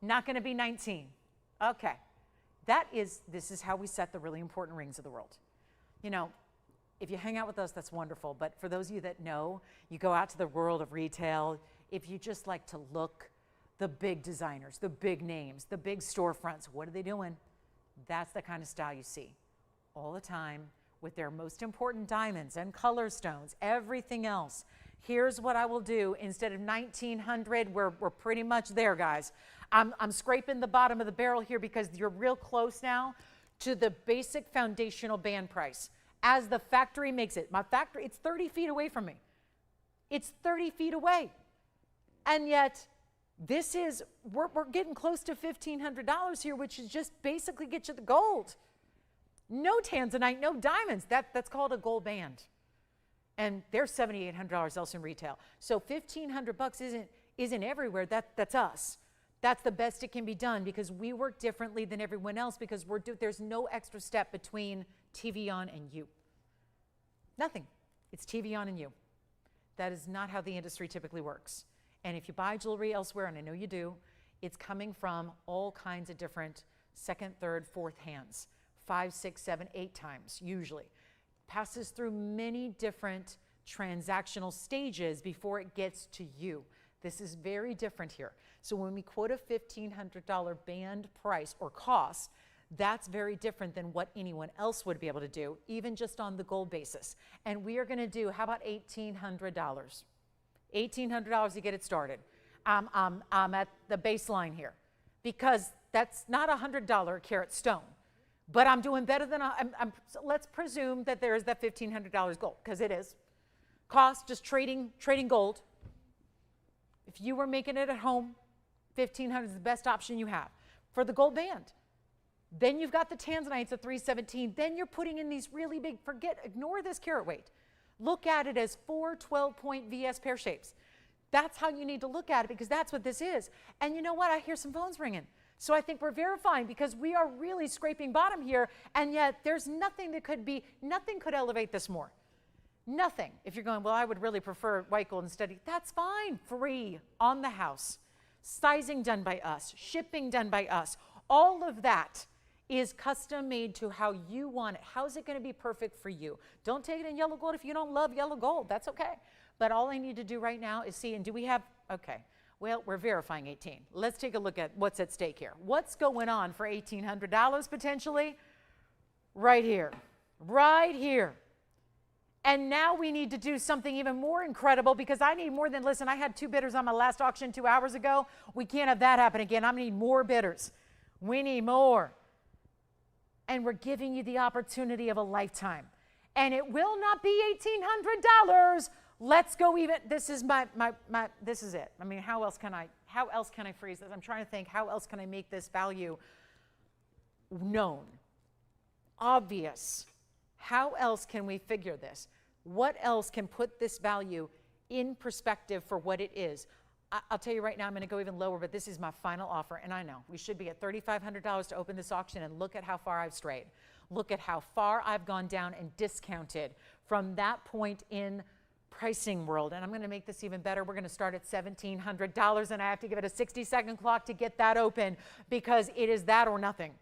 S1: Not going to be 19. Okay. This is how we set the really important rings of the world. You know, if you hang out with us, that's wonderful. But for those of you that know, you go out to the world of retail, if you just like to look, the big designers, the big names, the big storefronts, what are they doing? That's the kind of style you see all the time with their most important diamonds and color stones, everything else. Here's what I will do. Instead of 1,900, we're pretty much there, guys. I'm scraping the bottom of the barrel here because you're real close now to the basic foundational band price as the factory makes it. My factory, it's 30 feet away from me. It's 30 feet away. And yet, we're getting close to $1,500 here, which is just basically get you the gold. No Tanzanite, no diamonds. That's called a gold band. And they're $7,800 else in retail. So $1,500 isn't everywhere. That's us. That's the best it can be done because we work differently than everyone else because there's no extra step between TVON and you. Nothing. It's TVON and you. That is not how the industry typically works. And if you buy jewelry elsewhere, and I know you do, it's coming from all kinds of different second, third, fourth hands, 5, 6, 7, 8 times usually. Passes through many different transactional stages before it gets to you. This is very different here. So when we quote a $1,500 band price or cost, that's very different than what anyone else would be able to do, even just on the gold basis. And we are going to do, how about $1,800? $1,800 to get it started. I'm at the baseline here because that's not a $100 carat stone, but I'm doing better than let's presume that there is that $1,500 gold because it is. Cost, just trading gold. If you were making it at home, $1,500 is the best option you have for the gold band. Then you've got the Tanzanites at $317. Then you're putting in these really big, ignore this carat weight. Look at it as 4 12-point VS pear shapes. That's how you need to look at it because that's what this is. And you know what? I hear some phones ringing. So I think we're verifying because we are really scraping bottom here, and yet there's nothing nothing could elevate this more. Nothing. If you're going, well, I would really prefer white gold instead, that's fine. Free on the house. Sizing done by us. Shipping done by us. All of that is custom made to how you want it. How's it going to be perfect for you? Don't take it in yellow gold if you don't love yellow gold. That's okay. But all I need to do right now is see, and do we have, okay, well, we're verifying 18. Let's take a look at what's at stake here. What's going on for $1,800 potentially? Right here. Right here. And now we need to do something even more incredible because I need more than, listen, I had 2 bidders on my last auction 2 hours ago. We can't have that happen again. I'm going to need more bidders. We need more. And we're giving you the opportunity of a lifetime. And it will not be $1,800. Let's go even, this is this is it. I mean, how else can I freeze this? I'm trying to think, how else can I make this value known, obvious? How else can we figure this? What else can put this value in perspective for what it is? I'll tell you right now, I'm going to go even lower, but this is my final offer, and I know we should be at $3,500 to open this auction, and look at how far I've strayed. Look at how far I've gone down and discounted from that point in pricing world, and I'm going to make this even better. We're going to start at $1,700, and I have to give it a 60-second clock to get that open because it is that or nothing.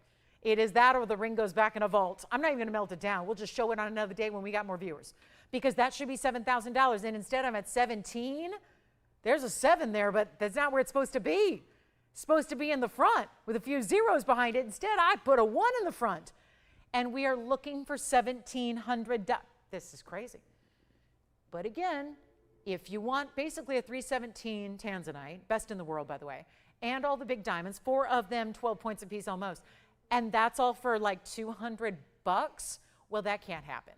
S1: It is that or the ring goes back in a vault. I'm not even going to melt it down. We'll just show it on another day when we got more viewers because that should be $7,000, and instead I'm at 17. There's a 7 there, but that's not where it's supposed to be. It's supposed to be in the front with a few zeros behind it. Instead, I put a 1 in the front. And we are looking for $1,700. This is crazy. But again, if you want basically a 317 Tanzanite, best in the world, by the way, and all the big diamonds, 4 of them 12 points apiece almost, and that's all for like $200. Well, that can't happen.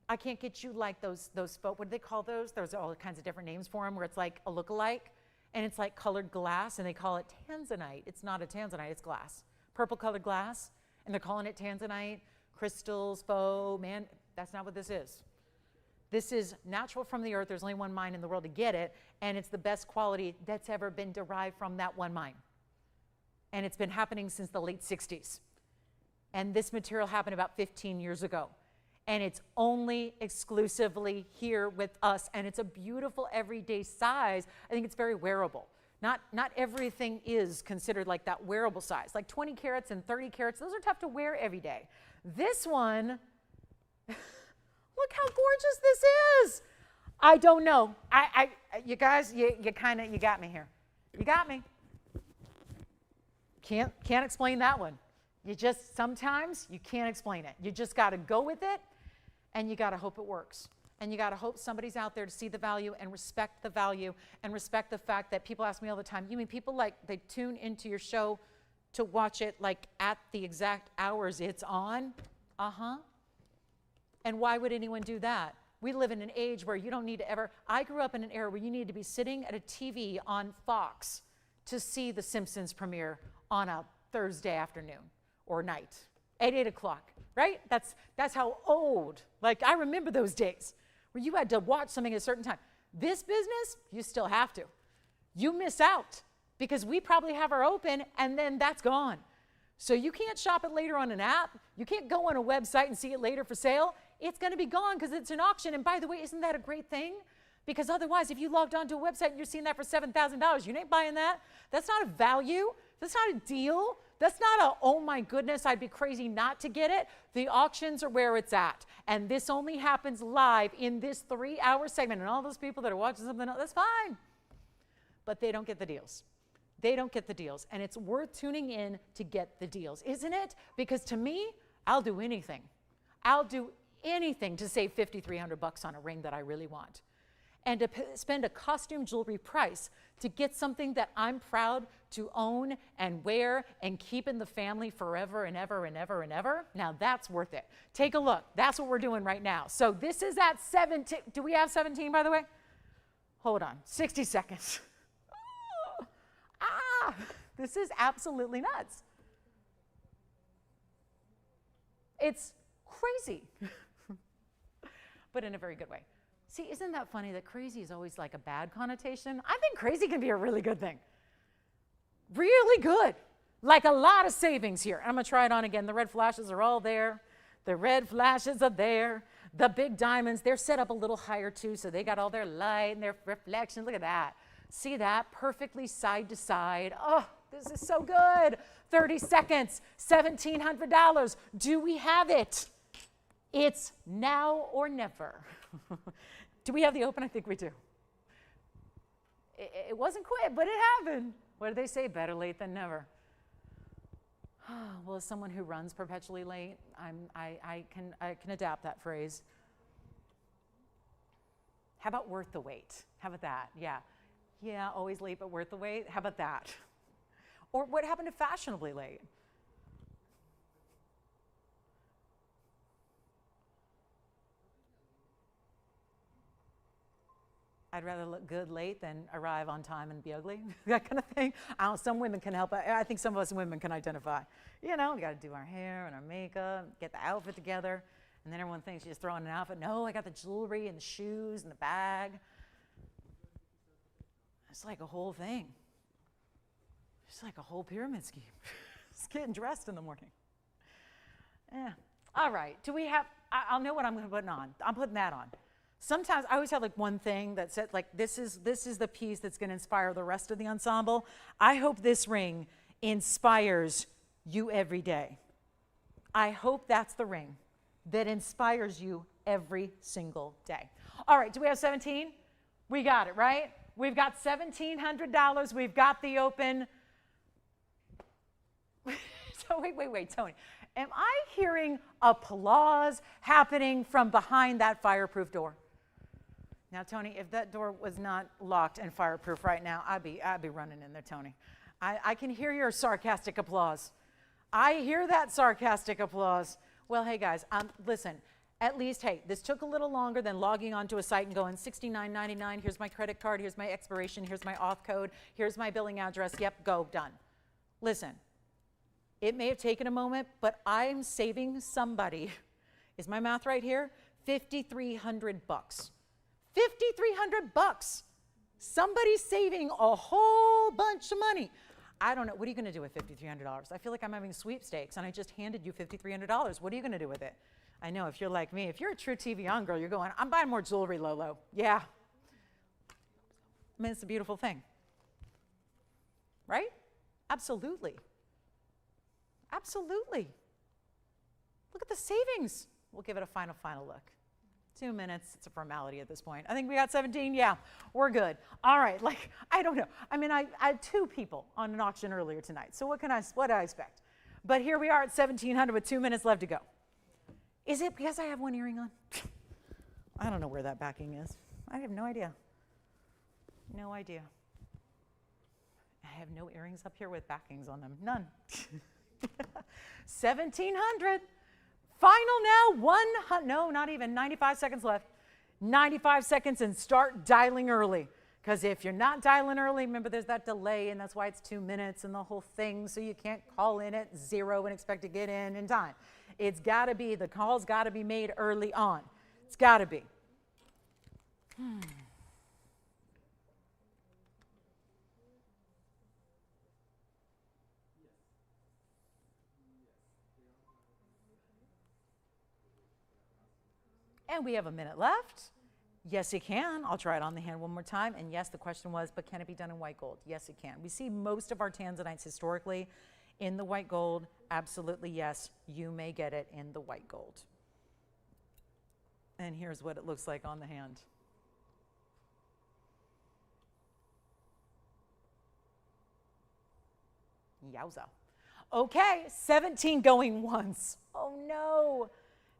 S1: I can't get you like those what do they call those? There's all kinds of different names for them where it's like a look-alike, and it's like colored glass, and they call it Tanzanite. It's not a Tanzanite, it's glass. Purple colored glass, and they're calling it Tanzanite, crystals, faux, man, that's not what this is. This is natural from the earth. There's only one mine in the world to get it, and it's the best quality that's ever been derived from that one mine. And it's been happening since the late 60s. And this material happened about 15 years ago. And it's only exclusively here with us, and it's a beautiful everyday size. I think it's very wearable. Not everything is considered like that wearable size. Like 20 carats and 30 carats, those are tough to wear every day. This one, look how gorgeous this is. I don't know. You guys, you got me here. You got me. Can't explain that one. You just, sometimes you can't explain it. You just got to go with it, and you got to hope it works. And you got to hope somebody's out there to see the value and respect the value and respect the fact that people ask me all the time, you mean people like they tune into your show to watch it like at the exact hours it's on? Uh-huh. And why would anyone do that? We live in an age where you don't need to ever, I grew up in an era where you needed to be sitting at a TV on Fox to see The Simpsons premiere on a Thursday afternoon or night at 8 o'clock, right? That's how old, like I remember those days where you had to watch something at a certain time. This business, you still have to. You miss out because we probably have our open and then that's gone. So you can't shop it later on an app. You can't go on a website and see it later for sale. It's going to be gone because it's an auction. And by the way, isn't that a great thing? Because otherwise, if you logged onto a website and you're seeing that for $7,000, you ain't buying that. That's not a value. That's not a deal. That's not a, oh my goodness, I'd be crazy not to get it. The auctions are where it's at. And this only happens live in this 3-hour segment. And all those people that are watching something else, that's fine. But they don't get the deals. They don't get the deals. And it's worth tuning in to get the deals, isn't it? Because to me, I'll do anything. I'll do anything to save $5,300 on a ring that I really want. And to spend a costume jewelry price to get something that I'm proud to own and wear and keep in the family forever and ever and ever and ever, now that's worth it. Take a look. That's what we're doing right now. So this is at 17. Do we have 17, by the way? Hold on. 60 seconds. This is absolutely nuts. It's crazy, but in a very good way. See, isn't that funny that crazy is always like a bad connotation? I think crazy can be a really good thing. Really good. Like a lot of savings here. I'm going to try it on again. The red flashes are all there. The red flashes are there. The big diamonds, they're set up a little higher too, so they got all their light and their reflections. Look at that. See that? Perfectly side to side. Oh, this is so good. 30 seconds, $1,700. Do we have it? It's now or never. Do we have the open? I think we do. It wasn't quick, but it happened. What do they say? Better late than never. Well, as someone who runs perpetually late, I can adapt that phrase. How about worth the wait? How about that? Yeah. Yeah, always late but worth the wait. How about that? Or what happened to fashionably late? I'd rather look good late than arrive on time and be ugly, that kind of thing. I don't know, some women can help. I think some of us women can identify. You know, we got to do our hair and our makeup, get the outfit together, and then everyone thinks you just throw on an outfit. No, I got the jewelry and the shoes and the bag. It's like a whole thing. It's like a whole pyramid scheme. Just getting dressed in the morning. Yeah. All right. Do we have, I'll know what I'm putting on. I'm putting that on. Sometimes I always have like one thing that said like this is the piece that's going to inspire the rest of the ensemble. I hope this ring inspires you every day. I hope that's the ring that inspires you every single day. All right, do we have 17? We got it, right? We've got $1,700. We've got the open. So wait, Tony. Am I hearing applause happening from behind that fireproof door? Now, Tony, if that door was not locked and fireproof right now, I'd be running in there, Tony. I can hear your sarcastic applause. I hear that sarcastic applause. Well, hey guys, listen, at least, hey, this took a little longer than logging onto a site and going $69.99, here's my credit card, here's my expiration, here's my auth code, here's my billing address, yep, go, done. Listen, it may have taken a moment, but I'm saving somebody, is my math right here? $5,300 bucks. $5,300 bucks. Somebody's saving a whole bunch of money. I don't know, what are you gonna do with $5,300? I feel like I'm having sweepstakes and I just handed you $5,300. What are you gonna do with it? I know if you're like me, if you're a true TVON girl, you're going, I'm buying more jewelry, Lolo. Yeah. I mean, it's a beautiful thing. Right? Absolutely. Absolutely. Look at the savings. We'll give it a final look. 2 minutes, it's a formality at this point. I think we got 17, yeah, we're good. All right, like, I don't know. I mean, I had 2 people on an auction earlier tonight, so what did I expect? But here we are at 1,700 with 2 minutes left to go. Is it because I have one earring on? I don't know where that backing is. I have no idea. No idea. I have no earrings up here with backings on them, none. 1,700. Final now, no, not even, 95 seconds left. 95 seconds and start dialing early. Because if you're not dialing early, remember there's that delay and that's why it's 2 minutes and the whole thing, so you can't call in at 0 and expect to get in time. It's gotta be, the call's gotta be made early on. It's gotta be. And we have a minute left. Yes, it can. I'll try it on the hand one more time. And yes, the question was, but can it be done in white gold? Yes, it can. We see most of our Tanzanites historically in the white gold. Absolutely, yes, you may get it in the white gold. And here's what it looks like on the hand. Yowza. Okay, 17 going once. Oh no.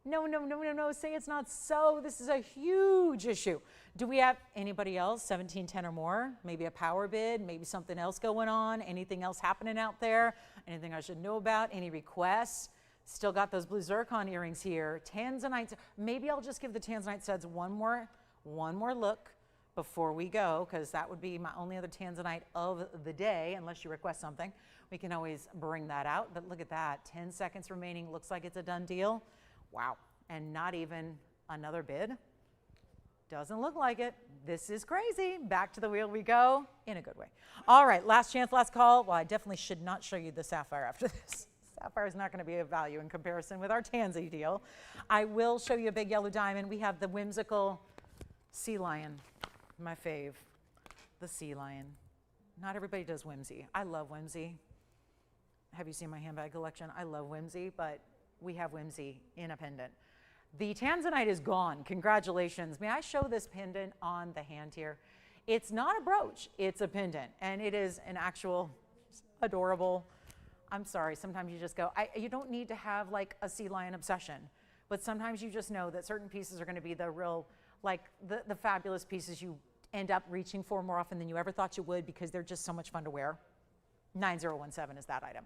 S1: No, say it's not so. This is a huge issue. Do we have anybody else, 1710 or more? Maybe a power bid, maybe something else going on, anything else happening out there? Anything I should know about, any requests? Still got those blue zircon earrings here. Tanzanite, maybe I'll just give the Tanzanite studs one more look before we go, because that would be my only other Tanzanite of the day, unless you request something. We can always bring that out, but look at that, 10 seconds remaining, looks like it's a done deal. Wow, and not even another bid? Doesn't look like it. This is crazy. Back to the wheel we go, in a good way. All right, last chance, last call. Well, I definitely should not show you the Sapphire after this. Sapphire is not gonna be of value in comparison with our Tanzy deal. I will show you a big yellow diamond. We have the Whimsical Sea Lion, my fave, the Sea Lion. Not everybody does Whimsy. I love Whimsy. Have you seen my handbag collection? I love Whimsy, but we have Whimsy in a pendant. The Tanzanite is gone. Congratulations. May I show this pendant on the hand here? It's not a brooch, it's a pendant, and it is an actual adorable, I'm sorry, sometimes you just go, you don't need to have like a sea lion obsession, but sometimes you just know that certain pieces are gonna be the real, like the fabulous pieces you end up reaching for more often than you ever thought you would because they're just so much fun to wear. 9017 is that item.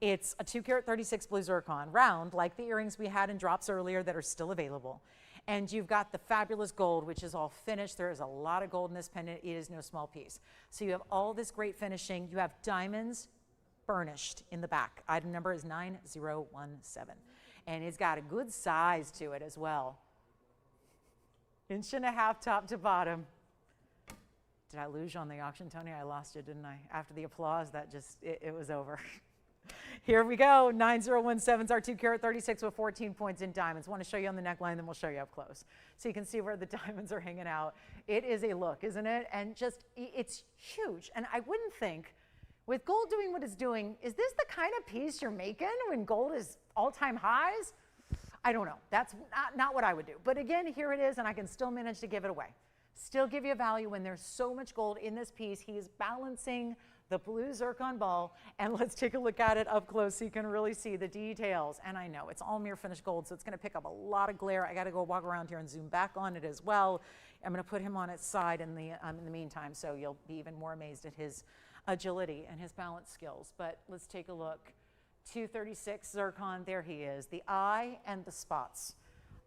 S1: It's a 2 36 blue zircon, round, like the earrings we had in drops earlier that are still available. And you've got the fabulous gold, which is all finished. There is a lot of gold in this pendant. It is no small piece. So you have all this great finishing. You have diamonds burnished in the back. Item number is 9017. And it's got a good size to it as well. 1.5 inches top to bottom. Did I lose you on the auction, Tony? I lost you, didn't I? After the applause, that just, it was over. Here we go, 9017 is our 2 36 with 14 points in diamonds. Want to show you on the neckline, then we'll show you up close. So you can see where the diamonds are hanging out. It is a look, isn't it? And just, it's huge. And I wouldn't think, with gold doing what it's doing, is this the kind of piece you're making when gold is all-time highs? I don't know. That's not what I would do. But again, here it is, and I can still manage to give it away. Still give you a value when there's so much gold in this piece. He is balancing the blue zircon ball, and let's take a look at it up close so you can really see the details. And I know it's all mirror finished gold, so it's gonna pick up a lot of glare. I gotta go walk around here and zoom back on it as well. I'm gonna put him on its side in the meantime, so you'll be even more amazed at his agility and his balance skills. But let's take a look. 236 Zircon, there he is. The eye and the spots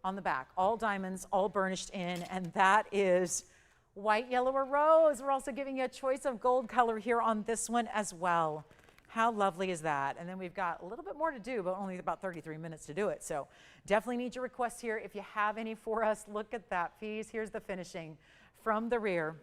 S1: on the back, all diamonds, all burnished in, and that is white, yellow, or rose. We're also giving you a choice of gold color here on this one as well. How lovely is that? And then we've got a little bit more to do, but only about 33 minutes to do it. So definitely need your requests here. If you have any for us, look at that piece. Here's the finishing from the rear.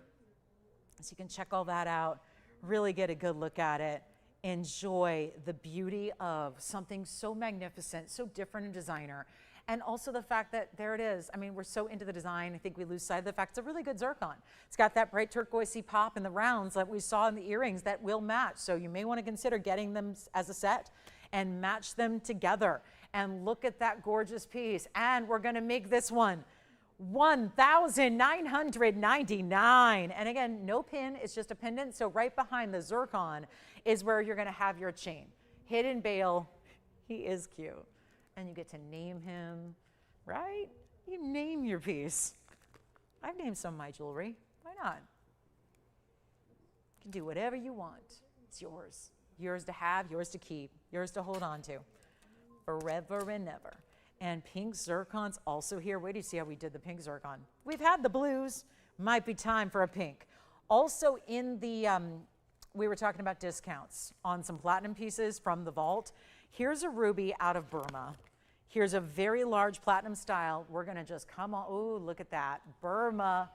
S1: So you can check all that out, really get a good look at it. Enjoy the beauty of something so magnificent, so different in designer. And also the fact that there it is. I mean, we're so into the design, I think we lose sight of the fact it's a really good zircon. It's got that bright turquoisey pop in the rounds that we saw in the earrings that will match. So you may want to consider getting them as a set and match them together. And look at that gorgeous piece. And we're going to make this one $1,999. And again, no pin, it's just a pendant. So right behind the zircon is where you're going to have your chain. Hidden bail, he is cute. And you get to name him, right? You name your piece. I've named some of my jewelry. Why not? You can do whatever you want. It's yours. Yours to have, yours to keep, yours to hold on to forever and ever. And pink zircon's also here. Wait till you see how we did the pink zircon. We've had the blues. Might be time for a pink. Also in the, we were talking about discounts on some platinum pieces from the vault. Here's a ruby out of Burma. Here's a very large platinum style. We're gonna just come on, oh, look at that. Burma.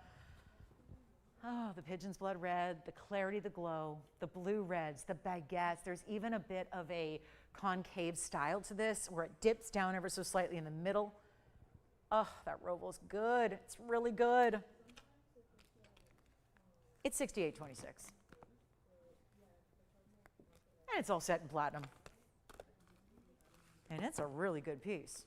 S1: Oh, the pigeon's blood red, the clarity, the glow, the blue reds, the baguettes. There's even a bit of a concave style to this where it dips down ever so slightly in the middle. Oh, that roval's good. It's really good. It's $68.26. And it's all set in platinum. And it's a really good piece.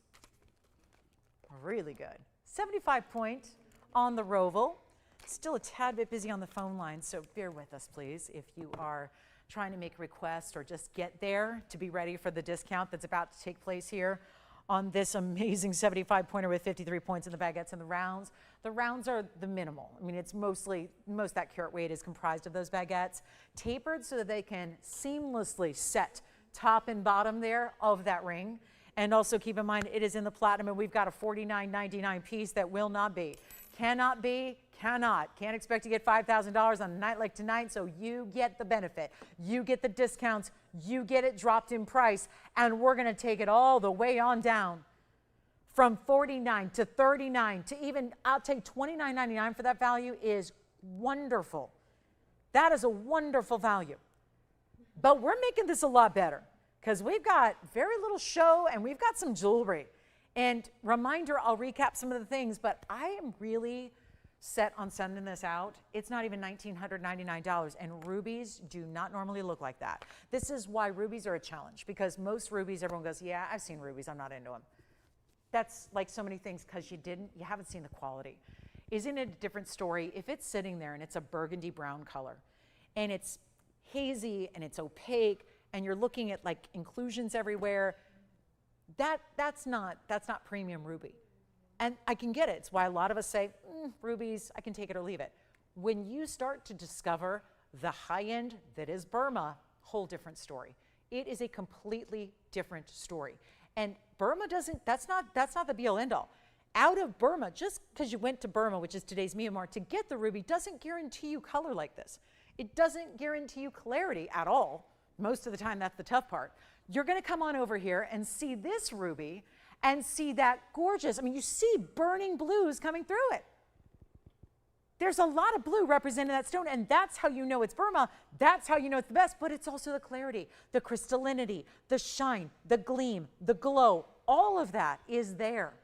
S1: Really good. 75 point on the roval. Still a tad bit busy on the phone line, so bear with us, please, if you are trying to make a request or just get there to be ready for the discount that's about to take place here on this amazing 75 pointer with 53 points in the baguettes and the rounds. The rounds are the minimal. I mean, it's most that carat weight is comprised of those baguettes, tapered so that they can seamlessly set top and bottom there of that ring. And also keep in mind, it is in the platinum, and we've got a $49.99 piece that will not be. Cannot be, cannot. Can't expect to get $5,000 on a night like tonight, so you get the benefit. You get the discounts. You get it dropped in price, and we're going to take it all the way on down from $49 to $39 to even, I'll take $29.99 for that value is wonderful. That is a wonderful value. But we're making this a lot better because we've got very little show and we've got some jewelry. And reminder, I'll recap some of the things, but I am really set on sending this out. It's not even $1,999, and rubies do not normally look like that. This is why rubies are a challenge, because most rubies, everyone goes, yeah, I've seen rubies, I'm not into them. That's like so many things, because you haven't seen the quality. Isn't it a different story if it's sitting there and it's a burgundy brown color, and it's hazy and it's opaque, and you're looking at like inclusions everywhere? That's not premium ruby. And I can get it. It's why a lot of us say, rubies, I can take it or leave it. When you start to discover the high end that is Burma, whole different story. It is a completely different story. And Burma that's not the be all end all. Out of Burma, just because you went to Burma, which is today's Myanmar, to get the ruby doesn't guarantee you color like this. It doesn't guarantee you clarity at all. Most of the time, that's the tough part. You're going to come on over here and see this ruby and see that gorgeous, I mean, you see burning blues coming through it. There's a lot of blue representing that stone, and that's how you know it's Burma. That's how you know it's the best, but it's also the clarity, the crystallinity, the shine, the gleam, the glow. All of that is there.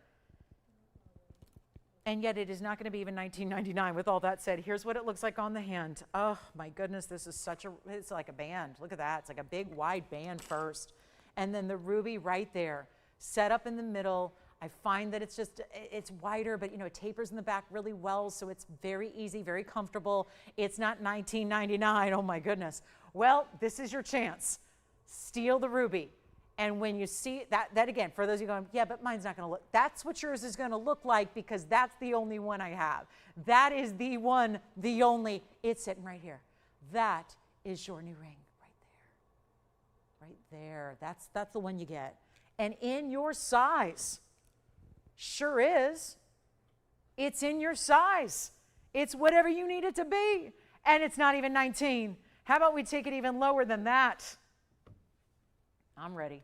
S1: And yet it is not going to be even $19.99. With all that said, here's what it looks like on the hand. Oh my goodness, this is it's like a band. Look at that. It's like a big wide band first. And then the ruby right there, set up in the middle. I find that it's wider, but it tapers in the back really well, so it's very easy, very comfortable. It's not $19.99. Oh my goodness. Well, this is your chance. Steal the ruby. And when you see that again, for those of you going, yeah, but mine's not going to look, that's what yours is going to look like, because that's the only one I have. That is the one, the only. It's sitting right here. That is your new ring right there. Right there. That's the one you get. And in your size. Sure is. It's in your size. It's whatever you need it to be. And it's not even 19. How about we take it even lower than that? I'm ready.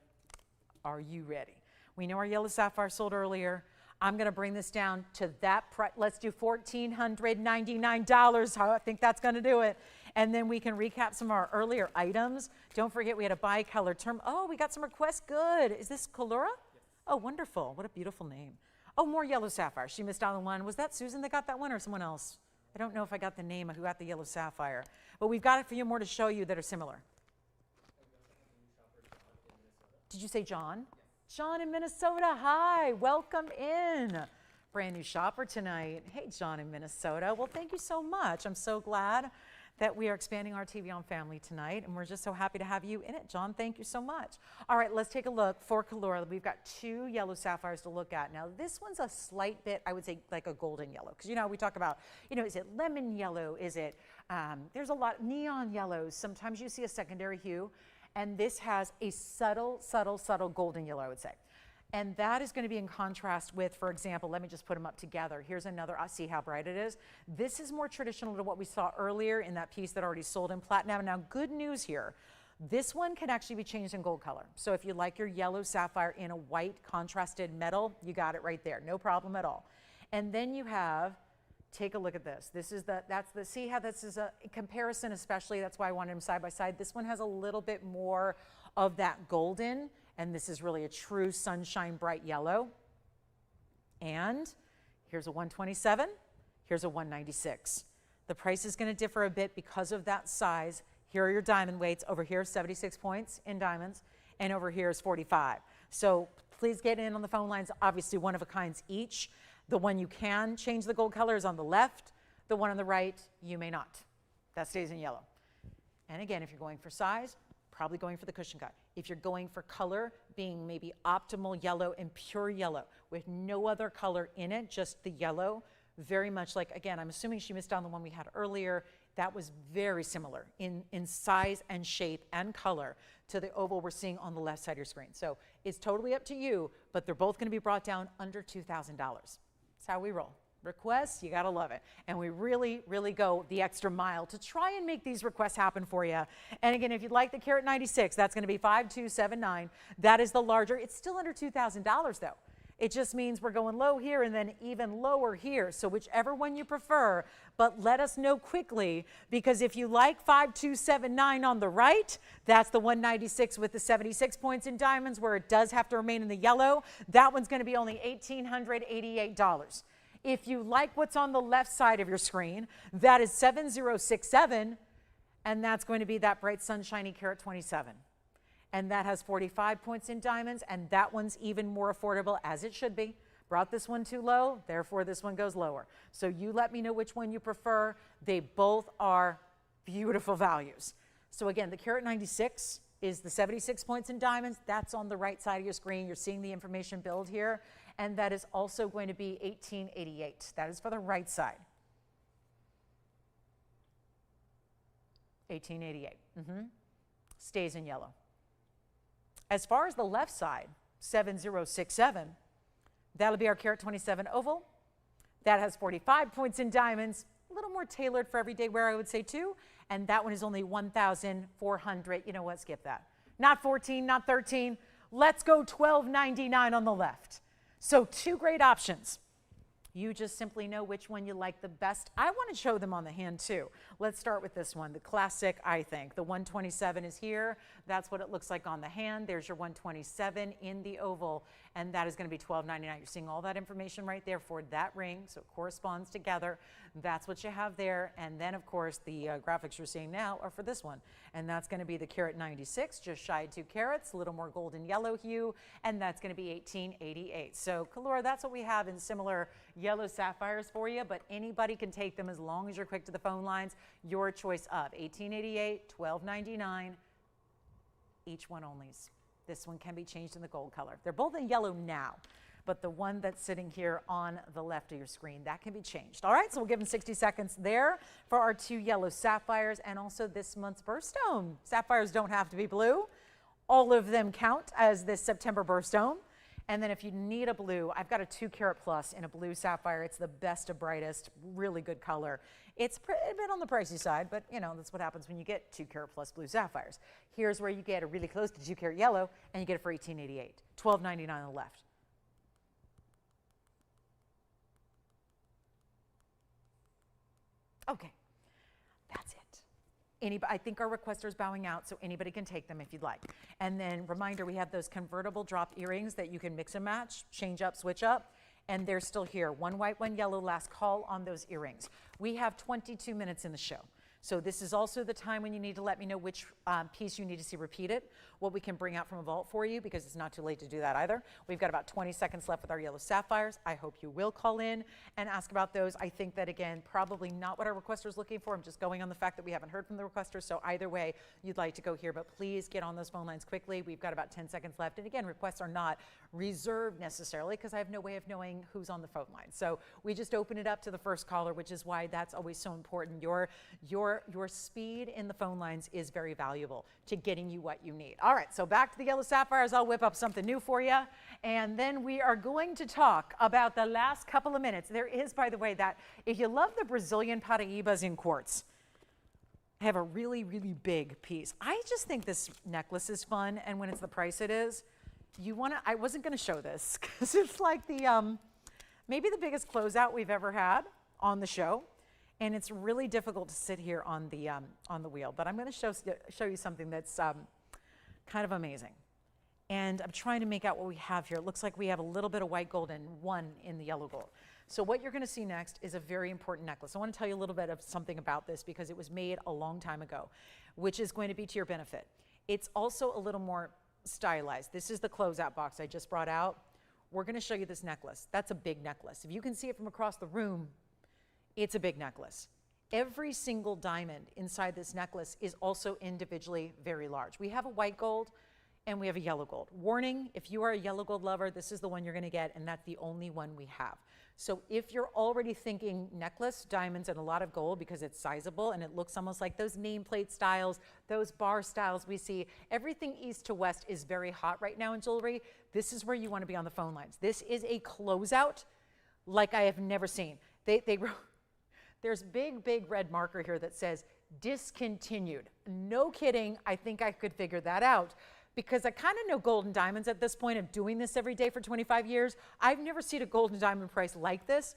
S1: Are you ready? We know our yellow sapphire sold earlier. I'm going to bring this down to that price. Let's do $1,499. I think that's going to do it. And then we can recap some of our earlier items. Don't forget we had a bicolor term. Oh, we got some requests. Good. Is this Colora? Yes. Oh, wonderful. What a beautiful name. Oh, more yellow sapphire. She missed out on one. Was that Susan that got that one or someone else? I don't know if I got the name of who got the yellow sapphire. But we've got a few more to show you that are similar. Did you say John? Yes. John in Minnesota, hi, welcome in. Brand new shopper tonight. Hey, John in Minnesota. Well, thank you so much. I'm so glad that we are expanding our TVON family tonight, and we're just so happy to have you in it, John. Thank you so much. All right, let's take a look for Colora. We've got 2 yellow sapphires to look at. Now, this one's a slight bit, I would say, like a golden yellow, because, you know, we talk about, you know, is it lemon yellow? Is it, there's a lot, neon yellows. Sometimes you see a secondary hue. And this has a subtle, subtle, subtle golden yellow, I would say. And that is going to be in contrast with, for example, let me just put them up together. Here's another, see how bright it is? This is more traditional to what we saw earlier in that piece that already sold in platinum. Now, good news here. This one can actually be changed in gold color. So if you like your yellow sapphire in a white contrasted metal, you got it right there. No problem at all. And then you have, take a look at this. This is see how this is a comparison, especially, that's why I wanted them side by side. This one has a little bit more of that golden, and this is really a true sunshine bright yellow. And here's a 127, here's a 196. The price is going to differ a bit because of that size. Here are your diamond weights. Over here, 76 points in diamonds, and over here is 45. So please get in on the phone lines, obviously one of a kinds each. The one you can change the gold color is on the left. The one on the right, you may not. That stays in yellow. And again, if you're going for size, probably going for the cushion cut. If you're going for color, being maybe optimal yellow and pure yellow with no other color in it, just the yellow, very much like, again, I'm assuming she missed on the one we had earlier. That was very similar in size and shape and color to the oval we're seeing on the left side of your screen. So it's totally up to you, but they're both going to be brought down under $2,000. That's how we roll. Requests, you gotta love it. And we really, really go the extra mile to try and make these requests happen for you. And again, if you'd like the carat 96, that's gonna be 5279. That is the larger. It's still under $2,000 though. It just means we're going low here and then even lower here. So whichever one you prefer, but let us know quickly, because if you like 5279 on the right, that's the 196 with the 76 points in diamonds where it does have to remain in the yellow. That one's gonna be only $1,888. If you like what's on the left side of your screen, that is 7067, and that's going to be that bright sunshiny carat 27. And that has 45 points in diamonds, and that one's even more affordable, as it should be. Brought this one too low, therefore this one goes lower. So you let me know which one you prefer. They both are beautiful values. So again, the carat 96 is the 76 points in diamonds. That's on the right side of your screen. You're seeing the information build here. And that is also going to be 1888. That is for the right side. 1888. Stays in yellow. As far as the left side, 7067, that'll be our carat 27 oval. That has 45 points in diamonds, a little more tailored for everyday wear, I would say too. And that one is only 1,400. You know what? Skip that. Not 14, not 13. Let's go $1,299 on the left. So 2 great options. You just simply know which one you like the best. I want to show them on the hand too. Let's start with this one, the classic, I think. The 127 is here. That's what it looks like on the hand. There's your 127 in the oval, and that is going to be $12.99. You're seeing all that information right there for that ring, so it corresponds together. That's what you have there. And then, of course, the graphics you're seeing now are for this one, and that's going to be the carat 96, just shy of 2 carats, a little more golden yellow hue, and that's going to be 1888. So, Colora, that's what we have in similar yellow sapphires for you, but anybody can take them as long as you're quick to the phone lines. Your choice of 1888, 12.99, each one onlys. This one can be changed in the gold color. They're both in yellow now, but the one that's sitting here on the left of your screen, that can be changed. All right, so we'll give them 60 seconds there for our 2 yellow sapphires and also this month's birthstone. Sapphires don't have to be blue. All of them count as this September birthstone. And then if you need a blue, I've got a 2 carat plus in a blue sapphire. It's the best of brightest, really good color. It's a bit on the pricey side, but you know, that's what happens when you get 2 carat plus blue sapphires. Here's where you get a really close to 2 carat yellow, and you get it for $18.88, $12.99 on the left. Okay, that's it. I think our requester is bowing out, so anybody can take them if you'd like. And then reminder, we have those convertible drop earrings that you can mix and match, change up, switch up, and they're still here. 1 white, 1 yellow, last call on those earrings. We have 22 minutes in the show. So this is also the time when you need to let me know which piece you need to see repeated, what we can bring out from a vault for you, because it's not too late to do that either. We've got about 20 seconds left with our yellow sapphires. I hope you will call in and ask about those. I think that, again, probably not what our requester is looking for. I'm just going on the fact that we haven't heard from the requester, so either way, you'd like to go here, but please get on those phone lines quickly. We've got about 10 seconds left, and again, requests are not reserved necessarily, because I have no way of knowing who's on the phone line. So we just open it up to the first caller, which is why that's always so important. Your speed in the phone lines is very valuable to getting you what you need. All right, so back to the yellow sapphires. I'll whip up something new for you. And then we are going to talk about the last couple of minutes. There is, by the way, that if you love the Brazilian Paraíbas in quartz, I have a really, really big piece. I just think this necklace is fun, and when it's the price it is, I wasn't gonna show this, because it's like the, maybe the biggest closeout we've ever had on the show. And it's really difficult to sit here on the wheel, but I'm going to show you something that's kind of amazing. And I'm trying to make out what we have here. It looks like we have a little bit of white gold and 1 in the yellow gold. So what you're going to see next is a very important necklace. I want to tell you a little bit of something about this, because it was made a long time ago, which is going to be to your benefit. It's also a little more stylized. This is the closeout box I just brought out. We're going to show you this necklace. That's a big necklace. If you can see it from across the room, it's a big necklace. Every single diamond inside this necklace is also individually very large. We have a white gold and we have a yellow gold. Warning, if you are a yellow gold lover, this is the one you're going to get, and that's the only one we have. So if you're already thinking necklace, diamonds, and a lot of gold because it's sizable and it looks almost like those nameplate styles, those bar styles we see, everything east to west is very hot right now in jewelry. This is where you want to be on the phone lines. This is a closeout like I have never seen. There's big red marker here that says discontinued. No kidding, I think I could figure that out, because I kind of know gold and diamonds at this point of doing this every day for 25 years. I've never seen a gold and diamond price like this,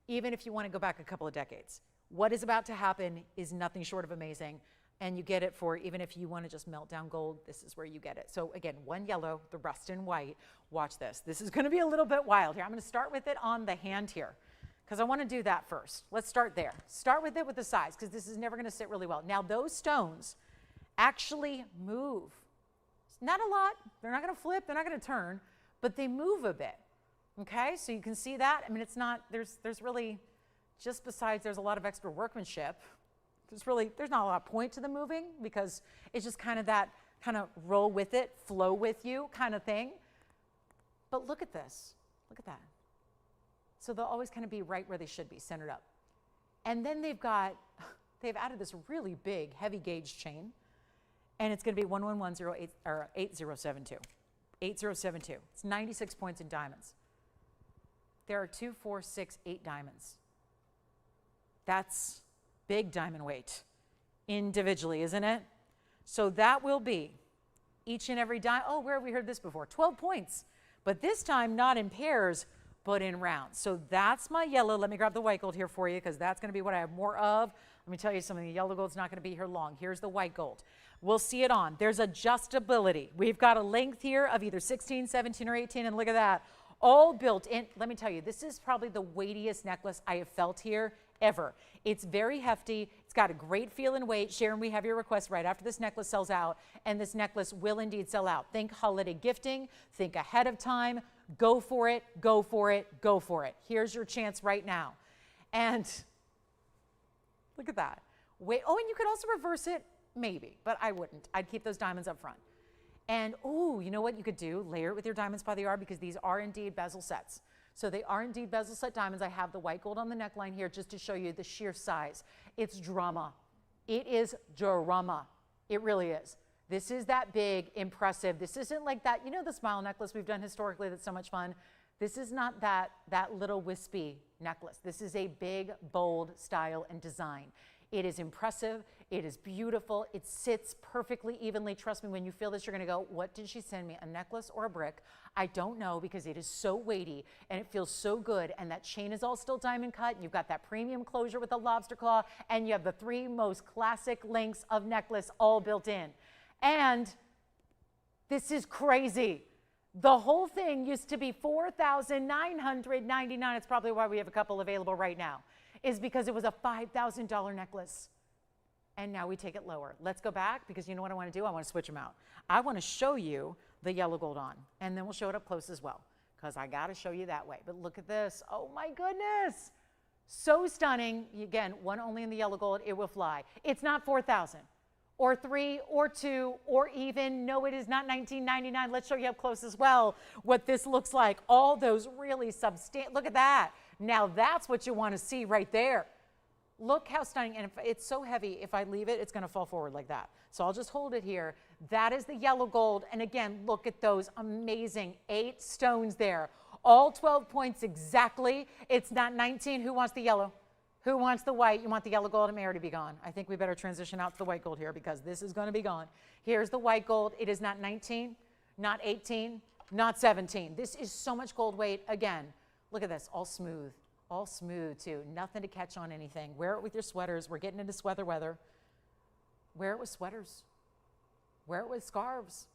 S1: even if you want to go back a couple of decades. What is about to happen is nothing short of amazing, and you get it for, even if you want to just melt down gold, this is where you get it. So again, 1 yellow, the rest in white. Watch this. This is going to be a little bit wild here. I'm going to start with it on the hand here, because I want to do that first. Let's start there. Start with it with the size, because this is never going to sit really well. Now, those stones actually move. Not a lot. They're not going to flip. They're not going to turn, but they move a bit. Okay, so you can see that. I mean, it's not, there's really, just besides there's a lot of extra workmanship, there's not a lot of point to the moving, because it's just kind of that kind of roll with it, flow with you kind of thing. But look at this. Look at that. So they'll always kind of be right where they should be, centered up. And then they've added this really big, heavy gauge chain, and it's going to be 11108 or 8072. 8072. It's 96 points in diamonds. There are 2, 4, 6, 8 diamonds. That's big diamond weight individually, isn't it? So that will be each and every diamond. Oh, where have we heard this before? 12 points. But this time not in pairs, but in rounds. So that's my yellow. Let me grab the white gold here for you, because that's going to be what I have more of. Let me tell you something. The yellow gold's not going to be here long. Here's the white gold. We'll see it on. There's adjustability. We've got a length here of either 16, 17, or 18, and look at that. All built in. Let me tell you, this is probably the weightiest necklace I have felt here ever. It's very hefty. It's got a great feel and weight. Sharon, we have your request right after this necklace sells out, and this necklace will indeed sell out. Think holiday gifting. Think ahead of time. Go for it, go for it, go for it. Here's your chance right now. And look at that. Wait, oh, and you could also reverse it, maybe, but I wouldn't. I'd keep those diamonds up front. And, oh, you know what you could do? Layer it with your diamonds by the hour, because these are indeed bezel sets. So they are indeed bezel set diamonds. I have the white gold on the neckline here just to show you the sheer size. It's drama. It is drama. It really is. This is that big, impressive. This isn't like that, you know, the smile necklace we've done historically that's so much fun. This is not that little wispy necklace. This is a big, bold style and design. It is impressive. It is beautiful. It sits perfectly evenly. Trust me, when you feel this, you're going to go, what did she send me, a necklace or a brick? I don't know, because it is so weighty and it feels so good. And that chain is all still diamond cut. You've got that premium closure with the lobster claw, and you have the 3 most classic lengths of necklace all built in. And this is crazy. The whole thing used to be $4,999. It's probably why we have a couple available right now, is because it was a $5,000 necklace. And now we take it lower. Let's go back, because you know what I want to do? I want to switch them out. I want to show you the yellow gold on, and then we'll show it up close as well, because I got to show you that way. But look at this. Oh my goodness. So stunning. Again, one only in the yellow gold. It will fly. It's not $4,000 or $3 or $2 or even, no, it is not $19.99. Let's show you up close as well what this looks like. All those really substantial, look at that. Now that's what you want to see right there. Look how stunning, and it's so heavy, if I leave it, it's going to fall forward like that. So I'll just hold it here. That is the yellow gold, and again, look at those amazing 8 stones there. All 12 points exactly. It's not 19. Who wants the yellow? Who wants the white? You want the yellow gold? It may already be gone. I think we better transition out to the white gold here, because this is going to be gone. Here's the white gold. It is not 19, not 18, not 17. This is so much gold weight. Again, look at this, all smooth. All smooth too, nothing to catch on anything. Wear it with your sweaters. We're getting into sweater weather. Wear it with sweaters. Wear it with scarves.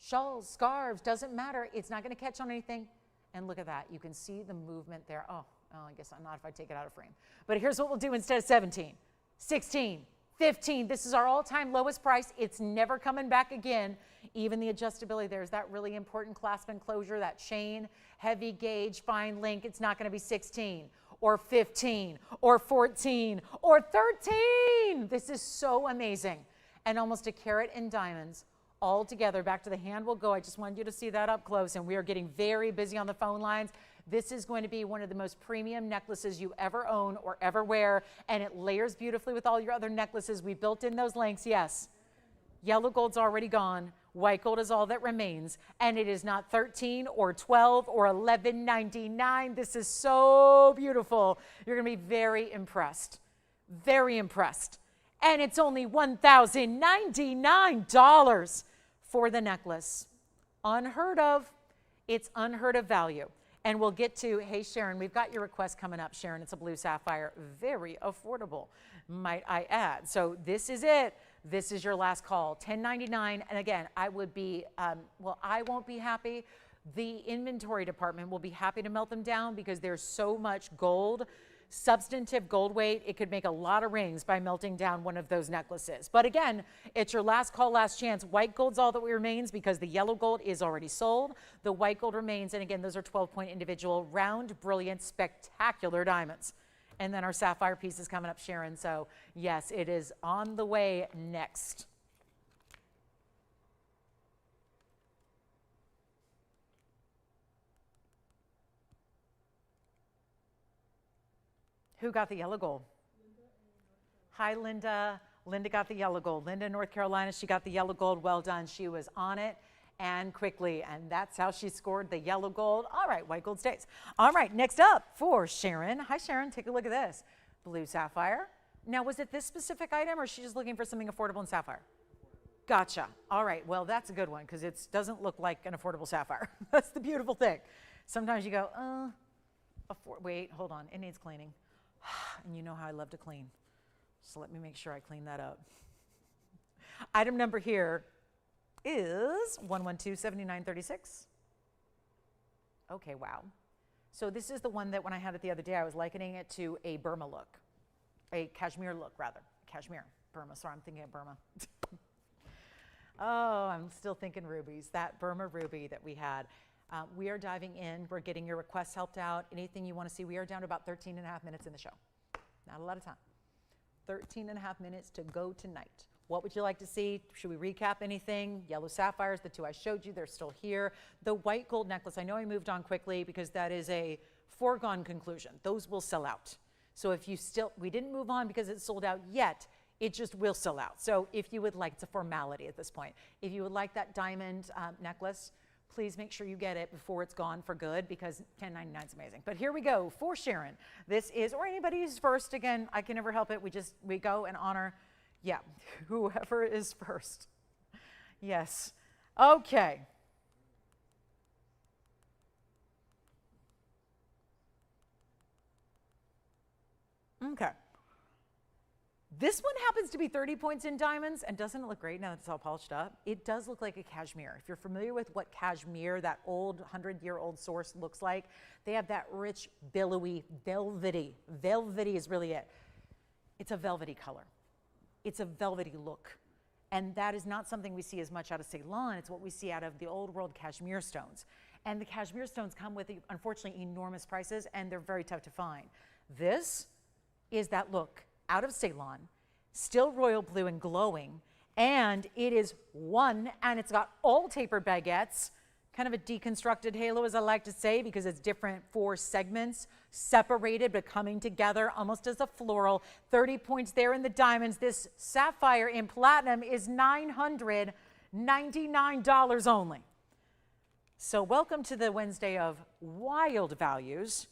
S1: Shawls, scarves, doesn't matter. It's not going to catch on anything. And look at that. You can see the movement there. Oh, I guess I'm not if I take it out of frame. But here's what we'll do instead of 17, 16, 15. This is our all-time lowest price. It's never coming back again. Even the adjustability, there's that really important clasp and closure, that chain, heavy gauge, fine link. It's not going to be 16 or 15 or 14 or 13. This is so amazing. And almost a carat in diamonds all together. Back to the hand we'll go. I just wanted you to see that up close, and we are getting very busy on the phone lines. This is going to be one of the most premium necklaces you ever own or ever wear, and it layers beautifully with all your other necklaces. We built in those links, yes. Yellow gold's already gone. White gold is all that remains, and it is not 13 or 12 or $11.99. This is so beautiful. You're going to be very impressed, very impressed. And it's only $1,099 for the necklace. Unheard of. It's unheard of value. And we'll get to, hey, Sharon, we've got your request coming up, Sharon. It's a blue sapphire. Very affordable, might I add. So this is it. This is your last call, $10.99. And again, I would be, well, I won't be happy. The inventory department will be happy to melt them down, because there's so much gold, substantive gold weight. It could make a lot of rings by melting down one of those necklaces. But again, it's your last call, last chance. White gold's all that remains, because the yellow gold is already sold. The white gold remains. And again, those are 12-point individual, round, brilliant, spectacular diamonds. And then our sapphire piece is coming up, Sharon. So yes, it is on the way next. Who got the yellow gold? Hi, Linda. Linda got the yellow gold. Linda, North Carolina, she got the yellow gold. Well done. She was on it and quickly, and that's how she scored the yellow gold. All right, white gold stays. All right, next up for Sharon. Hi, Sharon. Take a look at this. Blue sapphire. Now, was it this specific item, or is she just looking for something affordable in sapphire? Gotcha. All right, well, that's a good one, because it doesn't look like an affordable sapphire. That's the beautiful thing. Sometimes you go, wait, hold on. It needs cleaning. And you know how I love to clean. So let me make sure I clean that up. Item number here is 1127936. Okay, wow. So this is the one that when I had it the other day, I was likening it to a Burma look, a cashmere look rather. Cashmere, Burma, sorry, I'm thinking of Burma. Oh, I'm still thinking rubies, that Burma ruby that we had. We are diving in, we're getting your requests helped out, anything you want to see. We are down to about 13 and a half minutes in the show. Not a lot of time. 13 and a half minutes to go tonight. What would you like to see? Should we recap anything? Yellow sapphires, the 2 I showed you, they're still here. The white gold necklace, I know I moved on quickly because that is a foregone conclusion. Those will sell out. So if you still, we didn't move on because it's sold out yet. It just will sell out. So if you would like, it's a formality at this point. If you would like that diamond necklace, please make sure you get it before it's gone for good, because $10.99 is amazing. But here we go for Sharon. This is, or anybody who's first. Again, I can never help it. We go and honor, yeah, whoever is first. Yes. Okay. Okay. This one happens to be 30 points in diamonds, and doesn't it look great now that it's all polished up? It does look like a cashmere. If you're familiar with what cashmere, that old 100-year-old source, looks like, they have that rich, billowy, velvety is really it. It's a velvety color. It's a velvety look. And that is not something we see as much out of Ceylon. It's what we see out of the old world cashmere stones. And the cashmere stones come with, unfortunately, enormous prices, and they're very tough to find. This is that look out of Ceylon, still royal blue and glowing, and it is one, and it's got all tapered baguettes, kind of a deconstructed halo, as I like to say, because it's different 4 segments, separated but coming together almost as a floral. 30 points there in the diamonds. This sapphire in platinum is $999 only. So welcome to the Wednesday of wild values,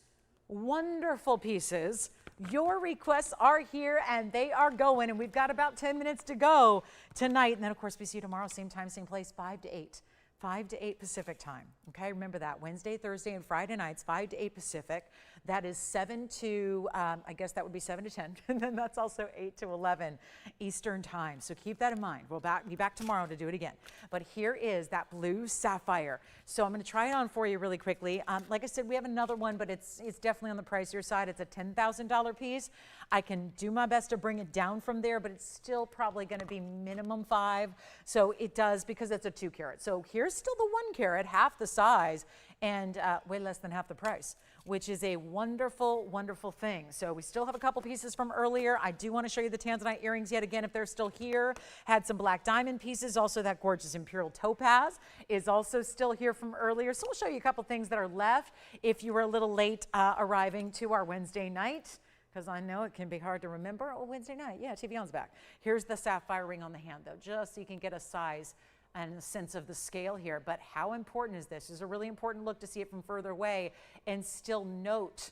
S1: wonderful pieces. Your requests are here, and they are going, and we've got about 10 minutes to go tonight. And then, of course, we see you tomorrow, same time, same place, 5 to 8. 5 to 8 Pacific time. Okay, remember that. Wednesday, Thursday, and Friday nights, 5 to 8 Pacific. That is 7 to, I guess that would be 7 to 10. And then that's also 8 to 11 Eastern time. So keep that in mind. We'll be back tomorrow to do it again. But here is that blue sapphire. So I'm going to try it on for you really quickly. Like I said, we have another one, but it's definitely on the pricier side. It's a $10,000 piece. I can do my best to bring it down from there, but it's still probably going to be minimum 5. So it does, because it's a 2 carat. So here's still the 1 carat, half the size, and way less than half the price, which is a wonderful, wonderful thing. So we still have a couple pieces from earlier. I do want to show you the Tanzanite earrings yet again if they're still here. Had some black diamond pieces. Also that gorgeous Imperial Topaz is also still here from earlier. So we'll show you a couple things that are left if you were a little late arriving to our Wednesday night, because I know it can be hard to remember. Oh, Wednesday night, yeah, TVON's back. Here's the sapphire ring on the hand, though, just so you can get a size and a sense of the scale here. But how important is this? It's a really important look to see it from further away and still note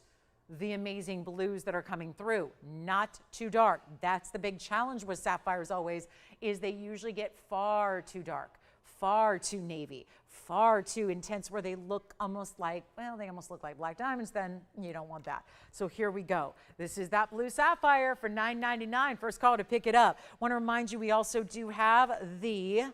S1: the amazing blues that are coming through. Not too dark. That's the big challenge with sapphires always, is they usually get far too dark, far too navy, far too intense, where they look almost like, well, they almost look like black diamonds. Then you don't want that. So here we go. This is that blue sapphire for $9.99. First call to pick it up. Want to remind you, we also do have the,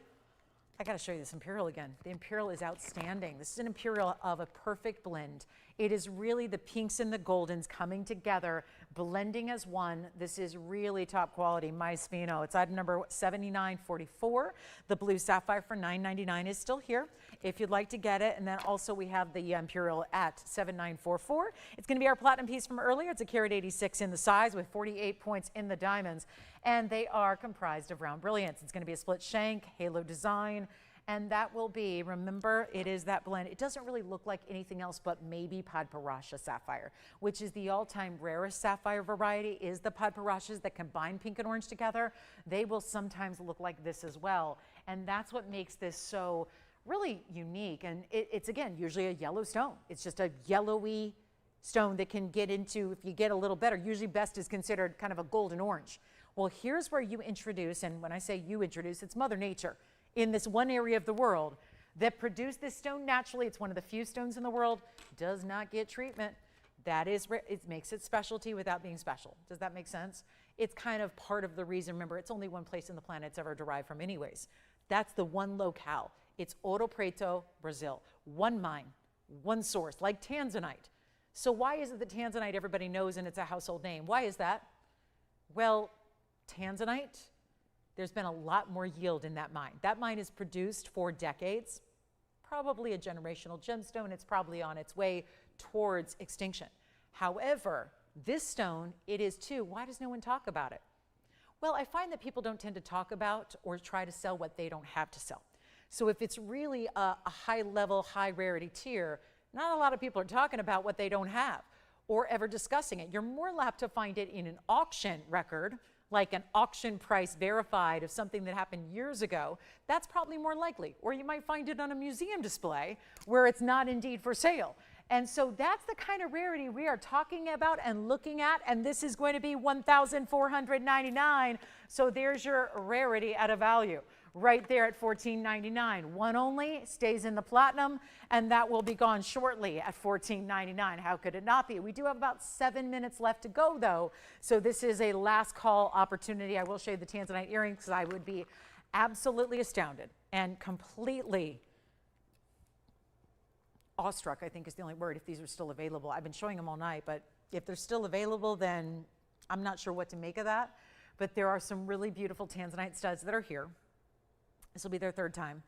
S1: I got to show you this Imperial again. The Imperial is outstanding. This is an Imperial of a perfect blend. It is really the pinks and the goldens coming together, blending as one. This is really top quality, my Spino. It's item number 7944. The blue sapphire for $9.99 is still here if you'd like to get it. And then also we have the Imperial at 7944. It's going to be our platinum piece from earlier. It's a carat 86 in the size with 48 points in the diamonds. And they are comprised of round brilliance. It's going to be a split shank, halo design, and that will be, remember, it is that blend. It doesn't really look like anything else but maybe Padparasha sapphire, which is the all-time rarest sapphire variety, is the Padparashas that combine pink and orange together. They will sometimes look like this as well. And that's what makes this so really unique. And it's, again, usually a yellow stone. It's just a yellowy stone that can get into, if you get a little better, usually best is considered kind of a golden orange. Well, here's where you introduce, and when I say you introduce, it's Mother Nature in this one area of the world that produced this stone naturally. It's one of the few stones in the world, does not get treatment. That is, it makes it specialty without being special. Does that make sense? It's kind of part of the reason. Remember, it's only one place in the planet it's ever derived from anyways. That's the one locale. It's Ouro Preto, Brazil. One mine, one source, like Tanzanite. So why is it that Tanzanite everybody knows and it's a household name? Why is that? Well, Tanzanite, there's been a lot more yield in that mine. That mine is produced for decades, probably a generational gemstone. It's probably on its way towards extinction. However, this stone, it is too. Why does no one talk about it? Well, I find that people don't tend to talk about or try to sell what they don't have to sell. So if it's really a high level, high rarity tier, not a lot of people are talking about what they don't have or ever discussing it. You're more apt to find it in an auction record, like an auction price verified of something that happened years ago, that's probably more likely. Or you might find it on a museum display where it's not indeed for sale. And so that's the kind of rarity we are talking about and looking at, and this is going to be $1,499. So there's your rarity at a value right there at $14.99. One only stays in the platinum, and that will be gone shortly at $14.99. How could it not be? We do have about 7 minutes left to go, though, so this is a last call opportunity. I will show you the Tanzanite earrings because I would be absolutely astounded and completely awestruck, I think is the only word, if these are still available. I've been showing them all night, but if they're still available, then I'm not sure what to make of that. But there are some really beautiful Tanzanite studs that are here. This will be their third time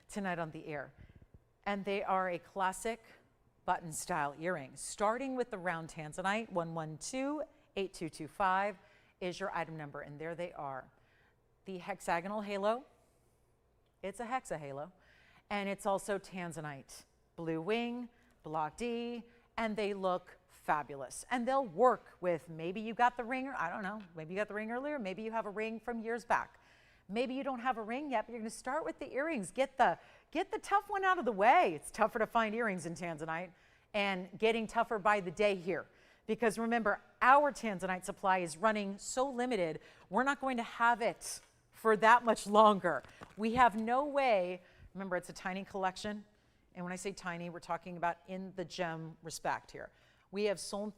S1: tonight on the air. And they are a classic button style earring. Starting with the round Tanzanite, 112-8225 is your item number, and there they are. The hexagonal halo, it's a hexa halo, and it's also Tanzanite. Blue wing, block D, and they look fabulous. And they'll work with, maybe you got the ring, I don't know, maybe you got the ring earlier, maybe you have a ring from years back. Maybe you don't have a ring yet, but you're gonna start with the earrings. Get the tough one out of the way. It's tougher to find earrings in Tanzanite, and getting tougher by the day here. Because remember, our Tanzanite supply is running so limited, we're not going to have it for that much longer. We have no way, remember it's a tiny collection, and when I say tiny, we're talking about in the gem respect here. We have sold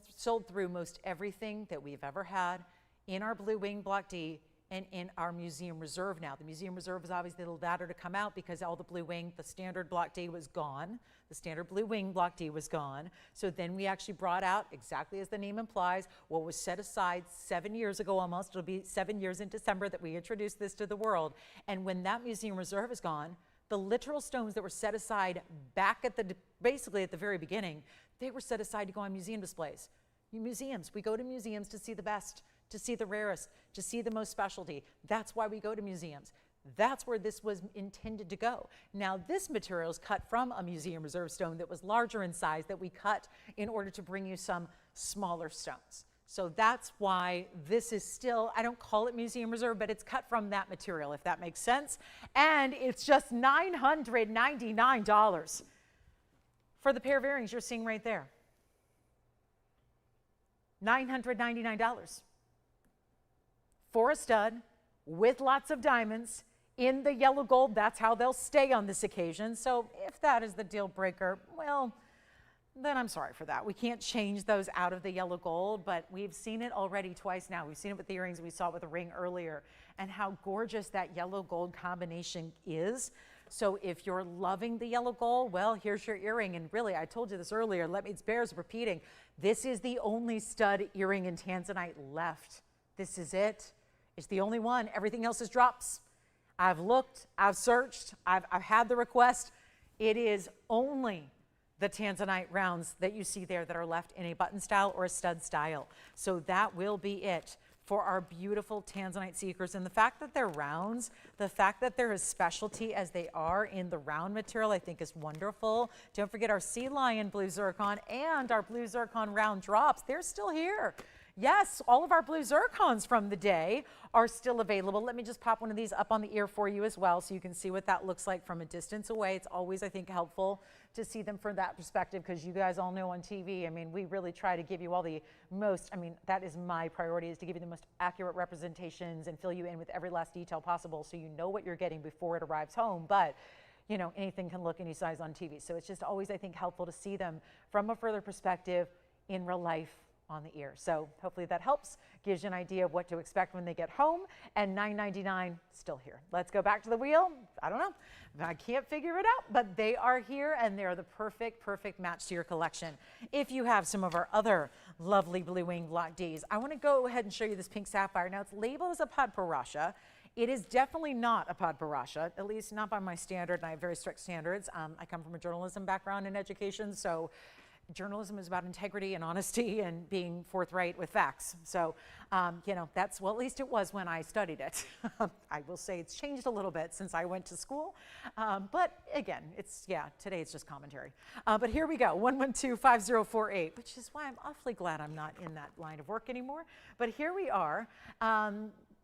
S1: through most everything that we've ever had in our Blue Wing Block D and in our Museum Reserve now. The Museum Reserve is obviously a little later to come out because all the Blue Wing, the standard Block D was gone. The standard Blue Wing Block D was gone. So then we actually brought out, exactly as the name implies, what was set aside 7 years ago almost. It'll be 7 years in December that we introduced this to the world. And when that Museum Reserve is gone, the literal stones that were set aside back at basically at the very beginning, they were set aside to go on museum displays. Museums, we go to museums to see the best, to see the rarest, to see the most specialty. That's why we go to museums. That's where this was intended to go. Now this material is cut from a Museum Reserve stone that was larger in size that we cut in order to bring you some smaller stones. So that's why this is still, I don't call it Museum Reserve, but it's cut from that material, if that makes sense. And it's just $999 for the pair of earrings you're seeing right there. $999 for a stud with lots of diamonds in the yellow gold. That's how they'll stay on this occasion. So if that is the deal breaker, well, then I'm sorry for that. We can't change those out of the yellow gold, but we've seen it already twice now. We've seen it with the earrings, we saw it with the ring earlier, and how gorgeous that yellow gold combination is. So if you're loving the yellow gold, well, here's your earring. And really, I told you this earlier, it bears repeating. This is the only stud earring in Tanzanite left. This is it. It's the only one. Everything else is drops. I've looked, I've searched, I've had the request. It is only the Tanzanite rounds that you see there that are left in a button style or a stud style. So that will be it for our beautiful Tanzanite seekers. And the fact that they're rounds, the fact that they're as specialty as they are in the round material, I think is wonderful. Don't forget our Sea Lion blue zircon and our blue zircon round drops. They're still here. Yes, all of our blue zircons from the day are still available. Let me just pop one of these up on the ear for you as well so you can see what that looks like from a distance away. It's always, I think, helpful to see them from that perspective because you guys all know on TV, I mean, we really try to give you all the most, I mean, that is my priority, is to give you the most accurate representations and fill you in with every last detail possible so you know what you're getting before it arrives home. But you know, anything can look any size on TV. So it's just always, I think, helpful to see them from a further perspective in real life on the ear. So hopefully that helps, gives you an idea of what to expect when they get home. And $999 still here. Let's go back to the wheel. I don't know, I can't figure it out, but they are here and they're the perfect match to your collection. If you have some of our other lovely Blue Wing Block Ds, I want to go ahead and show you this pink sapphire. Now it's labeled as a Padparasha. It is definitely not a Padparasha, at least not by my standard, and I have very strict standards. I come from a journalism background in education, so journalism is about integrity and honesty and being forthright with facts. So, you know, that's, well, at least it was when I studied it. I will say it's changed a little bit since I went to school. But again, it's, yeah, today it's just commentary. But here we go, 112-5048, which is why I'm awfully glad I'm not in that line of work anymore. But here we are.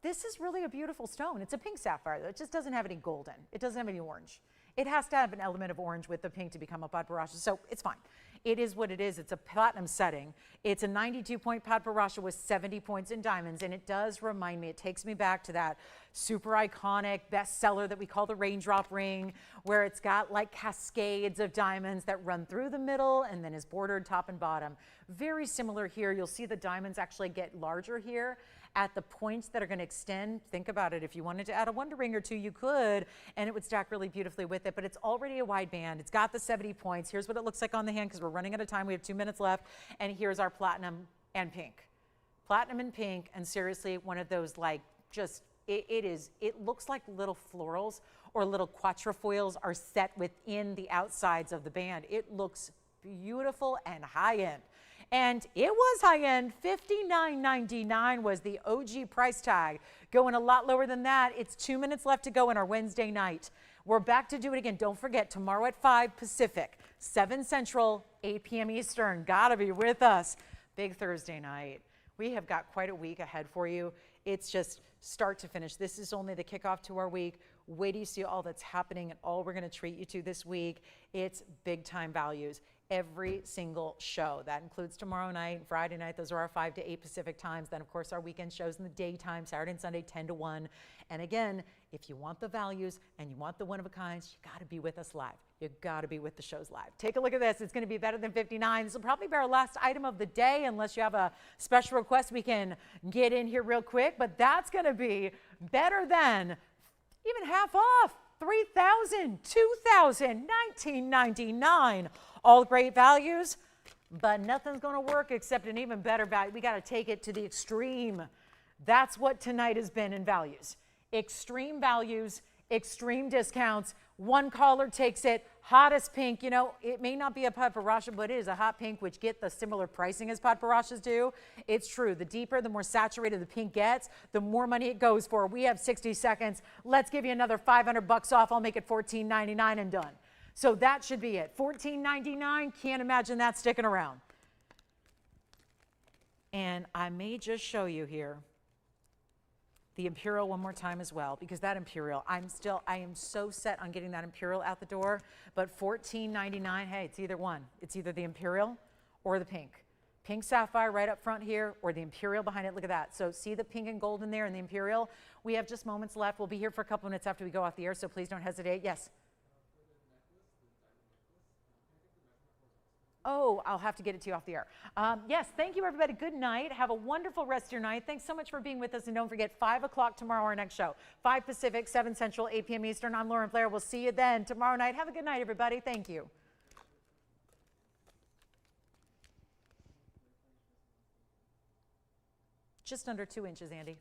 S1: this is really a beautiful stone. It's a pink sapphire, though. It just doesn't have any golden. It doesn't have any orange. It has to have an element of orange with the pink to become a pad paracha, so it's fine. It is what it is. It's a platinum setting. It's a 92-point pad paracha with 70 points in diamonds, and it does remind me, it takes me back to that super iconic bestseller that we call the raindrop ring, where it's got like cascades of diamonds that run through the middle and then is bordered top and bottom. Very similar here. You'll see the diamonds actually get larger here at the points that are going to extend. Think about it. If you wanted to add a wonder ring or two, you could, and it would stack really beautifully with it, but it's already a wide band. It's got the 70 points. Here's what it looks like on the hand because we're running out of time. We have 2 minutes left, and here's our platinum and pink. Platinum and pink, and seriously, one of those like just, it looks like little florals or little quatrefoils are set within the outsides of the band. It looks beautiful and high-end. And it was high-end. $59.99 was the OG price tag. Going a lot lower than that. It's 2 minutes left to go in our Wednesday night. We're back to do it again. Don't forget, tomorrow at 5 Pacific, 7 Central, 8 p.m. Eastern. Gotta be with us. Big Thursday night. We have got quite a week ahead for you. It's just start to finish. This is only the kickoff to our week. Wait till you see all that's happening and all we're going to treat you to this week. It's big time values. Every single show. That includes tomorrow night and Friday night. Those are our 5 to 8 Pacific times. Then, of course, our weekend shows in the daytime, Saturday and Sunday, 10 to 1. And again, if you want the values and you want the one-of-a-kinds, you got to be with us live. You got to be with the shows live. Take a look at this. It's going to be better than 59. This will probably be our last item of the day unless you have a special request we can get in here real quick. But that's going to be better than even half off. $3,000, $2,000, $19.99. All great values, but nothing's going to work except an even better value. We got to take it to the extreme. That's what tonight has been in values. Extreme values, extreme discounts. One caller takes it, hottest pink. You know, it may not be a pad paracha, but it is a hot pink, which get the similar pricing as pad parachas do. It's true. The deeper, the more saturated the pink gets, the more money it goes for. We have 60 seconds. Let's give you another $500 off. I'll make it $14.99 and done. So that should be it. $14.99. Can't imagine that sticking around. And I may just show you here the Imperial one more time as well, because that Imperial, I am so set on getting that Imperial out the door, but $14.99, hey, it's either one. It's either the Imperial or the pink. Pink sapphire right up front here, or the Imperial behind it. Look at that. So see the pink and gold in there and the Imperial? We have just moments left. We'll be here for a couple minutes after we go off the air, so please don't hesitate. Yes? Oh, I'll have to get it to you off the air. Yes, thank you, everybody. Good night. Have a wonderful rest of your night. Thanks so much for being with us. And don't forget, 5 o'clock tomorrow, our next show. 5 Pacific, 7 Central, 8 p.m. Eastern. I'm Lauren Blair. We'll see you then tomorrow night. Have a good night, everybody. Thank you. Just under 2 inches, Andy.